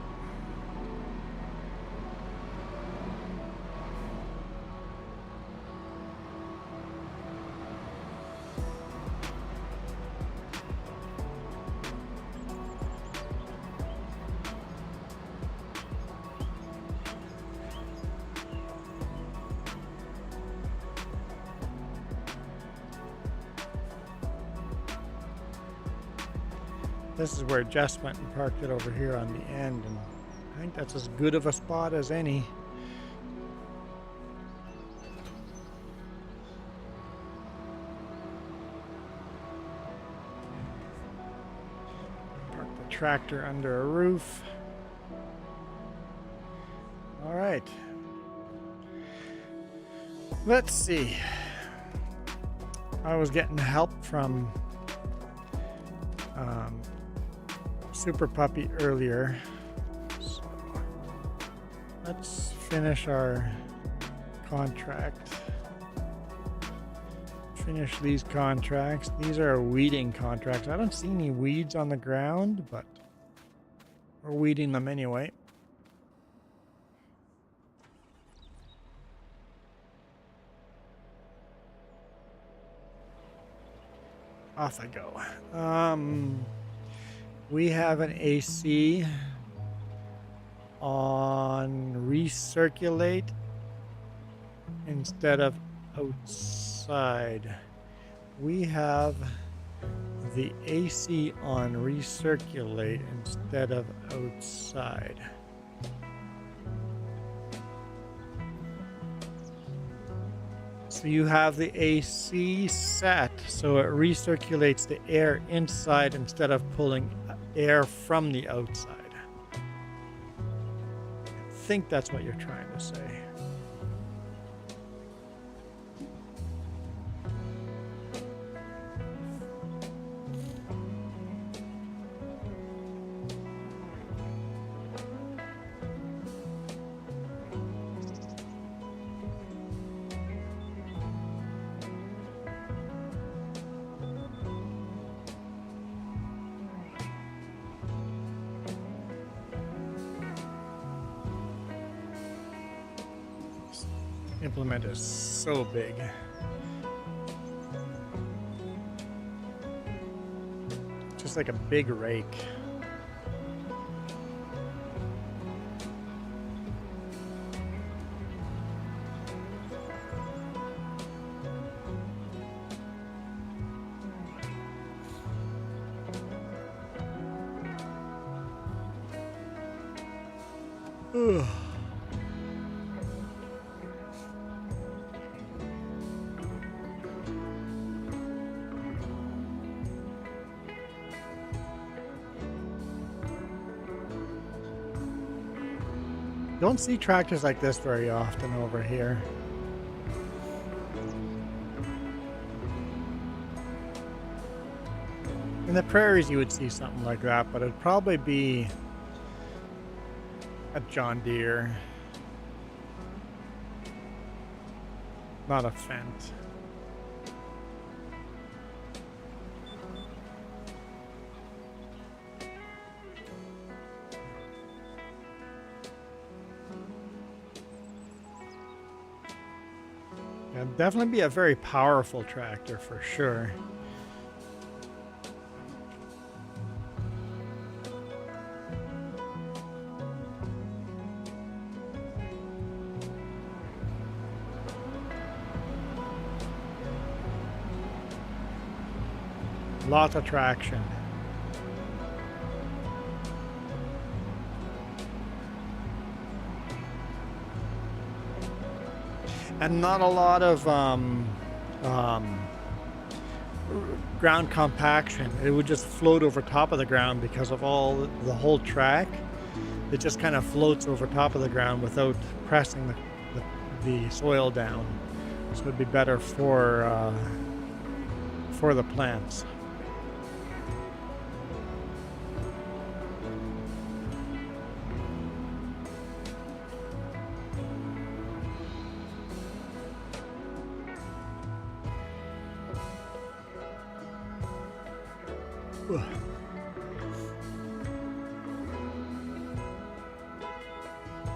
This is where Jess went and parked it over here on the end, and I think that's as good of a spot as any. Park the tractor under a roof. All right. Let's see. I was getting help from Super Puppy earlier, so let's finish our contract. Finish these contracts. These are weeding contracts. I don't see any weeds on the ground, but we're weeding them anyway. Off I go. We have an AC on recirculate instead of outside. We have the AC on recirculate instead of outside. So you have the AC set so it recirculates the air inside instead of pulling air from the outside. I think that's what you're trying to say. Implement is so big. Just like a big rake. Ugh. Don't see tractors like this very often over here. In the prairies you would see something like that, but it'd probably be a John Deere, not a Fendt. It'd definitely be a very powerful tractor for sure. Lots of traction. And not a lot of ground compaction. It would just float over top of the ground because of the whole track. It just kind of floats over top of the ground without pressing the soil down. So it'd be better for the plants.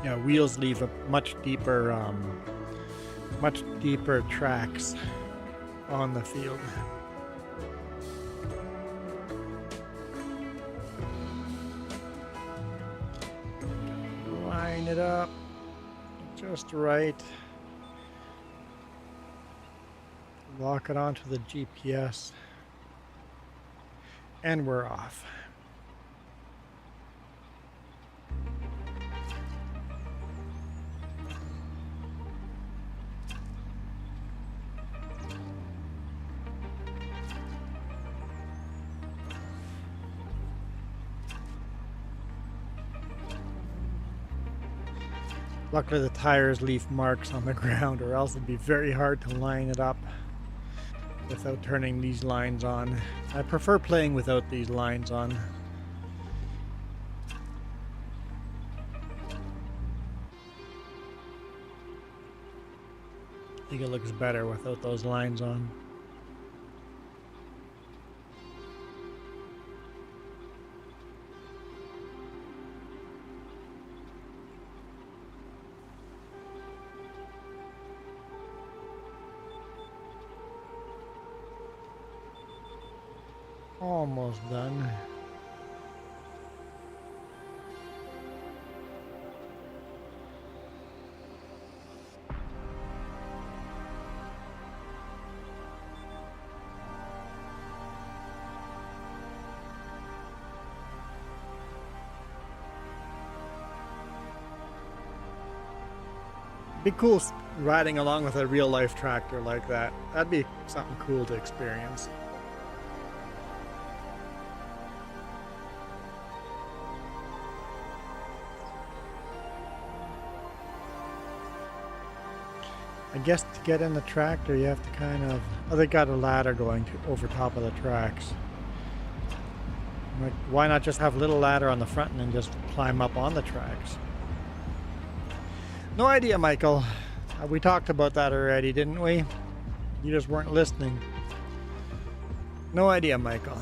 Yeah, wheels leave a much deeper tracks on the field. Line it up just right. Lock it onto the GPS. And we're off. Luckily the tires leave marks on the ground, or else it'd be very hard to line it up without turning these lines on. I prefer playing without these lines on. I think it looks better without those lines on. Almost done. Be cool riding along with a real life tractor like that. That'd be something cool to experience. I guess to get in the tractor you have to kind of... Oh, they got a ladder going over top of the tracks. Like, why not just have a little ladder on the front and then just climb up on the tracks? No idea, Michael. We talked about that already, didn't we? You just weren't listening. No idea, Michael.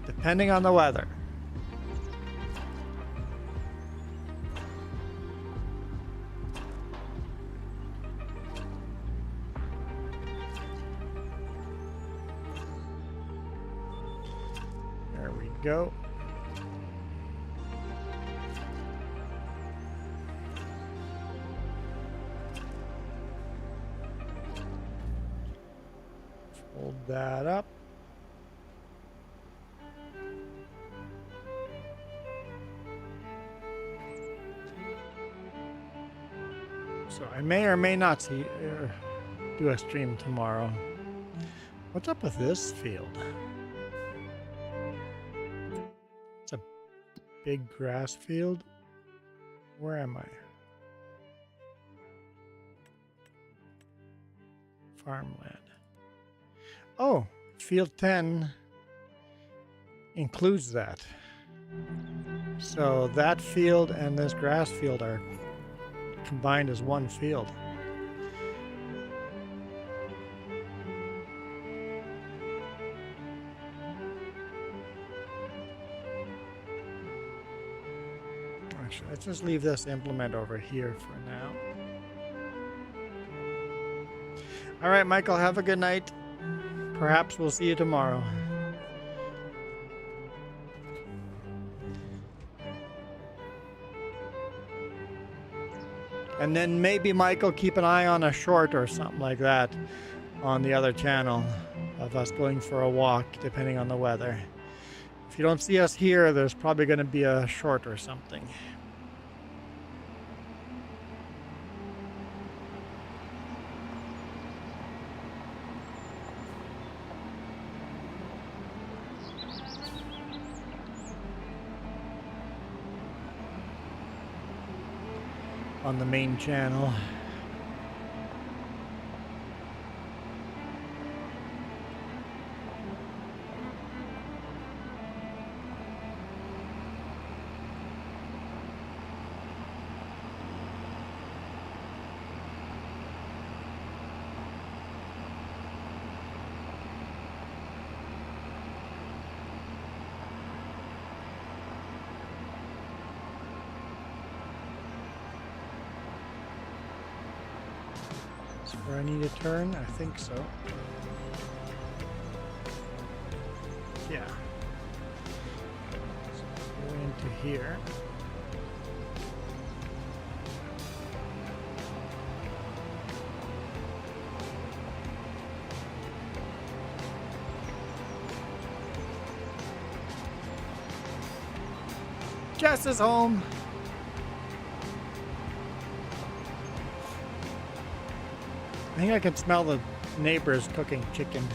Depending on the weather. There we go. Fold that up. So I may or may not do a stream tomorrow. What's up with this field? It's a big grass field. Where am I? Farmland. Oh, field 10 includes that. So that field and this grass field are combined as one field. Actually, let's just leave this implement over here for now. All right, Michael, have a good night. Perhaps we'll see you tomorrow. And then maybe, Michael, keep an eye on a short or something like that on the other channel of us going for a walk, depending on the weather. If you don't see us here, there's probably going to be a short or something. On the main channel. Where I need to turn? I think so. Yeah. So go into here. Jess is home. I think I can smell the neighbors cooking chicken.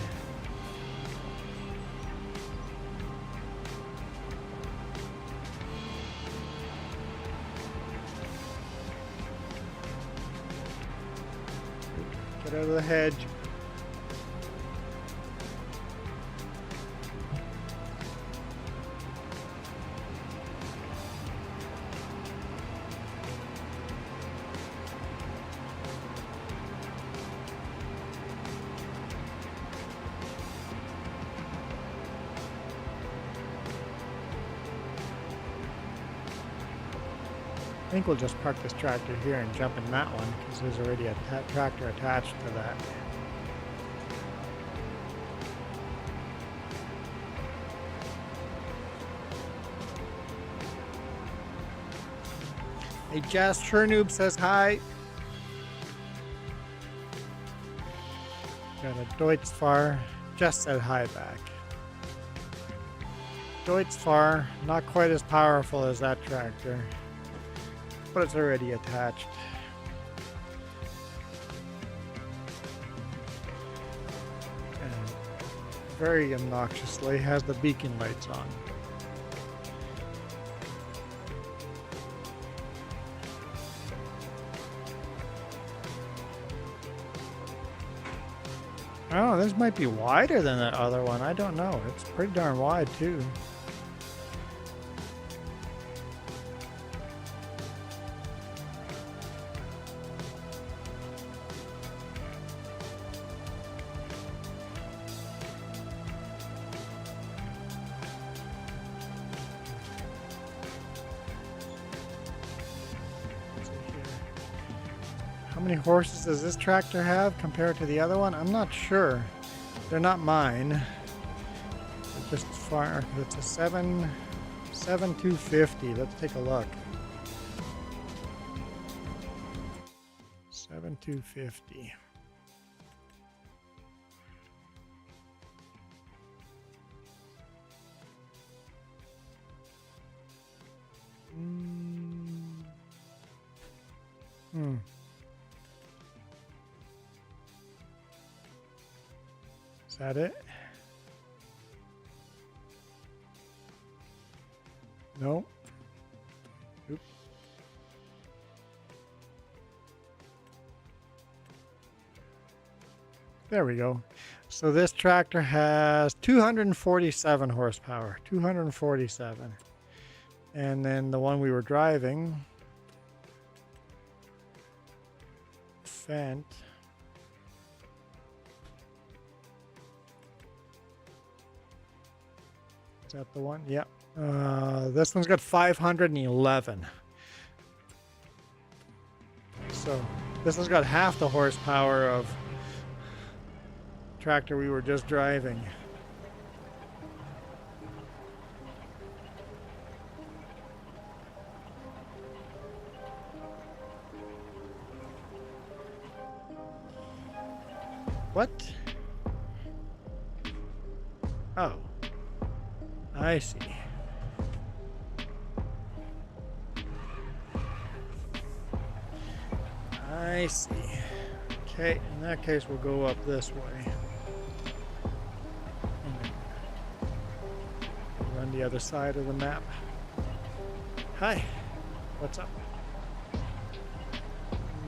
Get out of the hedge. I think we'll just park this tractor here and jump in that one because there's already a tractor attached to that. Hey, Jess Chernoob says hi. Got a Deutzfahr. Jess said hi back. Deutzfahr, not quite as powerful as that tractor. but it's already attached. And very obnoxiously has the beacon lights on. Oh, this might be wider than that other one. I don't know. It's pretty darn wide too. How many horses does this tractor have compared to the other one? I'm not sure. They're not mine. They're just far. It's a 7250. Let's take a look. 7250. Is that it? No. Oop. There we go. So this tractor has 247 horsepower. 247. And then the one we were driving, Fent, is that the one? Yeah. This one's got 511. So this one's got half the horsepower of tractor we were just driving. What? Oh. I see. I see. Okay, in that case we'll go up this way. Run the other side of the map. Hi. What's up?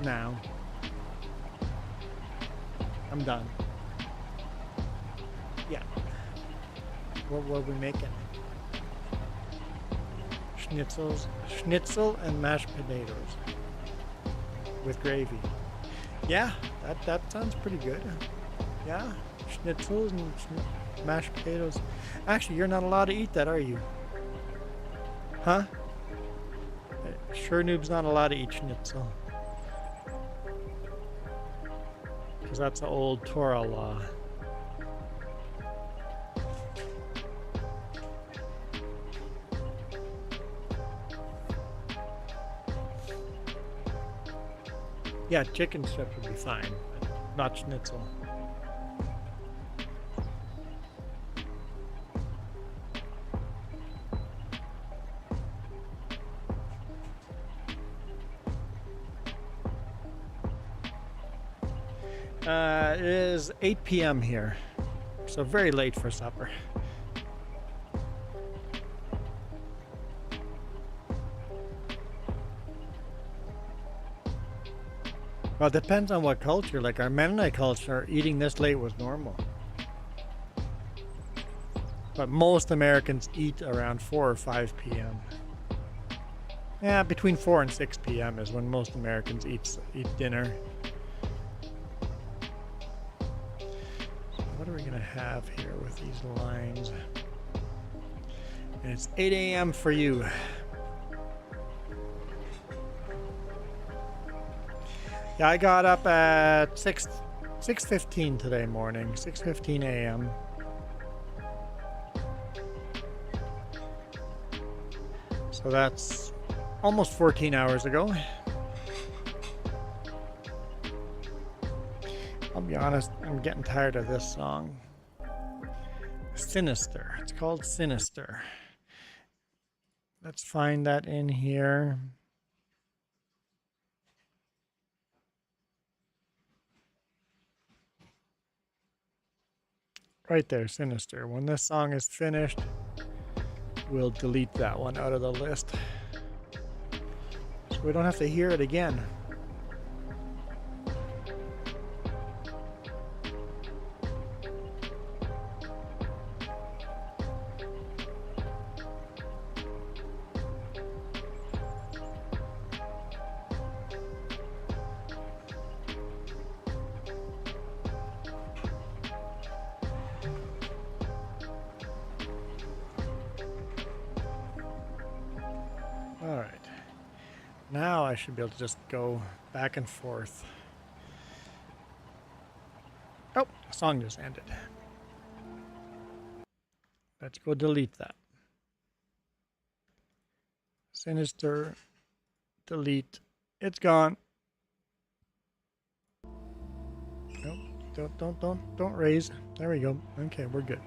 Now. I'm done. Yeah. What were we making? Schnitzels, schnitzel and mashed potatoes with gravy. Yeah, that sounds pretty good. Yeah, schnitzels and mashed potatoes. Actually, you're not allowed to eat that, are you? Huh? Sure Noob's not allowed to eat schnitzel. Because that's an old Torah law. Yeah, chicken strips would be fine, but not schnitzel. It is 8 p.m. here, so very late for supper. Well, it depends on what culture. Like our Mennonite culture, eating this late was normal. But most Americans eat around 4 or 5 p.m. Yeah, between 4 and 6 p.m. is when most Americans eat dinner. What are we going to have here with these lines? And it's 8 a.m. for you. Yeah, I got up at 6:15 today morning, 6:15 a.m. So that's almost 14 hours ago. I'll be honest, I'm getting tired of this song. Sinister. It's called Sinister. Let's find that in here. Right there, Sinister. When this song is finished, we'll delete that one out of the list. So we don't have to hear it again. Alright, now I should be able to just go back and forth. Oh, the song just ended. Let's go delete that. Sinister, delete, it's gone. Nope, don't raise. There we go. Okay, we're good.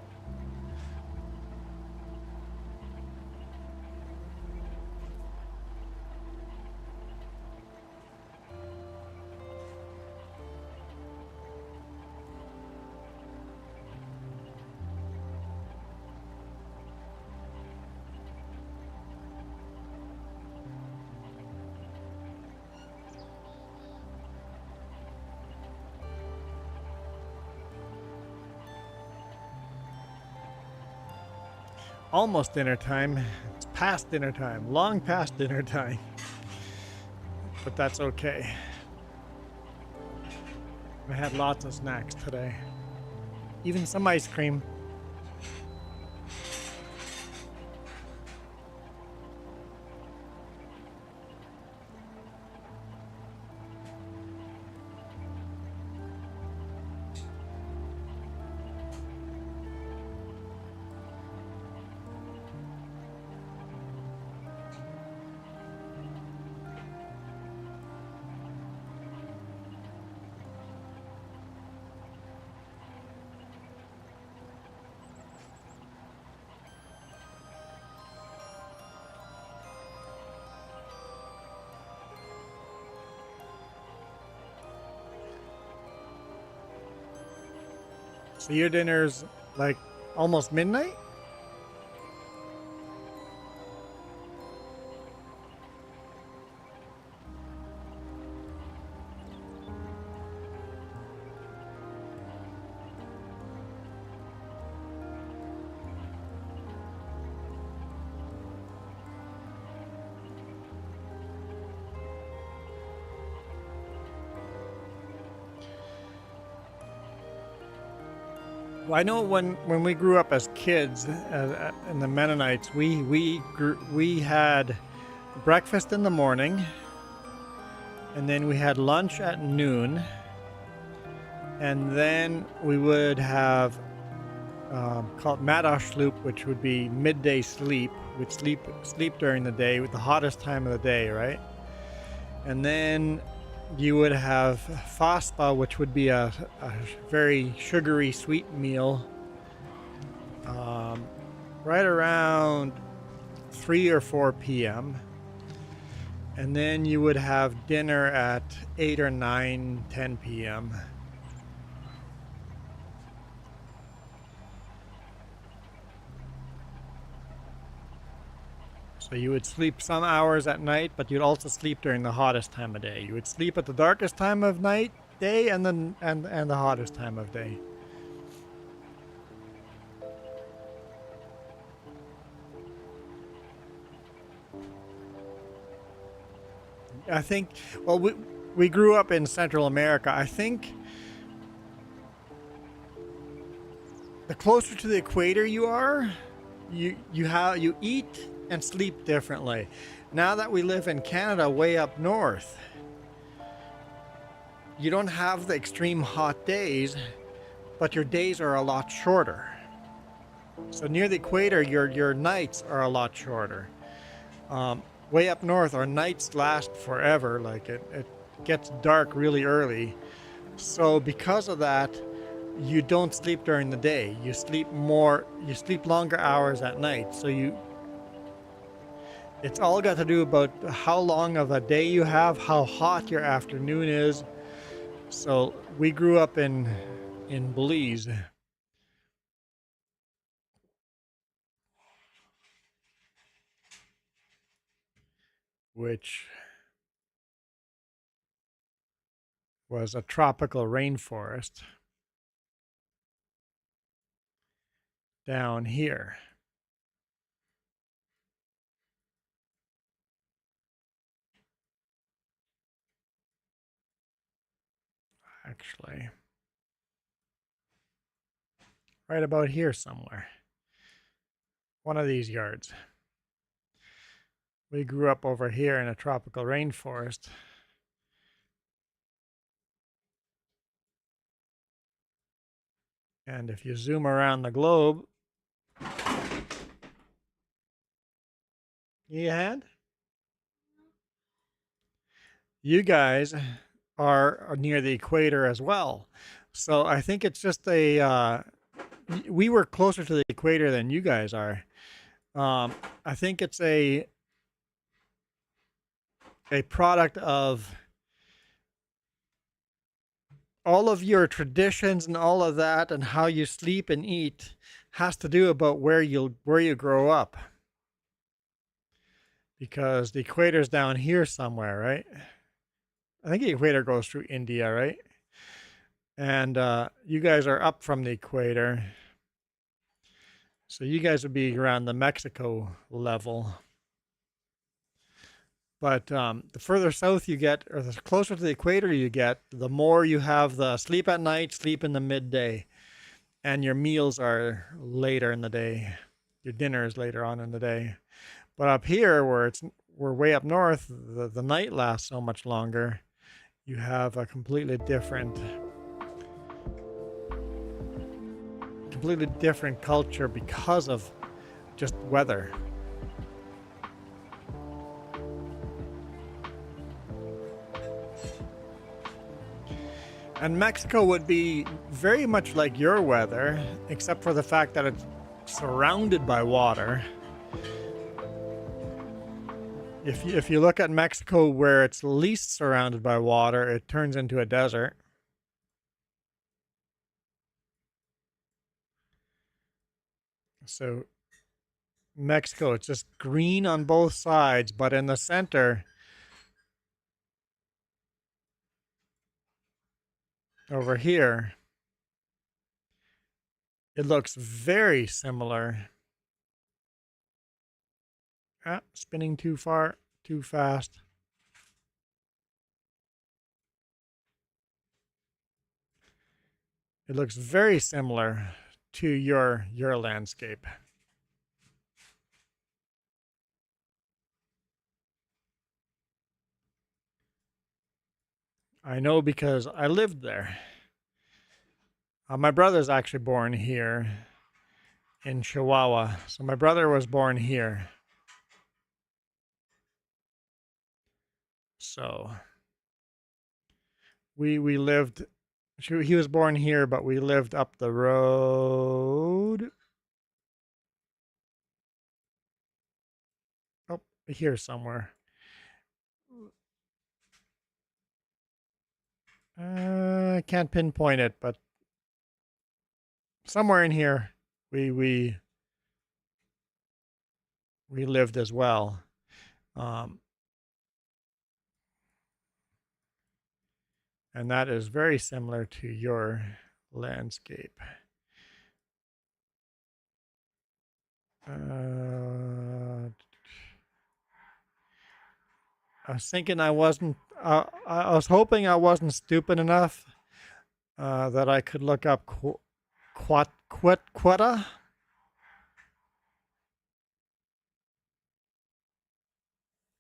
Almost dinner time. It's past dinner time. Long past dinner time. But that's okay. I had lots of snacks today. Even some ice cream. So your dinner's like almost midnight? Well, I know when we grew up as kids in the Mennonites, we had breakfast in the morning, and then we had lunch at noon, and then we would have called Middagssloop, which would be midday sleep. We'd sleep during the day with the hottest time of the day, right? And then you would have faspa, which would be a very sugary sweet meal, right around 3 or 4 p.m. And then you would have dinner at 8 or 9, 10 p.m. So you would sleep some hours at night, but you'd also sleep during the hottest time of day. You would sleep at the darkest time of day, and the hottest time of day. I think, well, we grew up in Central America. I think the closer to the equator you are, you eat and sleep differently. Now that we live in Canada way up north, you don't have the extreme hot days, but your days are a lot shorter. So near the equator, your nights are a lot shorter. Way up north, our nights last forever. Like it gets dark really early. So because of that, you don't sleep during the day. You sleep longer hours at night. So it's all got to do about how long of a day you have, how hot your afternoon is. So we grew up in Belize, which was a tropical rainforest down here. Actually, right about here somewhere. One of these yards. We grew up over here in a tropical rainforest. And if you zoom around the globe, you had? You guys are near the equator as well. So I think it's just we were closer to the equator than you guys are. I think it's a product of all of your traditions and all of that, and how you sleep and eat has to do about where you grow up. Because the equator's down here somewhere, right? I think the equator goes through India, right? And you guys are up from the equator. So you guys would be around the Mexico level. But the further south you get, or the closer to the equator you get, the more you have the sleep at night, sleep in the midday. And your meals are later in the day. Your dinner is later on in the day. But up here, where we're way up north, the night lasts so much longer. You have a completely different culture because of just weather. And Mexico would be very much like your weather, except for the fact that it's surrounded by water. If you look at Mexico where it's least surrounded by water, it turns into a desert. So Mexico, it's just green on both sides, but in the center, over here, it looks very similar. Spinning too far, too fast. It looks very similar to your landscape. I know because I lived there. My brother's actually born here in Chihuahua. So my brother was born here. So we lived, he was born here, but we lived up the road. Oh, here somewhere. I can't pinpoint it, but somewhere in here we lived as well. And that is very similar to your landscape. I was thinking I was hoping I wasn't stupid enough that I could look up Quetta.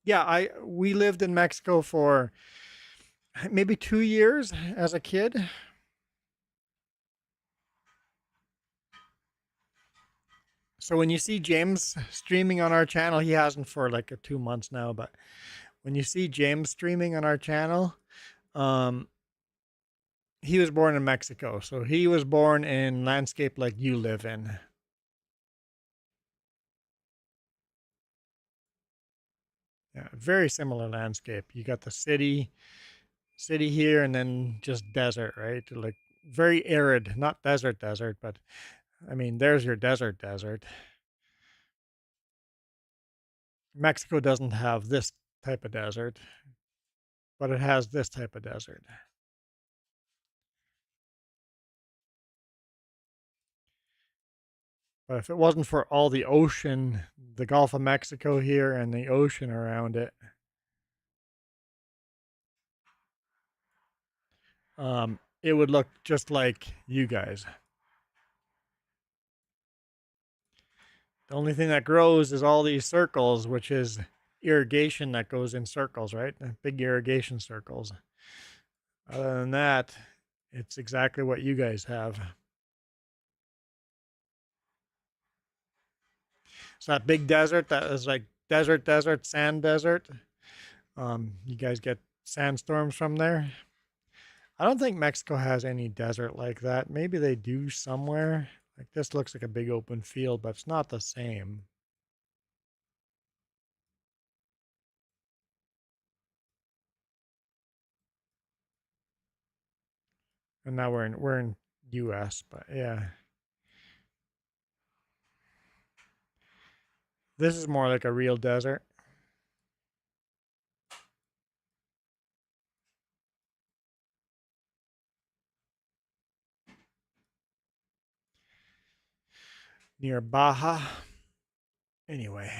Yeah, we lived in Mexico for maybe 2 years as a kid. So when you see James streaming on our channel, he hasn't for like 2 months now, but when you see James streaming on our channel, he was born in Mexico. So he was born in landscape like you live in. Yeah, very similar landscape. You got the city here, and then just desert, right? Like very arid, not desert, but I mean, there's your desert. Mexico doesn't have this type of desert, but it has this type of desert. But if it wasn't for all the ocean, the Gulf of Mexico here and the ocean around it, it would look just like you guys. The only thing that grows is all these circles, which is irrigation that goes in circles, right? Big irrigation circles. Other than that, it's exactly what you guys have. It's that big desert that is like desert, sand desert. You guys get sandstorms from there. I don't think Mexico has any desert like that. Maybe they do somewhere. Like this looks like a big open field, but it's not the same. And now we're in US, but yeah. This is more like a real desert. Near Baja. Anyway.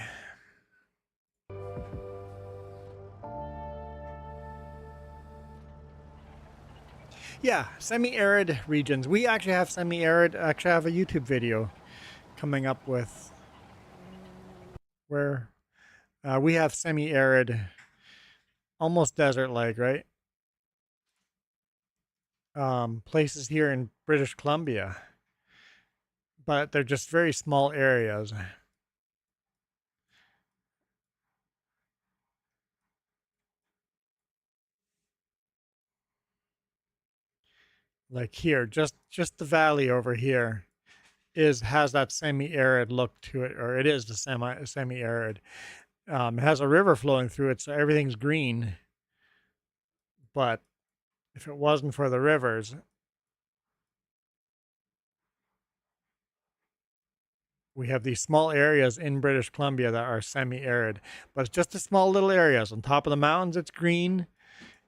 Yeah, semi-arid regions. We actually have semi-arid. Actually, have a YouTube video coming up with where we have semi-arid, almost desert-like, right? Places here in British Columbia, but they're just very small areas. Like here, just the valley over here has that semi-arid look to it, or it is the semi-arid. It has a river flowing through it, so everything's green. But if it wasn't for the rivers, we have these small areas in British Columbia that are semi-arid, but it's just the small little areas. On top of the mountains, it's green.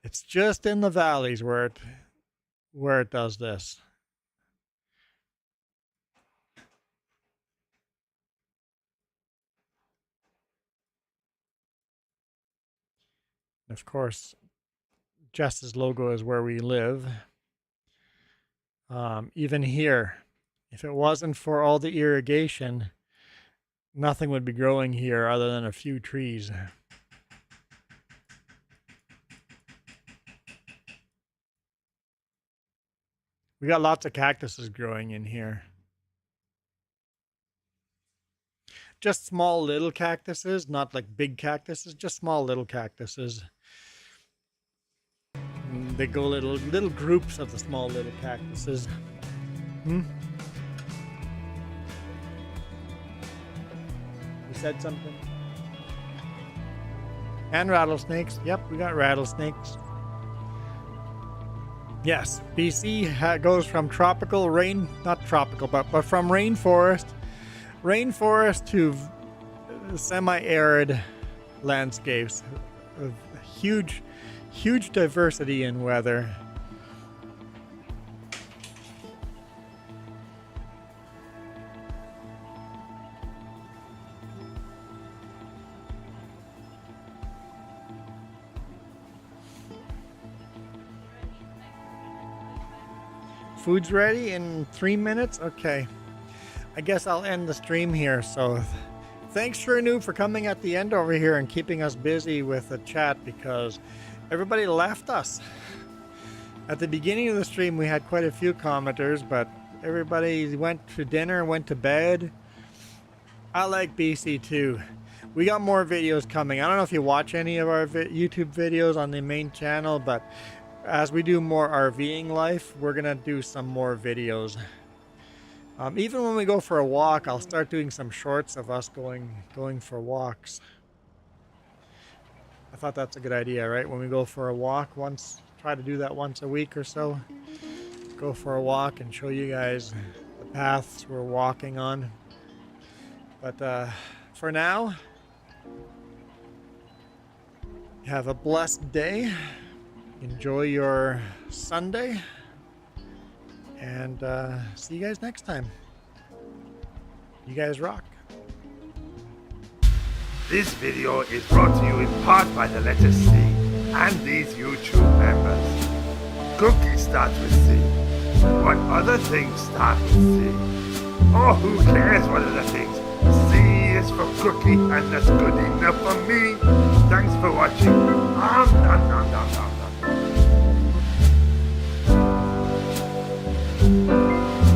It's just in the valleys where it does this. And of course, Jess's logo is where we live. Even here, if it wasn't for all the irrigation, nothing would be growing here other than a few trees. We got lots of cactuses growing in here. Just small little cactuses, not like big cactuses, just small little cactuses. And they go little groups of the small little cactuses. You said something? And rattlesnakes. Yep, we got rattlesnakes. Yes, BC goes from tropical not tropical, but from rainforest to semi-arid landscapes of huge diversity in weather. Food's ready in 3 minutes? Okay. I guess I'll end the stream here. So thanks for coming at the end over here and keeping us busy with the chat, because everybody left us. At the beginning of the stream, we had quite a few commenters, but everybody went to dinner, went to bed. I like BC too. We got more videos coming. I don't know if you watch any of our YouTube videos on the main channel, but as we do more RVing life, we're gonna do some more videos. Even when we go for a walk, I'll start doing some shorts of us going for walks. I thought that's a good idea, right? When we go for a walk, try to do that once a week or so. Go for a walk and show you guys the paths we're walking on. But for now, Have a blessed day. Enjoy your Sunday. And see you guys next time. You guys rock. This video is brought to you in part by the letter C and these YouTube members. Cookies start with C. What other things start with C? Oh, who cares what other things? C is for cookie, and that's good enough for me. Thank